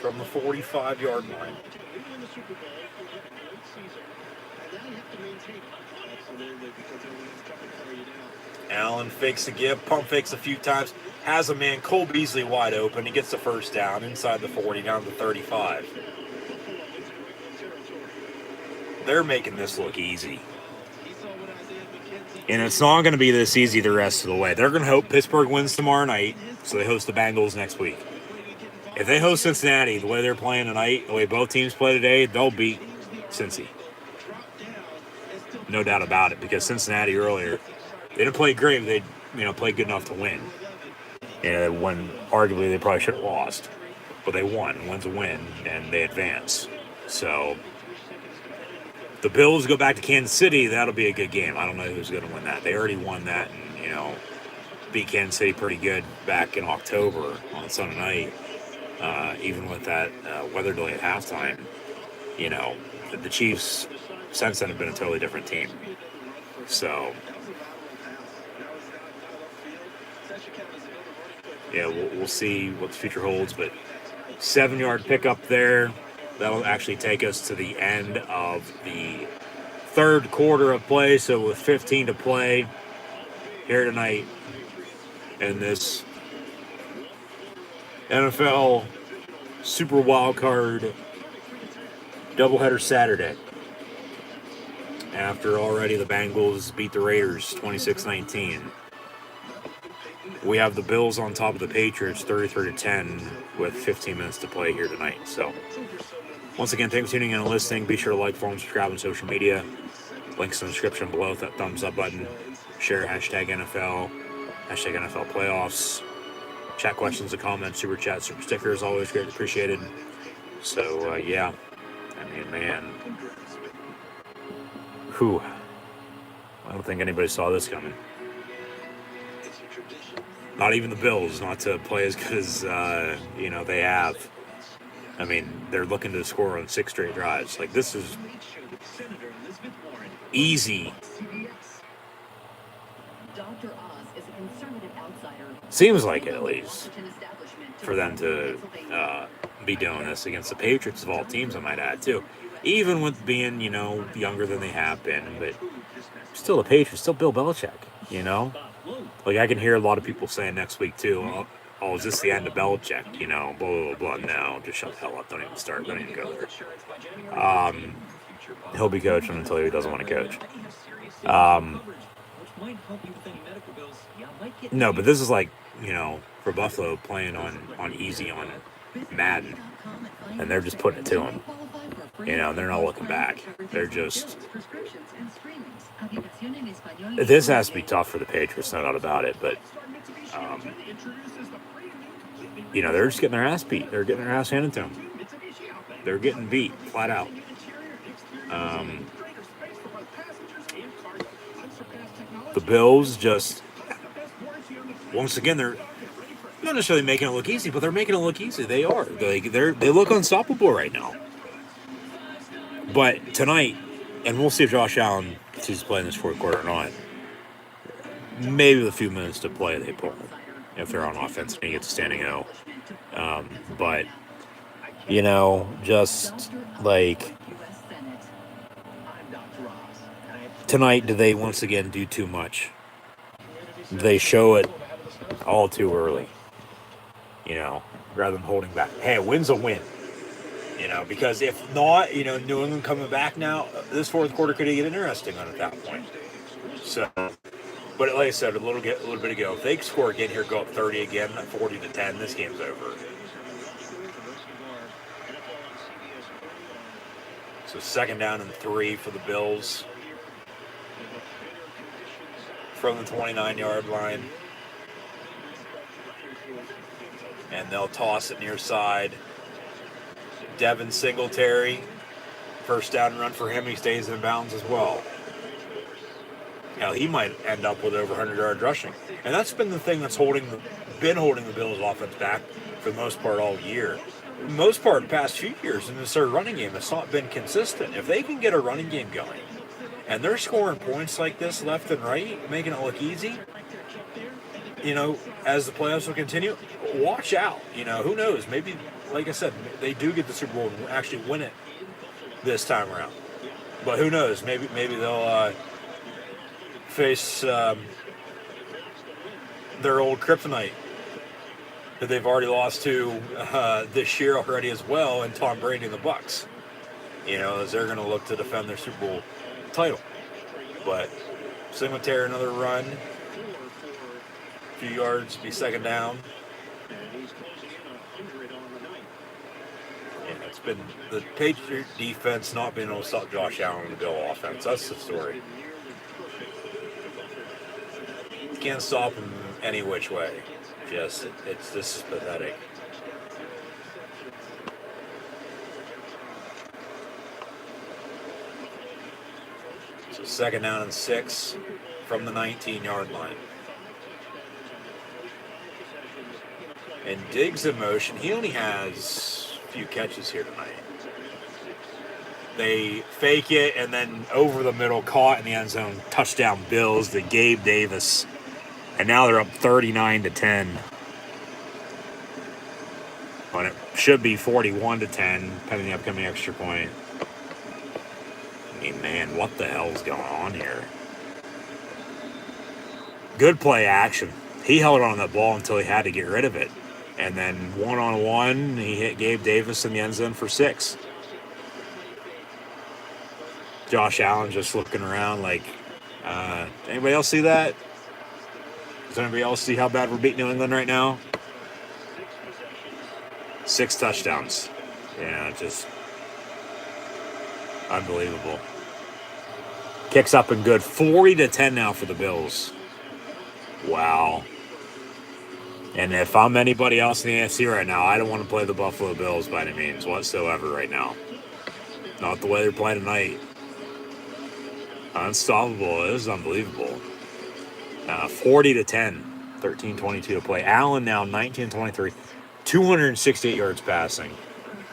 from the 45-yard line. They win the Super Bowl, they have a great season, and now you have to maintain it. Absolutely, because they're going to try to carry you down. Allen fakes the give, pump fakes a few times, has a man, Cole Beasley wide open. He gets the first down inside the 40, down to the 35. They're making this look easy. And it's not going to be this easy the rest of the way. They're going to hope Pittsburgh wins tomorrow night, so they host the Bengals next week. If they host Cincinnati the way they're playing tonight, the way both teams play today, they'll beat Cincy. No doubt about it, because Cincinnati earlier, they didn't play great, but they played good enough to win. And when arguably they probably should have lost, but they won. Win's a win, and they advance. So the Bills go back to Kansas City. That'll be a good game. I don't know who's going to win that. They already won that, and beat Kansas City pretty good back in October on Sunday night. Even with that weather delay at halftime, the Chiefs since then have been a totally different team. So, yeah, we'll see what the future holds. But 7-yard pickup there. That'll actually take us to the end of the third quarter of play. So with 15 to play here tonight in this NFL Super Wild Card doubleheader Saturday. After already the Bengals beat the Raiders 26-19. We have the Bills on top of the Patriots 33-10 with 15 minutes to play here tonight. So, once again, thanks for tuning in and listening. Be sure to like, follow, and subscribe on social media. Links in the description below with that thumbs up button. Share hashtag NFL, hashtag NFL playoffs. Chat questions and comments, super chat, super stickers, always greatly appreciated. So, yeah. I mean, man. Whew. I don't think anybody saw this coming. Not even the Bills, not to play as good as, they have. I mean, they're looking to score on 6 straight drives. Like, this is easy. Seems like it, at least, for them to be doing this against the Patriots of all teams, I might add, too. Even with being, younger than they have been, but still the Patriots, still Bill Belichick, Like, I can hear a lot of people saying next week, too, oh, is this the end of Belichick? Blah, blah, blah. No, just shut the hell up. Don't even start. Don't even go there. He'll be coaching until he doesn't want to coach. No, but this is like, for Buffalo playing on easy on Madden. And they're just putting it to him. They're not looking back. They're just... This has to be tough for the Patriots, no doubt about it. But, they're just getting their ass beat. They're getting their ass handed to them. They're getting beat, flat out. The Bills just... Once again, they're not necessarily making it look easy, but they're making it look easy. They are. They look unstoppable right now. But tonight, and we'll see if Josh Allen continues to play in this fourth quarter or not. Maybe with a few minutes to play, they pull if they're on offense and he gets a standing O. But, just like tonight, do they once again do too much? Do they show it all too early? Rather than holding back. Hey, a win's a win. Because if not, New England coming back now, this fourth quarter could get interesting on at that point. So, but like I said, a little bit ago, if they score again here, go up 30 again, 40-10, this game's over. So 2nd down and 3 for the Bills from the 29-yard line. And they'll toss it near side. Devin Singletary, first down run for him. He stays in bounds as well. He might end up with over 100 yards rushing. And that's been the thing that's holding the Bills offense back for the most part all year. For the most part, the past few years in this third running game, it's not been consistent. If they can get a running game going, and they're scoring points like this left and right, making it look easy, as the playoffs will continue, watch out. Who knows? Maybe, like I said, they do get the Super Bowl and actually win it this time around. But who knows? Maybe they'll face their old kryptonite that they've already lost to this year already as well, and Tom Brady and the Bucs. As they're going to look to defend their Super Bowl title. But Singletary, another run. A few yards, be 2nd down. It's been the Patriot defense not being able to stop Josh Allen and the Bill offense. That's the story. You can't stop him any which way. This is pathetic. So 2nd down and 6 from the 19-yard line. And Diggs in motion. He only has a few catches here tonight. They fake it and then over the middle, caught in the end zone. Touchdown Bills to Gabe Davis. And now they're up 39-10. When it should be 41-10, pending the upcoming extra point. I mean, man, what the hell's going on here? Good play action. He held on to that ball until he had to get rid of it. And then one-on-one, he hit Gabe Davis in the end zone for 6. Josh Allen just looking around like, anybody else see that? Does anybody else see how bad we're beating New England right now? 6 touchdowns. Yeah, just unbelievable. Kicks up and good. 40-10 now for the Bills. Wow. And if I'm anybody else in the AFC right now, I don't want to play the Buffalo Bills by any means whatsoever right now. Not the way they're playing tonight. Unstoppable. It is unbelievable. 40-10. 13:22 to play. Allen now 19-23. 268 yards passing.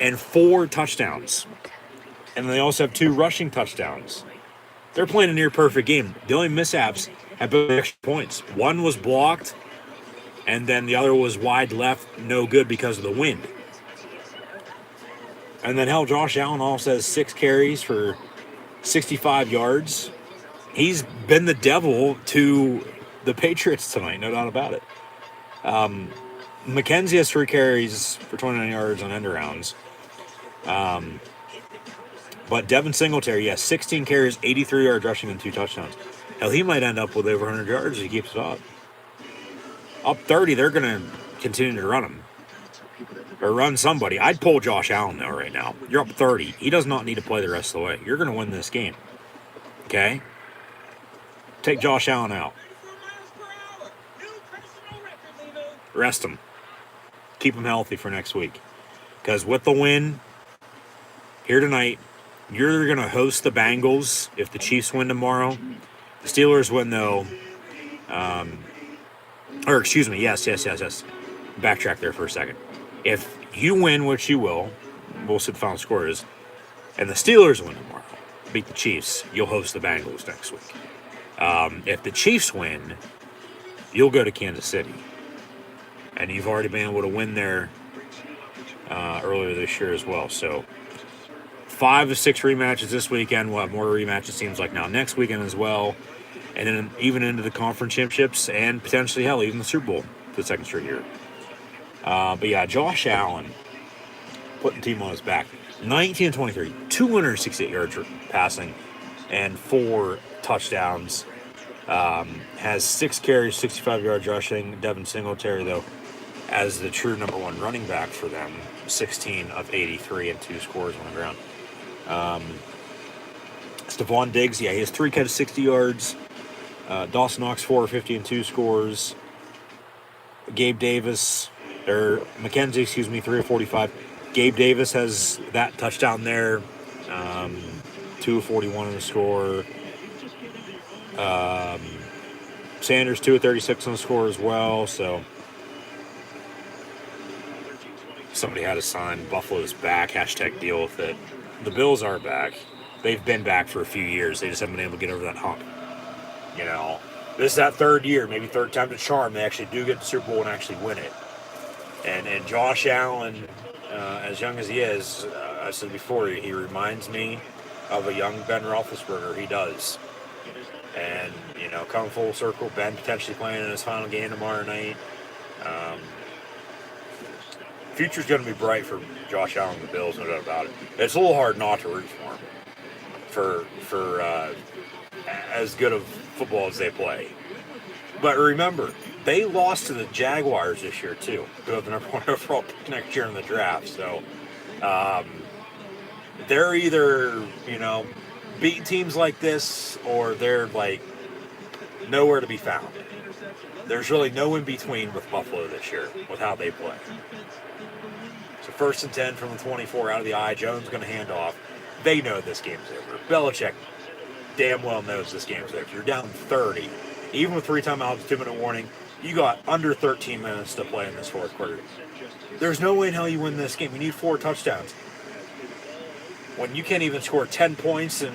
And 4 touchdowns. And they also have 2 rushing touchdowns. They're playing a near-perfect game. The only mishaps have been extra points. One was blocked, and then the other was wide left, no good because of the wind. And then, hell, Josh Allen also has 6 carries for 65 yards. He's been the devil to the Patriots tonight, no doubt about it. McKenzie has 3 carries for 29 yards on end arounds. But Devin Singletary, 16 carries, 83 yards rushing, and 2 touchdowns. Hell, he might end up with over 100 yards if he keeps it up. Up 30, they're going to continue to run him. Or run somebody. I'd pull Josh Allen, though, right now. You're up 30. He does not need to play the rest of the way. You're going to win this game. Okay? Take Josh Allen out. Rest him. Keep him healthy for next week. Because with the win here tonight, you're going to host the Bengals if the Chiefs win tomorrow. The Steelers win, though. Yes. Backtrack there for a second. If you win, which you will, we'll see the final score is, and the Steelers win tomorrow, beat the Chiefs, you'll host the Bengals next week. If the Chiefs win, you'll go to Kansas City. And you've already been able to win there earlier this year as well. So 5 of 6 rematches this weekend. We'll have more rematches, seems like now next weekend as well. And then even into the conference championships and potentially, hell, even the Super Bowl for the 2nd straight year. But yeah, Josh Allen putting the team on his back. 19-23, 268 yards passing and 4 touchdowns. Has 6 carries, 65 yards rushing. Devin Singletary, though, as the true number 1 running back for them, 16 of 83 and 2 scores on the ground. Stephon Diggs, he has 3 catches, 60 yards. Dawson Knox, 4 of 50 and 2 scores. McKenzie, 3 of 45. Gabe Davis has that touchdown there. 2 of 41 in the score. Sanders, 2 of 36 on the score as well. So somebody had to sign Buffalo's back, #deal with it. The Bills are back. They've been back for a few years. They just haven't been able to get over that hump. You know, this is that 3rd year, maybe 3rd time to charm. They actually do get the Super Bowl and actually win it. And Josh Allen, as young as he is, I said before, he reminds me of a young Ben Roethlisberger. He does. And, come full circle, Ben potentially playing in his final game tomorrow night. Future's going to be bright for Josh Allen and the Bills, no doubt about it. It's a little hard not to root for him for as good of football as they play. But remember, they lost to the Jaguars this year, too, who have the number 1 overall pick next year in the draft. So, they're either, beating teams like this or they're like nowhere to be found. There's really no in between with Buffalo this year with how they play. So 1st and 10 from the 24 out of the eye. Jones going to hand off. They know this game's over. Belichick damn well knows this game's over. If you're down 30, even with 3 timeouts, 2-minute warning, you got under 13 minutes to play in this fourth quarter. There's no way in hell you win this game. You need 4 touchdowns. When you can't even score 10 points in,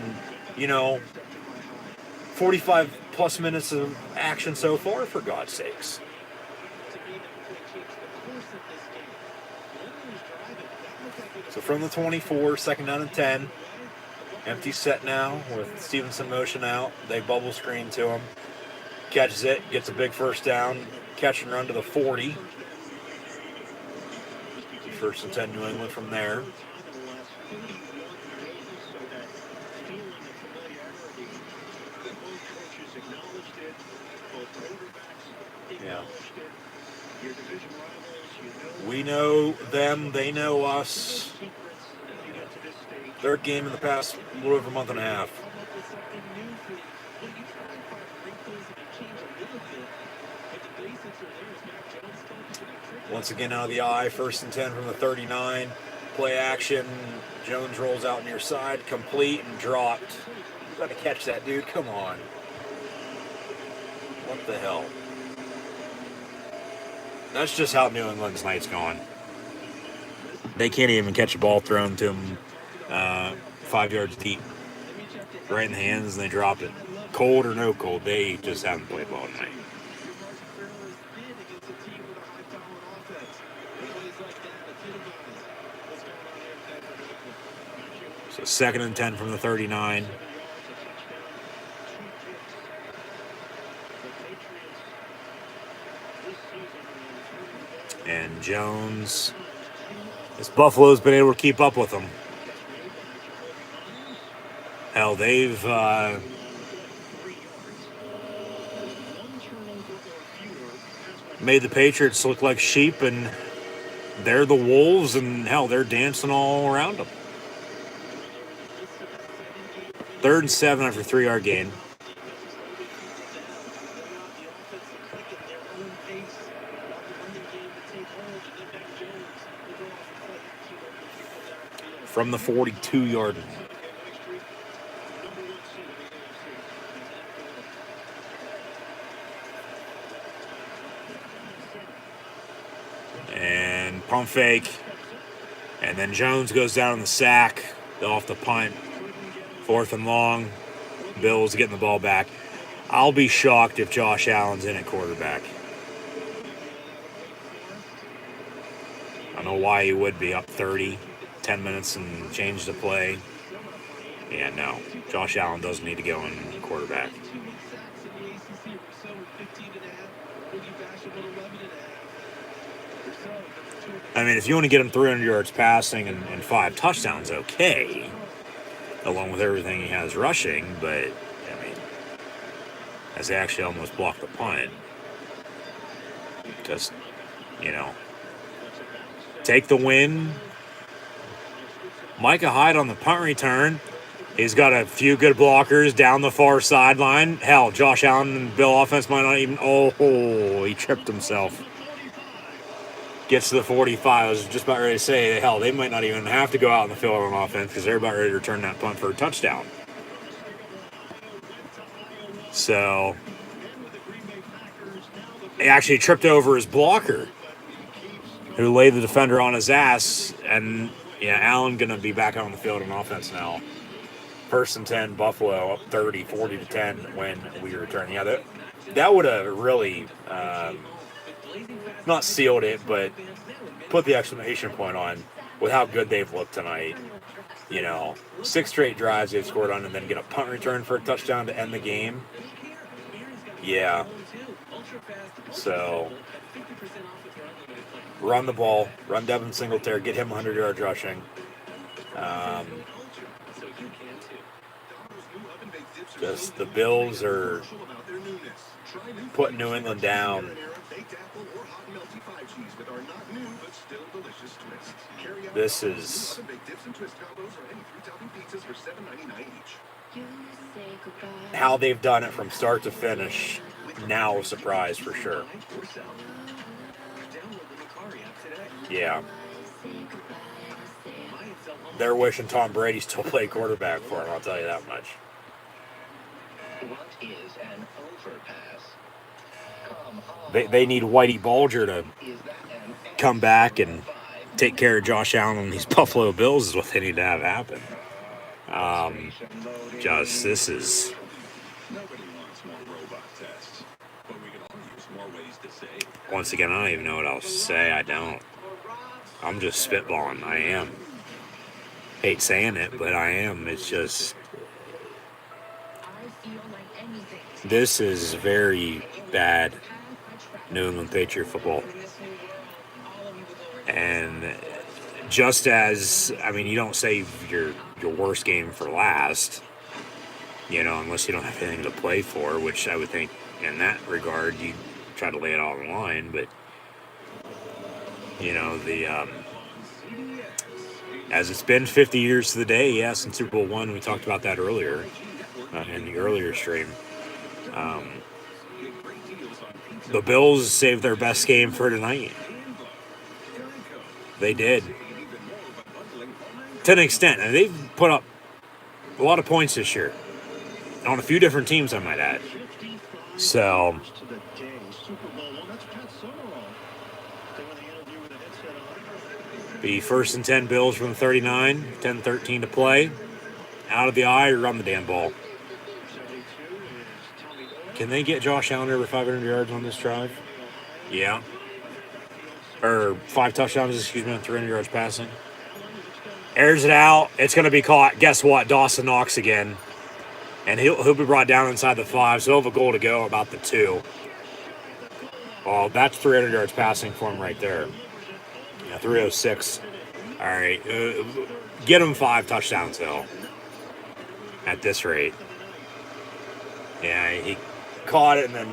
45 plus minutes of action so far, for God's sakes. So from the 24, 2nd down and 10. Empty set now with Stevenson motion out. They bubble screen to him. Catches it, gets a big first down. Catch and run to the 40. 1st and 10 New England from there. Yeah. We know them, they know us. 3rd game in the past little over a month and a half. Once again out of the eye, 1st and 10 from the 39. Play action. Jones rolls out near side, complete and dropped. You got to catch that, dude. Come on. What the hell? That's just how New England's night's gone. They can't even catch a ball thrown to them 5 yards deep. Right in the hands, and they drop it. Cold or no cold, they just haven't played ball tonight. So 2nd and 10 from the 39. And Jones, this Buffalo's been able to keep up with them. Hell, they've made the Patriots look like sheep, and they're the wolves, and hell, they're dancing all around them. 3rd and 7 after 3-yard gain. From the 42-yard line. And pump fake. And then Jones goes down on the sack off the punt. 4th and long. Bills getting the ball back. I'll be shocked if Josh Allen's in at quarterback. I don't know why he would be up 30. 10 minutes and change the play. Yeah, no. Josh Allen doesn't need to go in quarterback. I mean, if you want to get him 300 yards passing and 5 touchdowns, okay. Along with everything he has rushing, but, I mean, as they actually almost blocked the punt. Just, take the win. Micah Hyde on the punt return. He's got a few good blockers down the far sideline. Hell, Josh Allen and Bill offense might not even... Oh, he tripped himself. Gets to the 45. I was just about ready to say, hell, they might not even have to go out in the field on offense because they're about ready to return that punt for a touchdown. So, he actually tripped over his blocker, who laid the defender on his ass, and... Yeah, Allen going to be back out on the field on offense now. 1st and 10, Buffalo up 30, 40-10 when we return. Yeah, that would have really not sealed it, but put the exclamation point on with how good they've looked tonight. 6 straight drives they've scored on, and then get a punt return for a touchdown to end the game. Yeah. So... Run the ball, run Devin Singletary, get him 100 yards rushing. Just the Bills are putting New England down 55 cheese with our not new but still delicious twists. Carry out This two is other big dips and twist combos or any 3-topping pizzas for $7.99 each. how they've done it from start to finish. Now a surprise for sure. Yeah. They're wishing Tom Brady still played quarterback for him, I'll tell you that much. What is an overpass? They need Whitey Bulger to come back and take care of Josh Allen and these Buffalo Bills is what they need to have happen. This is... Nobody wants more robot tests, but we can all use more ways to save. Once again, I don't even know what else to say. I don't. I'm just spitballing. I am. Hate saying it, but I am. It's just... This is very bad New England Patriot football. And just as, I mean, you don't save your worst game for last, you know, unless you don't have anything to play for, which I would think in that regard, you try to lay it all on the line. But, you know, as it's been 50 years to the day, yes, in Super Bowl I, we talked about that earlier in the earlier stream. The Bills saved their best game for tonight. They did. To an extent. And they've put up a lot of points this year. On a few different teams, I might add. So... Be 1st and 10 Bills from 39. 10-13 to play. Out of the eye, run the damn ball. Can they get Josh Allen over 500 yards on this drive? Yeah. Or 5 touchdowns, excuse me, on 300 yards passing. Airs it out. It's going to be caught. Guess what? Dawson Knox again. And he'll be brought down inside the 5, so he'll have a goal to go about the 2. Well, that's 300 yards passing for him right there. Yeah, 306. All right. Get him 5 touchdowns, though. At this rate. Yeah, he caught it and then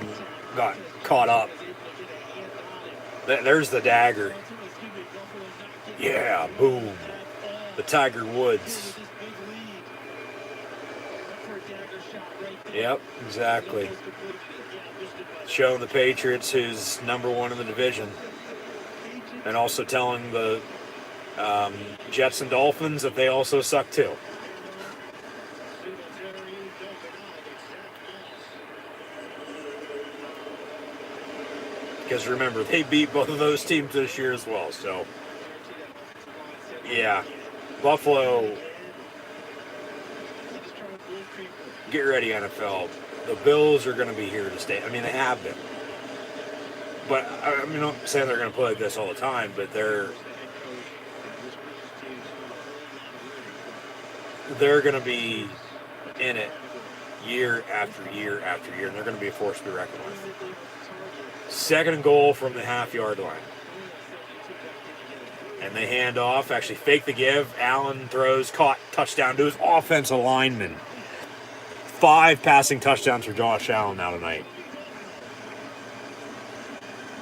got caught up. There's the dagger. Yeah, boom. The Tiger Woods. Yep, exactly. Showing the Patriots who's number 1 in the division. And also telling the Jets and Dolphins that they also suck too. Because remember, they beat both of those teams this year as well. So, yeah. Buffalo, get ready, NFL. The Bills are going to be here to stay. I mean, they have been. But, I mean, I'm not saying they're going to play like this all the time, but they're going to be in it year after year after year, and they're going to be a force to be reckoned with. 2nd and goal from the half-yard line. And they hand off, actually fake the give. Allen throws, caught, touchdown to his offensive lineman. 5 passing touchdowns for Josh Allen now tonight.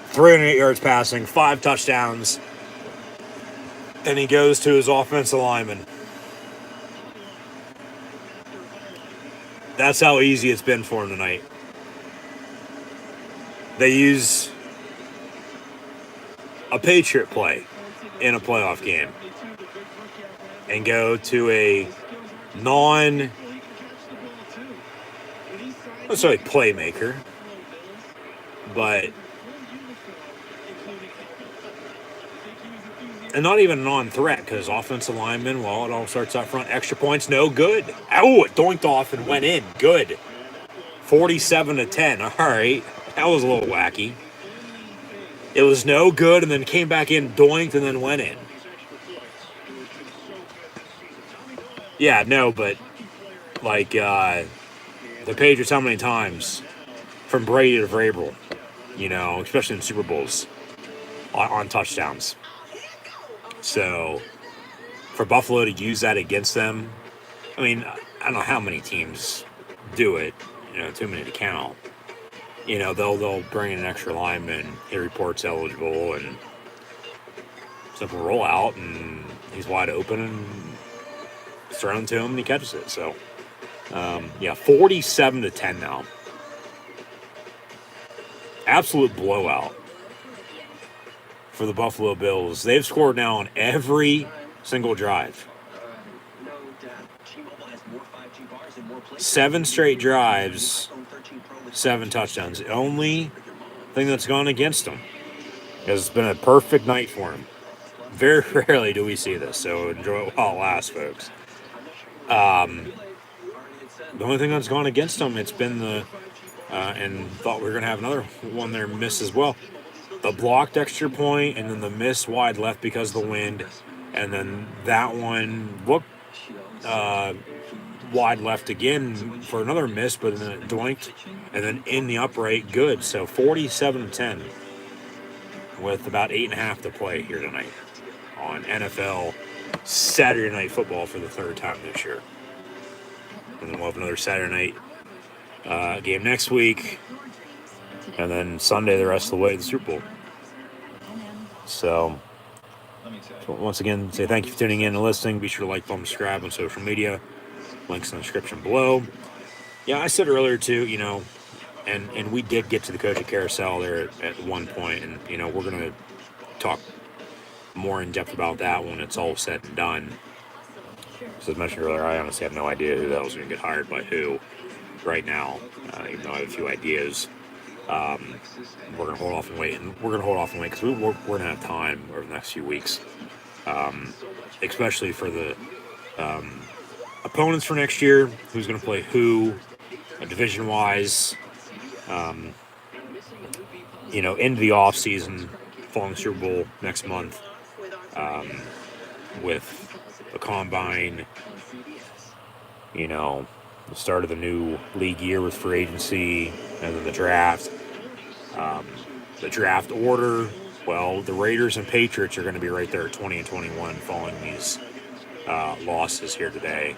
308 yards passing, 5 touchdowns. And he goes to his offensive lineman. That's how easy it's been for him tonight. They use a Patriot play in a playoff game and go to a let's say playmaker, but and not even a non-threat because offensive lineman, well, it all starts out front. Extra points, no good. Oh, it doinked off and went in. Good. 47-10. All right. That was a little wacky. It was no good and then came back in, doinked, and then went in. Yeah, no, but like the Patriots, how many times from Brady to Vrabel, you know, especially in Super Bowls, on touchdowns. So for Buffalo to use that against them, I mean, I don't know how many teams do it, you know, too many to count. they'll bring in an extra lineman. He reports eligible and simple rollout, and he's wide open and it's thrown to him and he catches it. So, 47-10 now. Absolute blowout for the Buffalo Bills. They've scored now on every single drive. 7 straight drives, 7 touchdowns. The only thing that's gone against them is it's been a perfect night for him. Very rarely do we see this, so enjoy it while it lasts, folks. The only thing that's gone against them, it's been and thought we were going to have another one there miss as well. The blocked extra point and then the miss wide left because of the wind. And then that one looked wide left again for another miss, but then it doinked. And then in the upright, good. So 47-10 with about 8.5 to play here tonight on NFL Saturday Night Football for the 3rd time this year. And then we'll have another Saturday night game next week. And then Sunday the rest of the way to the Super Bowl. So once again, say thank you for tuning in and listening. Be sure to like, follow, and subscribe on social media. Links in the description below. Yeah, I said earlier too, and we did get to the coaching carousel there at one point, and we're gonna talk more in depth about that when it's all said and done. As I mentioned earlier, I honestly have no idea who that was going to get hired by who right now, even though I have a few ideas. We're going to hold off and wait, because we're going to have time over the next few weeks, especially for the opponents for next year, who's going to play who, division-wise, into the off-season, following Super Bowl next month, with the combine, the start of the new league year with free agency, and then the draft. The draft order, well, the Raiders and Patriots are going to be right there at 20-21 following these losses here today.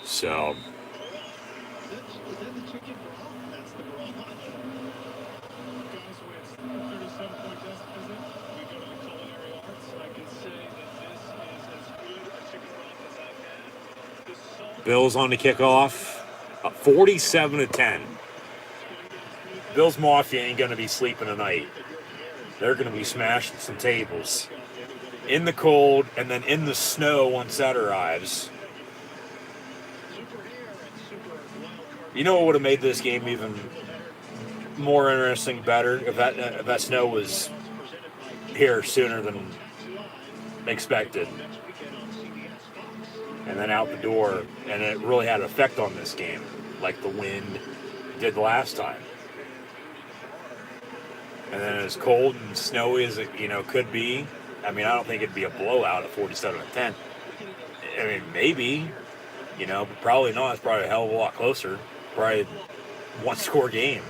So, Bills on the kickoff, 47-10. Bills Mafia ain't going to be sleeping tonight. They're going to be smashing some tables in the cold and then in the snow once that arrives. What would have made this game even more interesting, better, if that snow was here sooner than expected. And then out the door, and it really had an effect on this game, like the wind did last time. And then as cold and snowy as it, could be, I don't think it'd be a blowout at 47-10. Maybe, but probably not. It's probably a hell of a lot closer. Probably one-score game.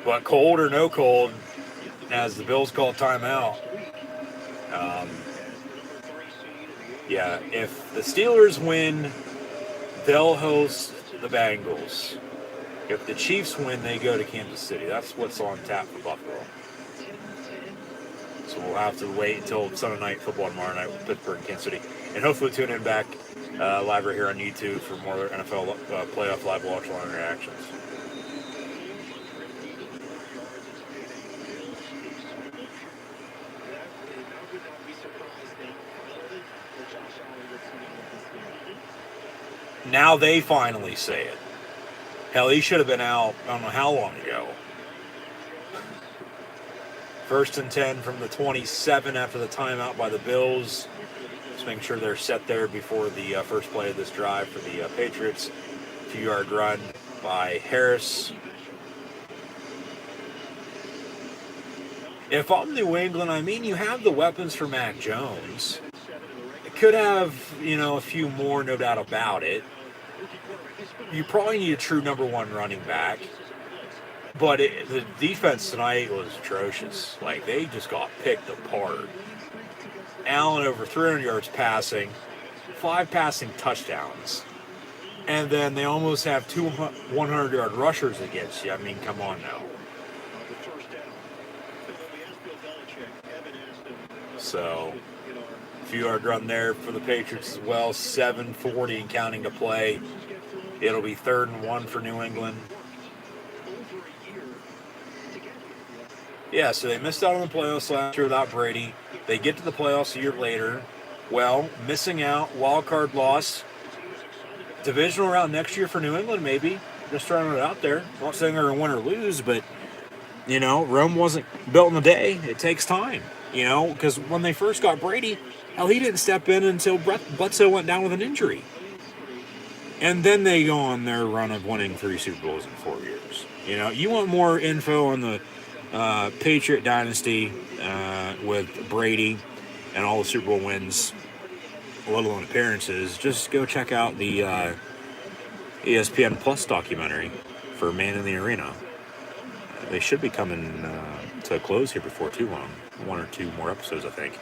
But cold or no cold, as the Bills call timeout, if the Steelers win, they'll host the Bengals. If the Chiefs win, they go to Kansas City. That's what's on tap for Buffalo. So we'll have to wait until Sunday Night Football tomorrow night with Pittsburgh and Kansas City. And hopefully tune in back live right here on YouTube for more NFL playoff live watch along reactions. Now they finally say it. Hell, he should have been out, I don't know how long ago. 1st and 10 from the 27 after the timeout by the Bills. Just making sure they're set there before the first play of this drive for the Patriots. 2-yard run by Harris. If I'm New England, you have the weapons for Mac Jones. It could have, a few more, no doubt about it. You probably need a true number 1 running back. But the defense tonight was atrocious. They just got picked apart. Allen over 300 yards passing, 5 passing touchdowns. and then they almost have 100-yard rushers against you. I mean, come on now. The first down. And when we asked Bill Belichick, Evan asked him, So, you know, a few yard run there for the Patriots as well. 7:40 and counting to play. It'll be 3rd and 1 for New England. over a year to get here. Yeah, so they missed out on the playoffs last year without Brady. They get to the playoffs a year later. Well, missing out, wild card loss. Divisional round next year for New England, maybe. Just throwing it out there. Not saying they're going to win or lose, but, you know, Rome wasn't built in a day. It takes time, you know, because when they first got Brady, hell, he didn't step in until Bledsoe went down with an injury. And then they go on their run of winning 3 Super Bowls in 4 years. You know, you want more info on the Patriot dynasty with Brady and all the Super Bowl wins, let alone appearances, just go check out the ESPN Plus documentary for Man in the Arena. They should be coming to a close here before too long. 1 or 2 more episodes, I think.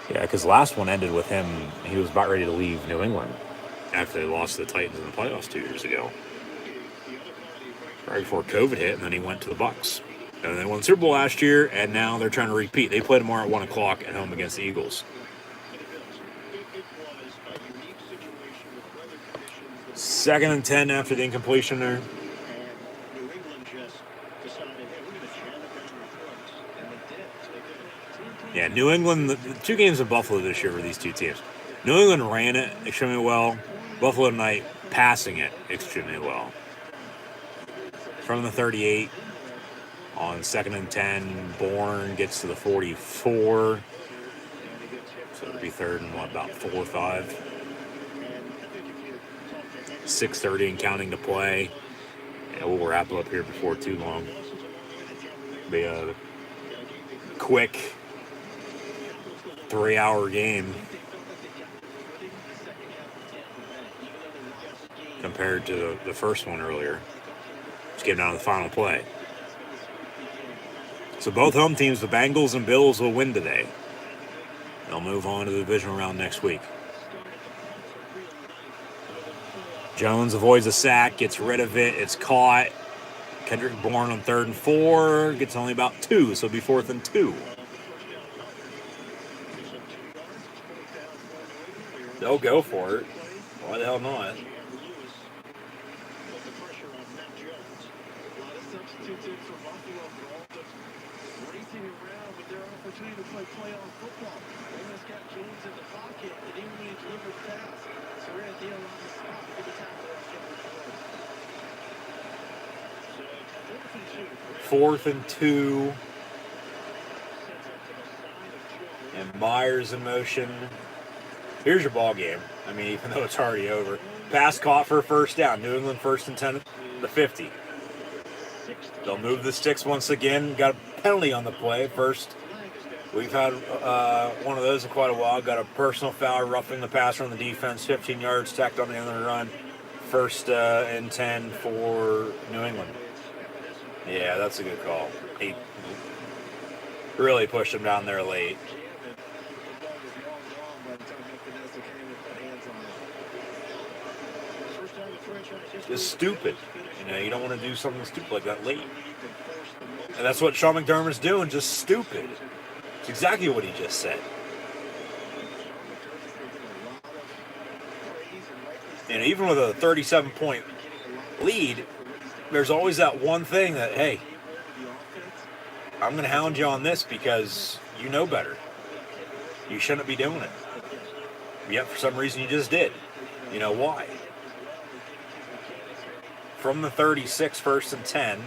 Yeah, because the last one ended with him, he was about ready to leave New England after they lost to the Titans in the playoffs 2 years ago. Right before COVID hit, and then he went to the Bucs. And they won the Super Bowl last year, and now they're trying to repeat. They play tomorrow at 1 o'clock at home against the Eagles. Second and 10 after the incompletion there. New England just decided, hey, we're going to jam it down their throats. And they did. Yeah, New England, the 2 games of Buffalo this year were these 2 teams. New England ran it extremely well. Buffalo tonight passing it extremely well. From the 38 on 2nd and 10, Bourne gets to the 44. So it'll be 3rd and about 4 or 5. 6:30 and counting to play. And we'll wrap up here before too long. Be a quick 3-hour game compared to the first one earlier. Just came down to the final play. So both home teams, the Bengals and Bills, will win today. They'll move on to the divisional round next week. Jones avoids a sack, gets rid of it. It's caught. Kendrick Bourne on 3rd and 4. Gets only about 2, so it'll be 4th and 2. They'll go for it. Why the hell not? Opportunity to play playoff football. They just got Jones in the pocket, and even when he delivered the pass, Serena Deal on the spot to get the tackle off. So 4th and 2. And Myers in motion. Here's your ball game. I mean, even though it's already over. Pass caught for a first down. New England 1st and 10 at the 50. They'll move the sticks once again. Got a penalty on the play. First, we've had one of those in quite a while. Got a personal foul, roughing the passer on the defense. 15 yards tacked on the end of the run. 1st and 10 for New England. Yeah, that's a good call. He really pushed him down there late. Just stupid. You know, you don't want to do something stupid like that late. And that's what Sean McDermott's doing, just stupid. It's exactly what he just said. And even with a 37-point lead, there's always that one thing that, hey, I'm going to hound you on this because you know better. You shouldn't be doing it. Yet for some reason you just did. You know why? From the 36, 1st and 10.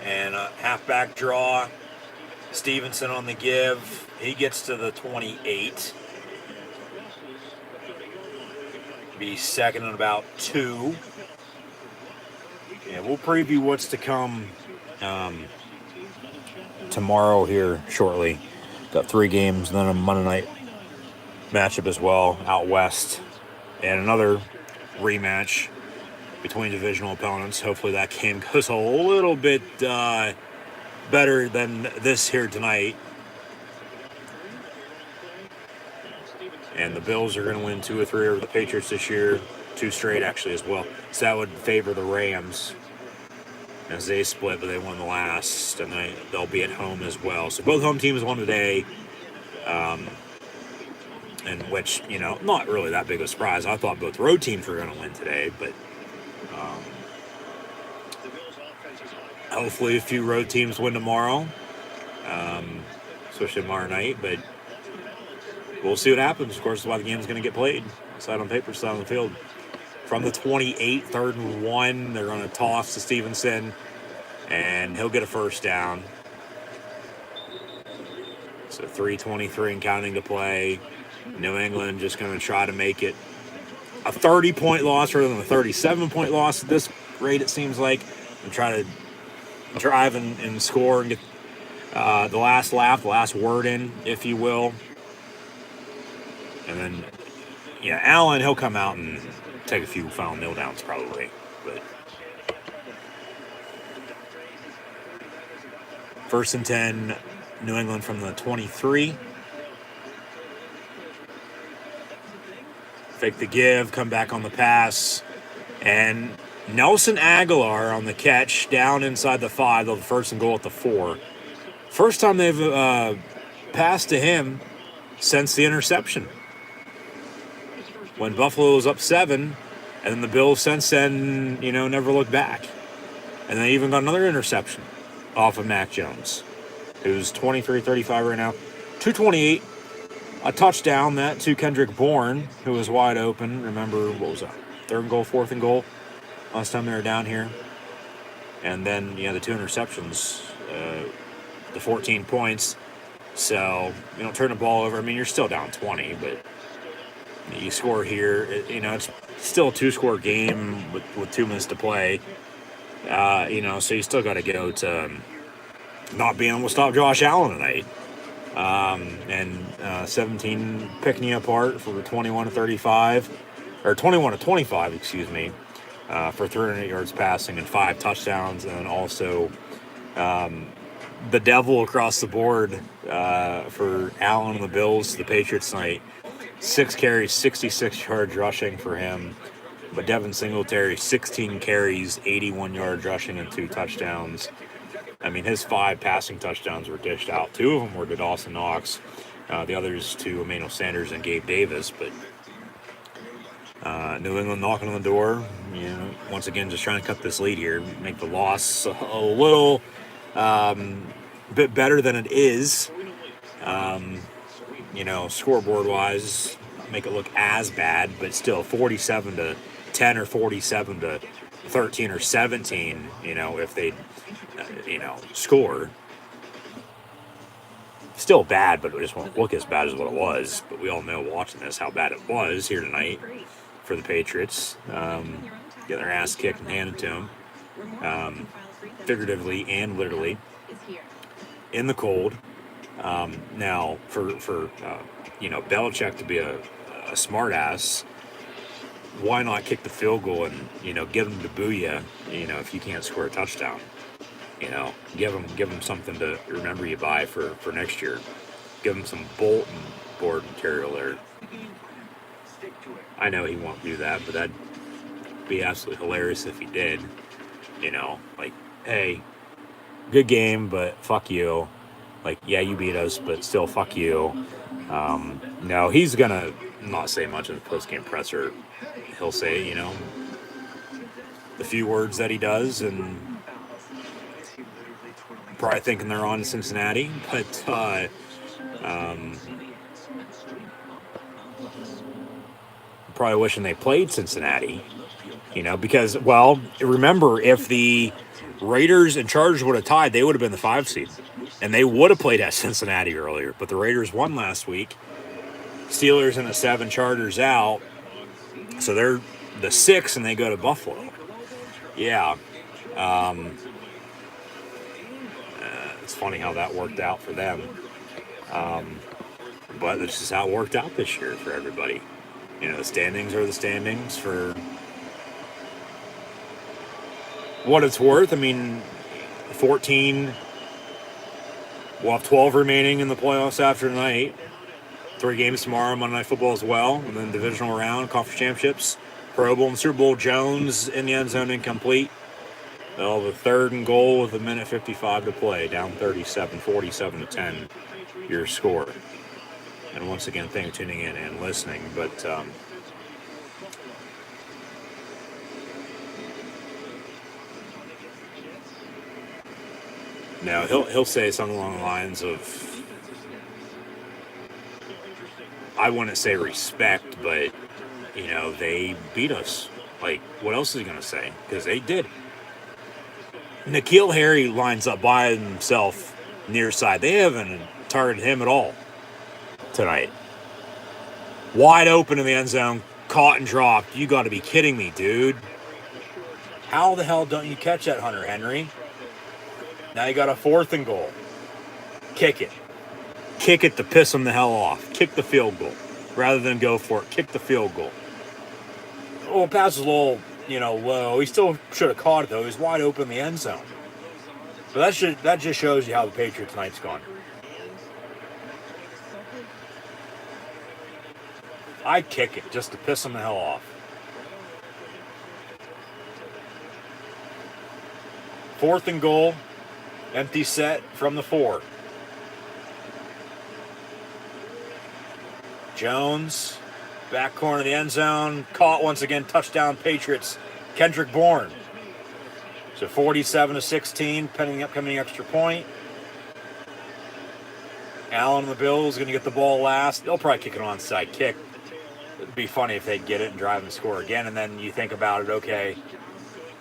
And a halfback draw. Stevenson on the give. He gets to the 28. Be 2nd and about 2. Yeah, we'll preview what's to come tomorrow here shortly. Got 3 games, and then a Monday night matchup as well out west. And another rematch between divisional opponents. Hopefully that game goes a little bit better than this here tonight. And the Bills are going to win 2 or 3 over the Patriots this year, 2 straight actually as well. So that would favor the Rams as they split, but they won the last, and they'll be at home as well. So both home teams won today, and which, not really that big of a surprise. I thought both road teams were going to win today, but hopefully a few road teams win tomorrow, especially tomorrow night, but we'll see what happens. Of course, that's why the game's going to get played. Side on paper, side on the field. From the 28, 3rd and 1, they're going to toss to Stevenson, and he'll get a first down. So 3:23 and counting to play. New England just going to try to make it a 30-point loss rather than a 37-point loss at this rate, it seems like, and try to drive and score and get the last laugh, the last word in, if you will. And then, Allen, he'll come out and take a few final kneel downs probably. But 1st and 10, New England from the 23. Fake the give, come back on the pass, and Nelson Aguilar on the catch down inside the 5, the 1st and goal at the 4. First time they've passed to him since the interception. When Buffalo was up 7, and then the Bills since then, never looked back. And they even got another interception off of Mac Jones, who's 23-35 right now. 228, a touchdown that to Kendrick Bourne, who was wide open. Remember, what was that? 3rd and goal, 4th and goal last time they were down here. And then, the 2 interceptions, the 14 points. So, you don't turn the ball over. I mean, you're still down 20, but you score here. It's still a 2-score game with 2 minutes to play. So you still got to go to not being able to stop Josh Allen tonight. And 17 picking you apart for 21-35, or 21-25, excuse me, for 300 yards passing and 5 touchdowns, and then also the devil across the board for Allen and the Bills, the Patriots tonight. 6 carries, 66 yards rushing for him. But Devin Singletary, 16 carries, 81 yards rushing and 2 touchdowns. I mean, his 5 passing touchdowns were dished out. 2 of them were to Dawson Knox. The others to Emmanuel Sanders and Gabe Davis. But New England knocking on the door. Once again, just trying to cut this lead here. Make the loss a little bit better than it is. Scoreboard-wise, make it look as bad, but still 47-10 or 47-13 or 17, if they, score. Still bad, but it just won't look as bad as what it was. But we all know watching this how bad it was here tonight for the Patriots. Getting their ass kicked and handed to them, figuratively and literally, in the cold. Now, for Belichick to be a smart ass, why not kick the field goal and, give him the booyah, if you can't score a touchdown? Give him something to remember you by for next year. Give him some bulletin board material there. I know he won't do that, but that'd be absolutely hilarious if he did. Hey, good game, but fuck you. Yeah, you beat us, but still, fuck you. No, he's going to not say much in the post-game presser. He'll say, the few words that he does, and probably thinking they're on to Cincinnati, but probably wishing they played Cincinnati, because, remember, if the Raiders and Chargers would have tied, they would have been the 5 seed. And they would have played at Cincinnati earlier, but the Raiders won last week. Steelers in a 7, Chargers out. So they're the 6, and they go to Buffalo. Yeah. It's funny how that worked out for them. But this is how it worked out this year for everybody. The standings are the standings for what it's worth. I mean, 14 We'll have 12 remaining in the playoffs after tonight. 3 games tomorrow, Monday Night Football as well, and then divisional round, conference championships, Pro Bowl and Super Bowl. Jones in the end zone, incomplete. They'll have a 3rd and goal with 1:55 to play, down 37, 47 to 10, your score. And once again, thank you for tuning in and listening. But no, he'll say something along the lines of, I wouldn't say respect, but they beat us. Like, what else is he gonna say? Because they did. N'Keal Harry lines up by himself near side. They haven't targeted him at all tonight. Wide open in the end zone, caught and dropped. You got to be kidding me, dude. How the hell don't you catch that, Hunter Henry? Now you got a 4th and goal. Kick it. Kick it to piss him the hell off. Kick the field goal. Rather than go for it, kick the field goal. Oh, pass was a little, low. He still should have caught it, though. He was wide open in the end zone. But that just shows you how the Patriots night's gone. I'd kick it just to piss him the hell off. 4th and goal. Empty set from the 4. Jones, back corner of the end zone. Caught once again. Touchdown Patriots. Kendrick Bourne. So 47-16, pending upcoming extra point. Allen and the Bills going to get the ball last. They'll probably kick an onside kick. It'd be funny if they get it and drive and score again. And then you think about it, okay,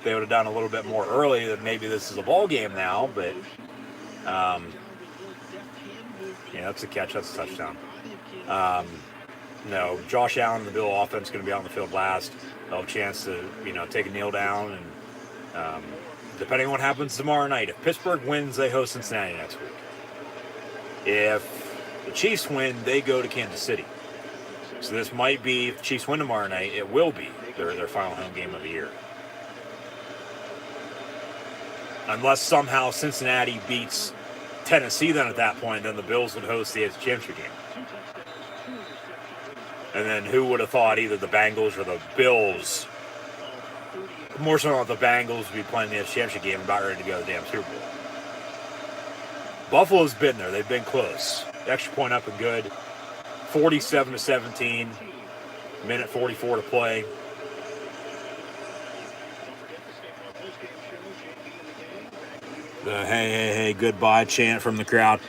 they would have done a little bit more early, that maybe this is a ball game now. But, that's a catch. That's a touchdown. No, Josh Allen and the Bill offense going to be on the field last. They'll have a chance to, take a kneel down. And depending on what happens tomorrow night, if Pittsburgh wins, they host Cincinnati next week. If the Chiefs win, they go to Kansas City. So this might be, if the Chiefs win tomorrow night, it will be their final home game of the year. Unless somehow Cincinnati beats Tennessee, then at that point, then the Bills would host the AFC Championship game. And then who would have thought either the Bengals or the Bills, more so not the Bengals, would be playing the AFC Championship game about ready to go to the damn Super Bowl. Buffalo's been there. They've been close. Extra point up and good. 47-17. Minute 44 to play. The hey, goodbye chant from the crowd.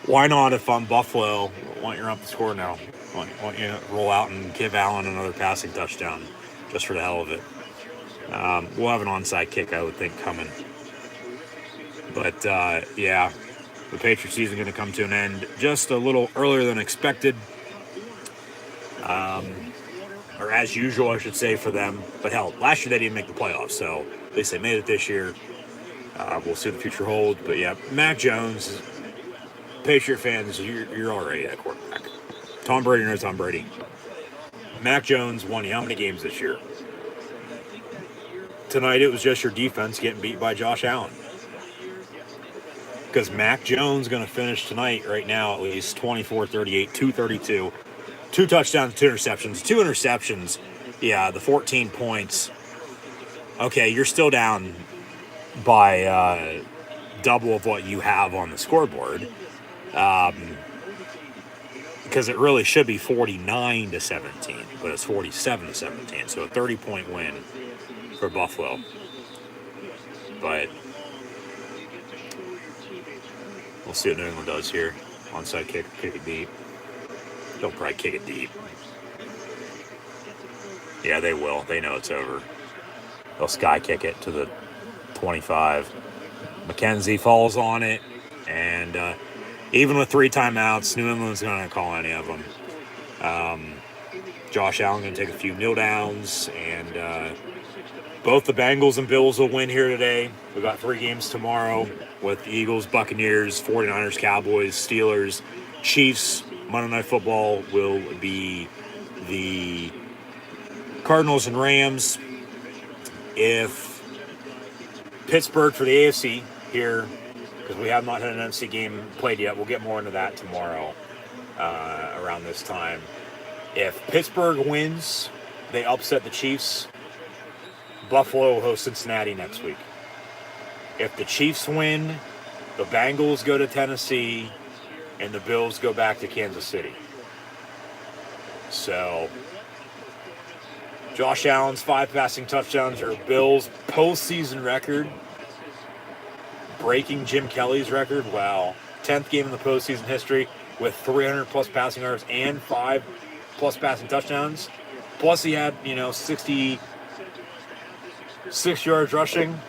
Why not, if I'm Buffalo, why don't you up the score now? Why don't you roll out and give Allen another passing touchdown just for the hell of it? We'll have an onside kick, I would think, coming. But, the Patriots season going to come to an end just a little earlier than expected. Or as usual, I should say, for them. But hell, last year they didn't make the playoffs, so at least they made it this year. We'll see what the future holds. But yeah, Mac Jones, Patriot fans, you're already at quarterback. Tom Brady knows Tom Brady. Mac Jones won how many games this year? Tonight it was just your defense getting beat by Josh Allen. Because Mac Jones going to finish tonight right now at least 24-38, 232. 2 touchdowns, 2 interceptions. 2 interceptions, yeah, the 14 points. Okay, you're still down by double of what you have on the scoreboard. Because it really should be 49-17, but it's 47-17. So a 30-point win for Buffalo. But we'll see what New England does here. Onside kick it deep. They'll probably kick it deep. Yeah, they will. They know it's over. They'll sky kick it to the 25. McKenzie falls on it, and even with 3 timeouts, New England's not going to call any of them. Josh Allen going to take a few kneel downs, and both the Bengals and Bills will win here today. We got 3 games tomorrow with the Eagles, Buccaneers, 49ers, Cowboys, Steelers, Chiefs. Monday Night Football will be the Cardinals and Rams. If Pittsburgh for the AFC here, because because we have not had an NFC game played yet. We'll get more into that tomorrow around this time. If Pittsburgh wins, they upset the Chiefs. Buffalo will host Cincinnati next week. If the Chiefs win, the Bengals go to Tennessee, and the Bills go back to Kansas City. So, Josh Allen's 5 passing touchdowns are Bills' postseason record, breaking Jim Kelly's record. Wow. 10th game in the postseason history with 300-plus passing yards and 5-plus passing touchdowns. Plus, he had, 66 yards rushing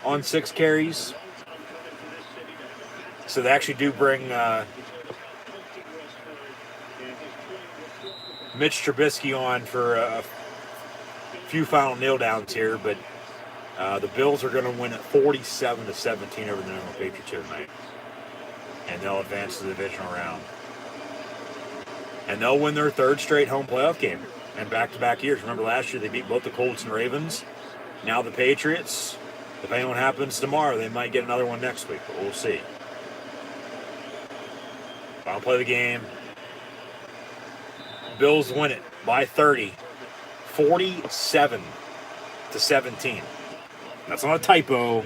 on 6 carries. So they actually do bring Mitch Trubisky on for a few final kneel downs here, but the Bills are going to win at 47-17 over the New England Patriots here tonight, and they'll advance to the divisional round, and they'll win their 3rd straight home playoff game in back-to-back years. Remember last year they beat both the Colts and Ravens. Now the Patriots. Depending on what happens tomorrow, they might get another one next week, but we'll see. I'll play the game. Bills win it by 30, 47-17. That's not a typo.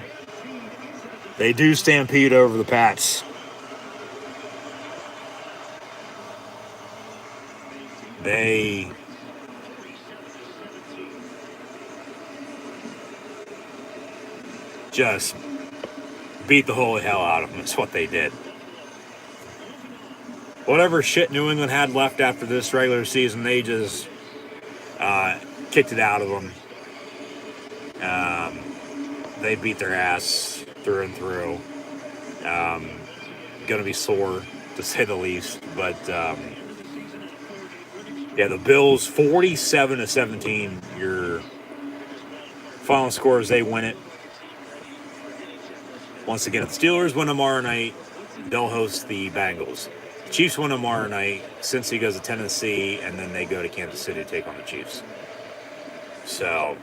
They do stampede over the Pats. They just beat the holy hell out of them. That's what they did. Whatever shit New England had left after this regular season, they just kicked it out of them. They beat their ass through and through. Gonna be sore, to say the least. But, the Bills, 47-17. Your final score is they win it. Once again, if the Steelers win tomorrow night, they'll host the Bengals. Chiefs win tomorrow night. Cincy goes to Tennessee, and then they go to Kansas City to take on the Chiefs. So,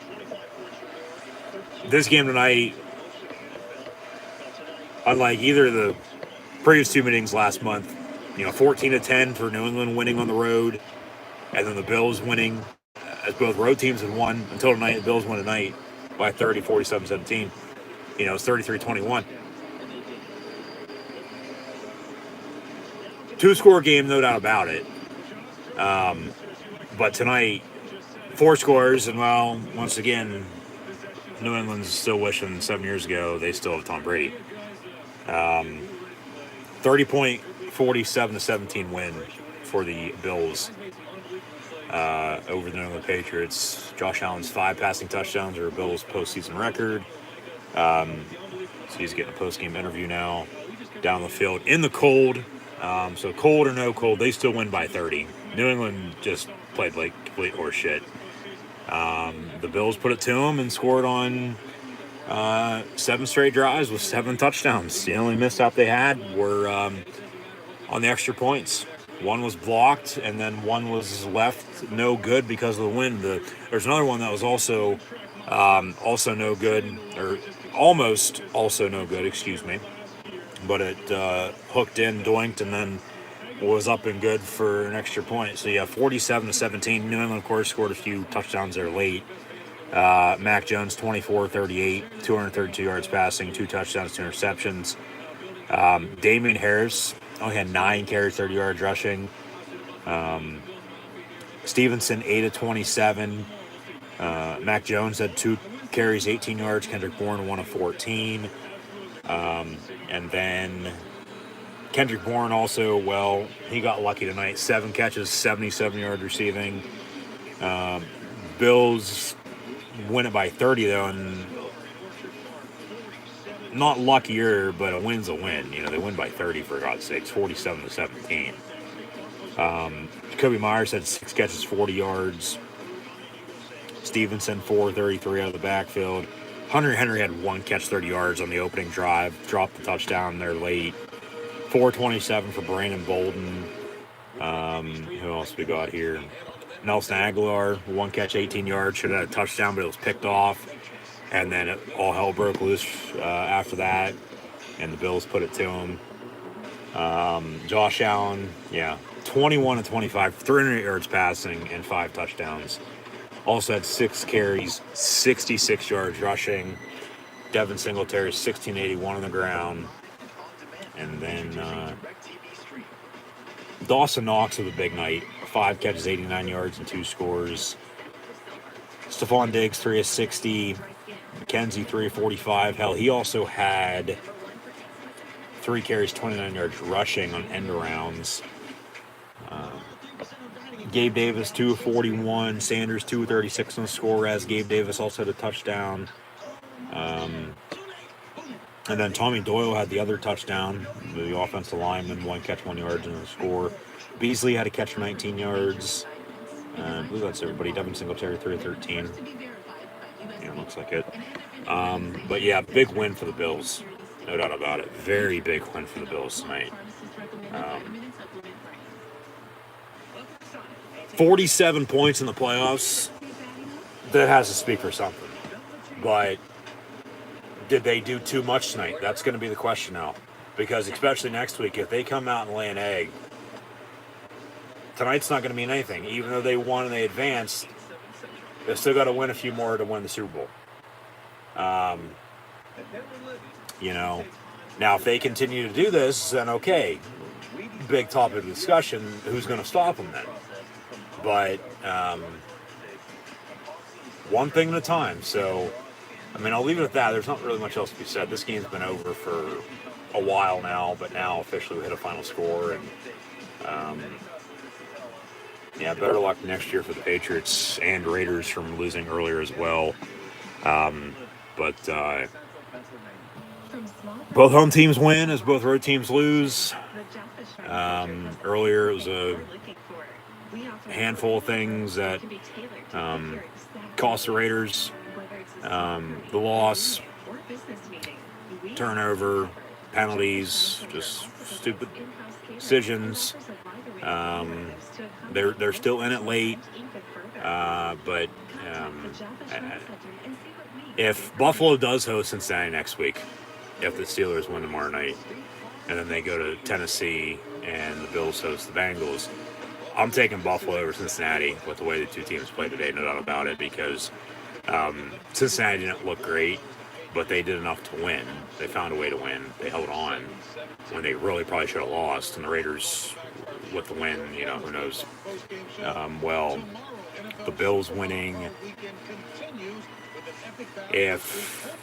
this game tonight, unlike either of the previous 2 meetings last month, 14-10 for New England winning on the road, and then the Bills winning, as both road teams had won until tonight. The Bills won tonight by 30, 47-17. It's 33-21. 2-score game, no doubt about it. But tonight, 4 scores, and once again, New England's still wishing 7 years ago they still have Tom Brady. 30-point, 47-17 win for the Bills over the New England Patriots. Josh Allen's 5 passing touchdowns are Bills' postseason record. So he's getting a post-game interview now down the field in the cold. So cold or no cold, they still win by 30. New England just played like complete horse shit. The Bills put it to them and scored on 7 straight drives with 7 touchdowns. The only mishap they had were on the extra points. One was blocked, and then one was left no good because of the wind. There's another one that was also no good, or almost also no good, excuse me. But it hooked in, doinked, and then was up and good for an extra point. So, 47-17. New England, of course, scored a few touchdowns there late. Mac Jones, 24-38, 232 yards passing, 2 touchdowns, 2 interceptions. Damian Harris only had 9 carries, 30 yards rushing. Stevenson, 8-27. Mac Jones had 2 carries, 18 yards. Kendrick Bourne, 1 of 14. And then Kendrick Bourne also, he got lucky tonight. 7 catches, 77 yards receiving. Bills win it by 30, though, and not luckier, but a win's a win. They win by 30, for God's sakes, 47-17. Jacoby Myers had 6 catches, 40 yards. Stevenson, 433 out of the backfield. Hunter Henry had 1 catch, 30 yards on the opening drive. Dropped the touchdown there late. 427 for Brandon Bolden. Who else we got here? Nelson Aguilar, 1 catch, 18 yards. Should have had a touchdown, but it was picked off. And then all hell broke loose after that. and the Bills put it to him. Josh Allen, 21 and 25, 300 yards passing and 5 touchdowns. Also had 6 carries, 66 yards rushing. Devin Singletary, 1681 on the ground. And then Dawson Knox with a big night. 5 catches, 89 yards, and 2 scores. Stephon Diggs, 3 of 60. McKenzie, 3 of 45. Hell, he also had 3 carries, 29 yards rushing on end arounds. Gabe Davis, 2 of 41. Sanders, 2 of 36 on the score, as Gabe Davis also had a touchdown. And then Tommy Doyle had the other touchdown. The offensive lineman, 1 catch, 1 yard in the score. Beasley had a catch for 19 yards. I believe that's everybody. Devin Singletary, 3 of 13. Yeah, looks like it. But yeah, big win for the Bills. No doubt about it. Very big win for the Bills tonight. 47 points in the playoffs. That has to speak for something. But did they do too much tonight? That's going to be the question now. Because especially next week, if they come out and lay an egg, tonight's not going to mean anything. Even though they won and they advanced, they've still got to win a few more to win the Super Bowl. Now if they continue to do this, then okay, big topic of discussion, who's going to stop them then? But one thing at a time. So, I'll leave it at that. There's not really much else to be said. This game's been over for a while now, but now officially we hit a final score. And, better luck next year for the Patriots and Raiders from losing earlier as well. But both home teams win as both road teams lose. Earlier it was a handful of things that cost the Raiders the loss, turnover, penalties, just stupid decisions. They're still in it late, but if Buffalo does host Cincinnati next week, if the Steelers win tomorrow night, and then they go to Tennessee and the Bills host the Bengals, I'm taking Buffalo over Cincinnati with the way the two teams play today, no doubt about it, because Cincinnati didn't look great, but they did enough to win. They found a way to win. They held on when they really probably should have lost, and the Raiders with the win, who knows. The Bills winning, if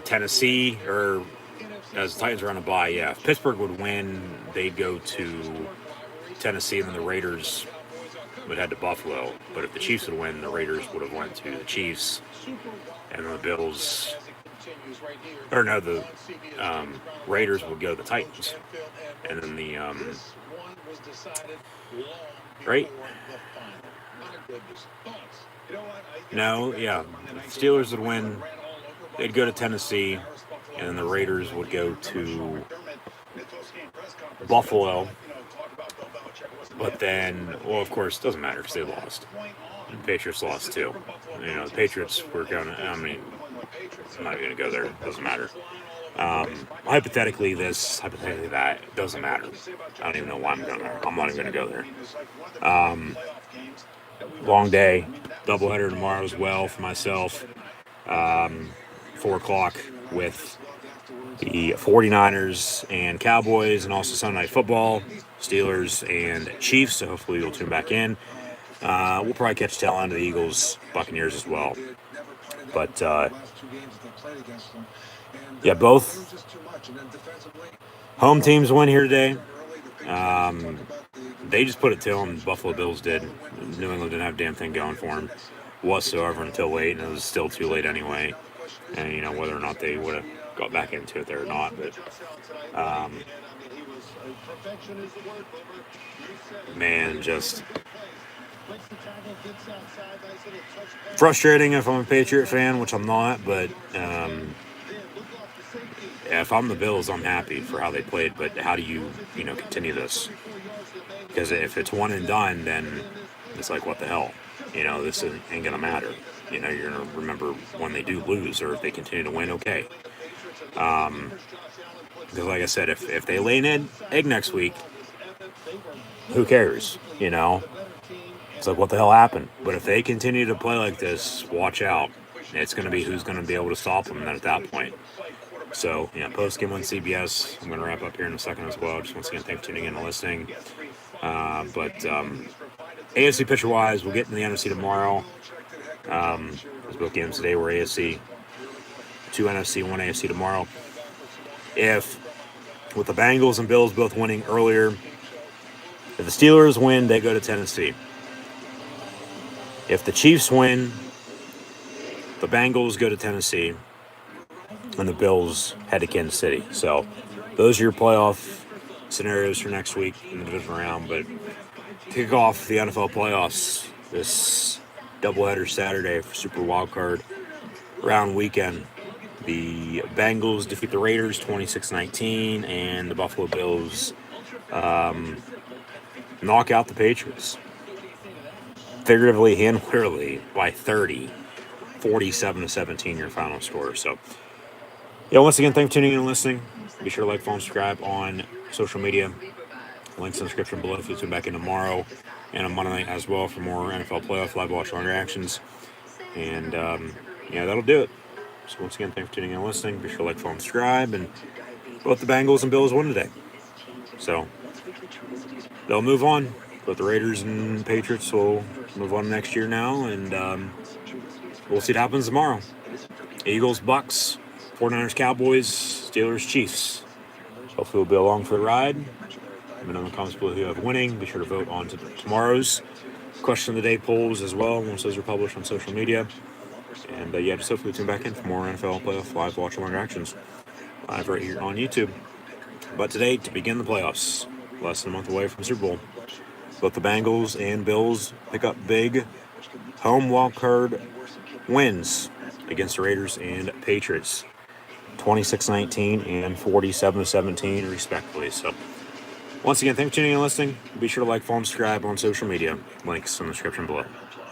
Tennessee, or as the Titans are on a bye, if Pittsburgh would win, they'd go to Tennessee, and then the Raiders would head to Buffalo. But if the Chiefs would win, the Raiders would have went to the Chiefs, and then the Bills, the Raiders would go to the Titans, and then the right? No, Steelers would win. They'd go to Tennessee, and then the Raiders would go to Buffalo. But then, of course, it doesn't matter because they lost. The Patriots lost too. The Patriots were going to, I'm not even going to go there. It doesn't matter. Hypothetically this, hypothetically that, it doesn't matter. I don't even know why I'm going there. I'm not even going to go there. Long day. Doubleheader tomorrow as well for myself. 4 o'clock with the 49ers and Cowboys, and also Sunday Night Football, Steelers and Chiefs, so hopefully you'll tune back in. We'll probably catch tail end of the Eagles, Buccaneers as well. But, both home teams win here today. They just put it to them. Buffalo Bills did. New England didn't have a damn thing going for them whatsoever until late, and it was still too late anyway. And, whether or not they would have got back into it there or not. But, just frustrating if I'm a Patriot fan, which I'm not. But if I'm the Bills, I'm happy for how they played. But how do you, continue this? Because if it's one and done, then it's like, what the hell? This ain't going to matter. You're going to remember when they do lose, or if they continue to win, okay. Because like I said, if they lay an egg next week, who cares? It's like, what the hell happened? But if they continue to play like this, watch out. It's going to be who's going to be able to stop them then at that point. So, post game on CBS. I'm going to wrap up here in a second as well. Just once again, thanks for tuning in and listening. But AFC pitcher wise, we'll get into the NFC tomorrow. Those both games today were AFC, 2 NFC, 1 AFC tomorrow. If, with the Bengals and Bills both winning earlier, if the Steelers win, they go to Tennessee. If the Chiefs win, the Bengals go to Tennessee, and the Bills head to Kansas City. So those are your playoff scenarios for next week in the division round. But kick off the NFL playoffs this doubleheader Saturday for Super Wildcard round weekend. The Bengals defeat the Raiders 26-19, and the Buffalo Bills knock out the Patriots. Figuratively and literally by 30, 47-17 your final score. So, once again, thanks for tuning in and listening. Be sure to like, follow, and subscribe on social media. Links in the description below if you tune back in tomorrow and on Monday night as well for more NFL playoff live watch reactions. And, that'll do it. So once again, thanks for tuning in and listening. Be sure to like, follow, and subscribe. And both the Bengals and Bills won today. So they'll move on. But the Raiders and Patriots will move on next year now. And we'll see what happens tomorrow. Eagles, Bucks, 49ers, Cowboys, Steelers, Chiefs. Hopefully we'll be along for the ride. Let me know in the comments below who you have winning. Be sure to vote on tomorrow's question of the day polls as well once those are published on social media. And just hopefully tune back in for more NFL playoff live watch along reactions live right here on YouTube. But today, to begin the playoffs, less than a month away from Super Bowl, both the Bengals and Bills pick up big home wildcard wins against the Raiders and Patriots, 26-19 and 47-17 respectively. So once again, thanks for tuning in and listening. Be sure to like, follow, and subscribe on social media. Links in the description below.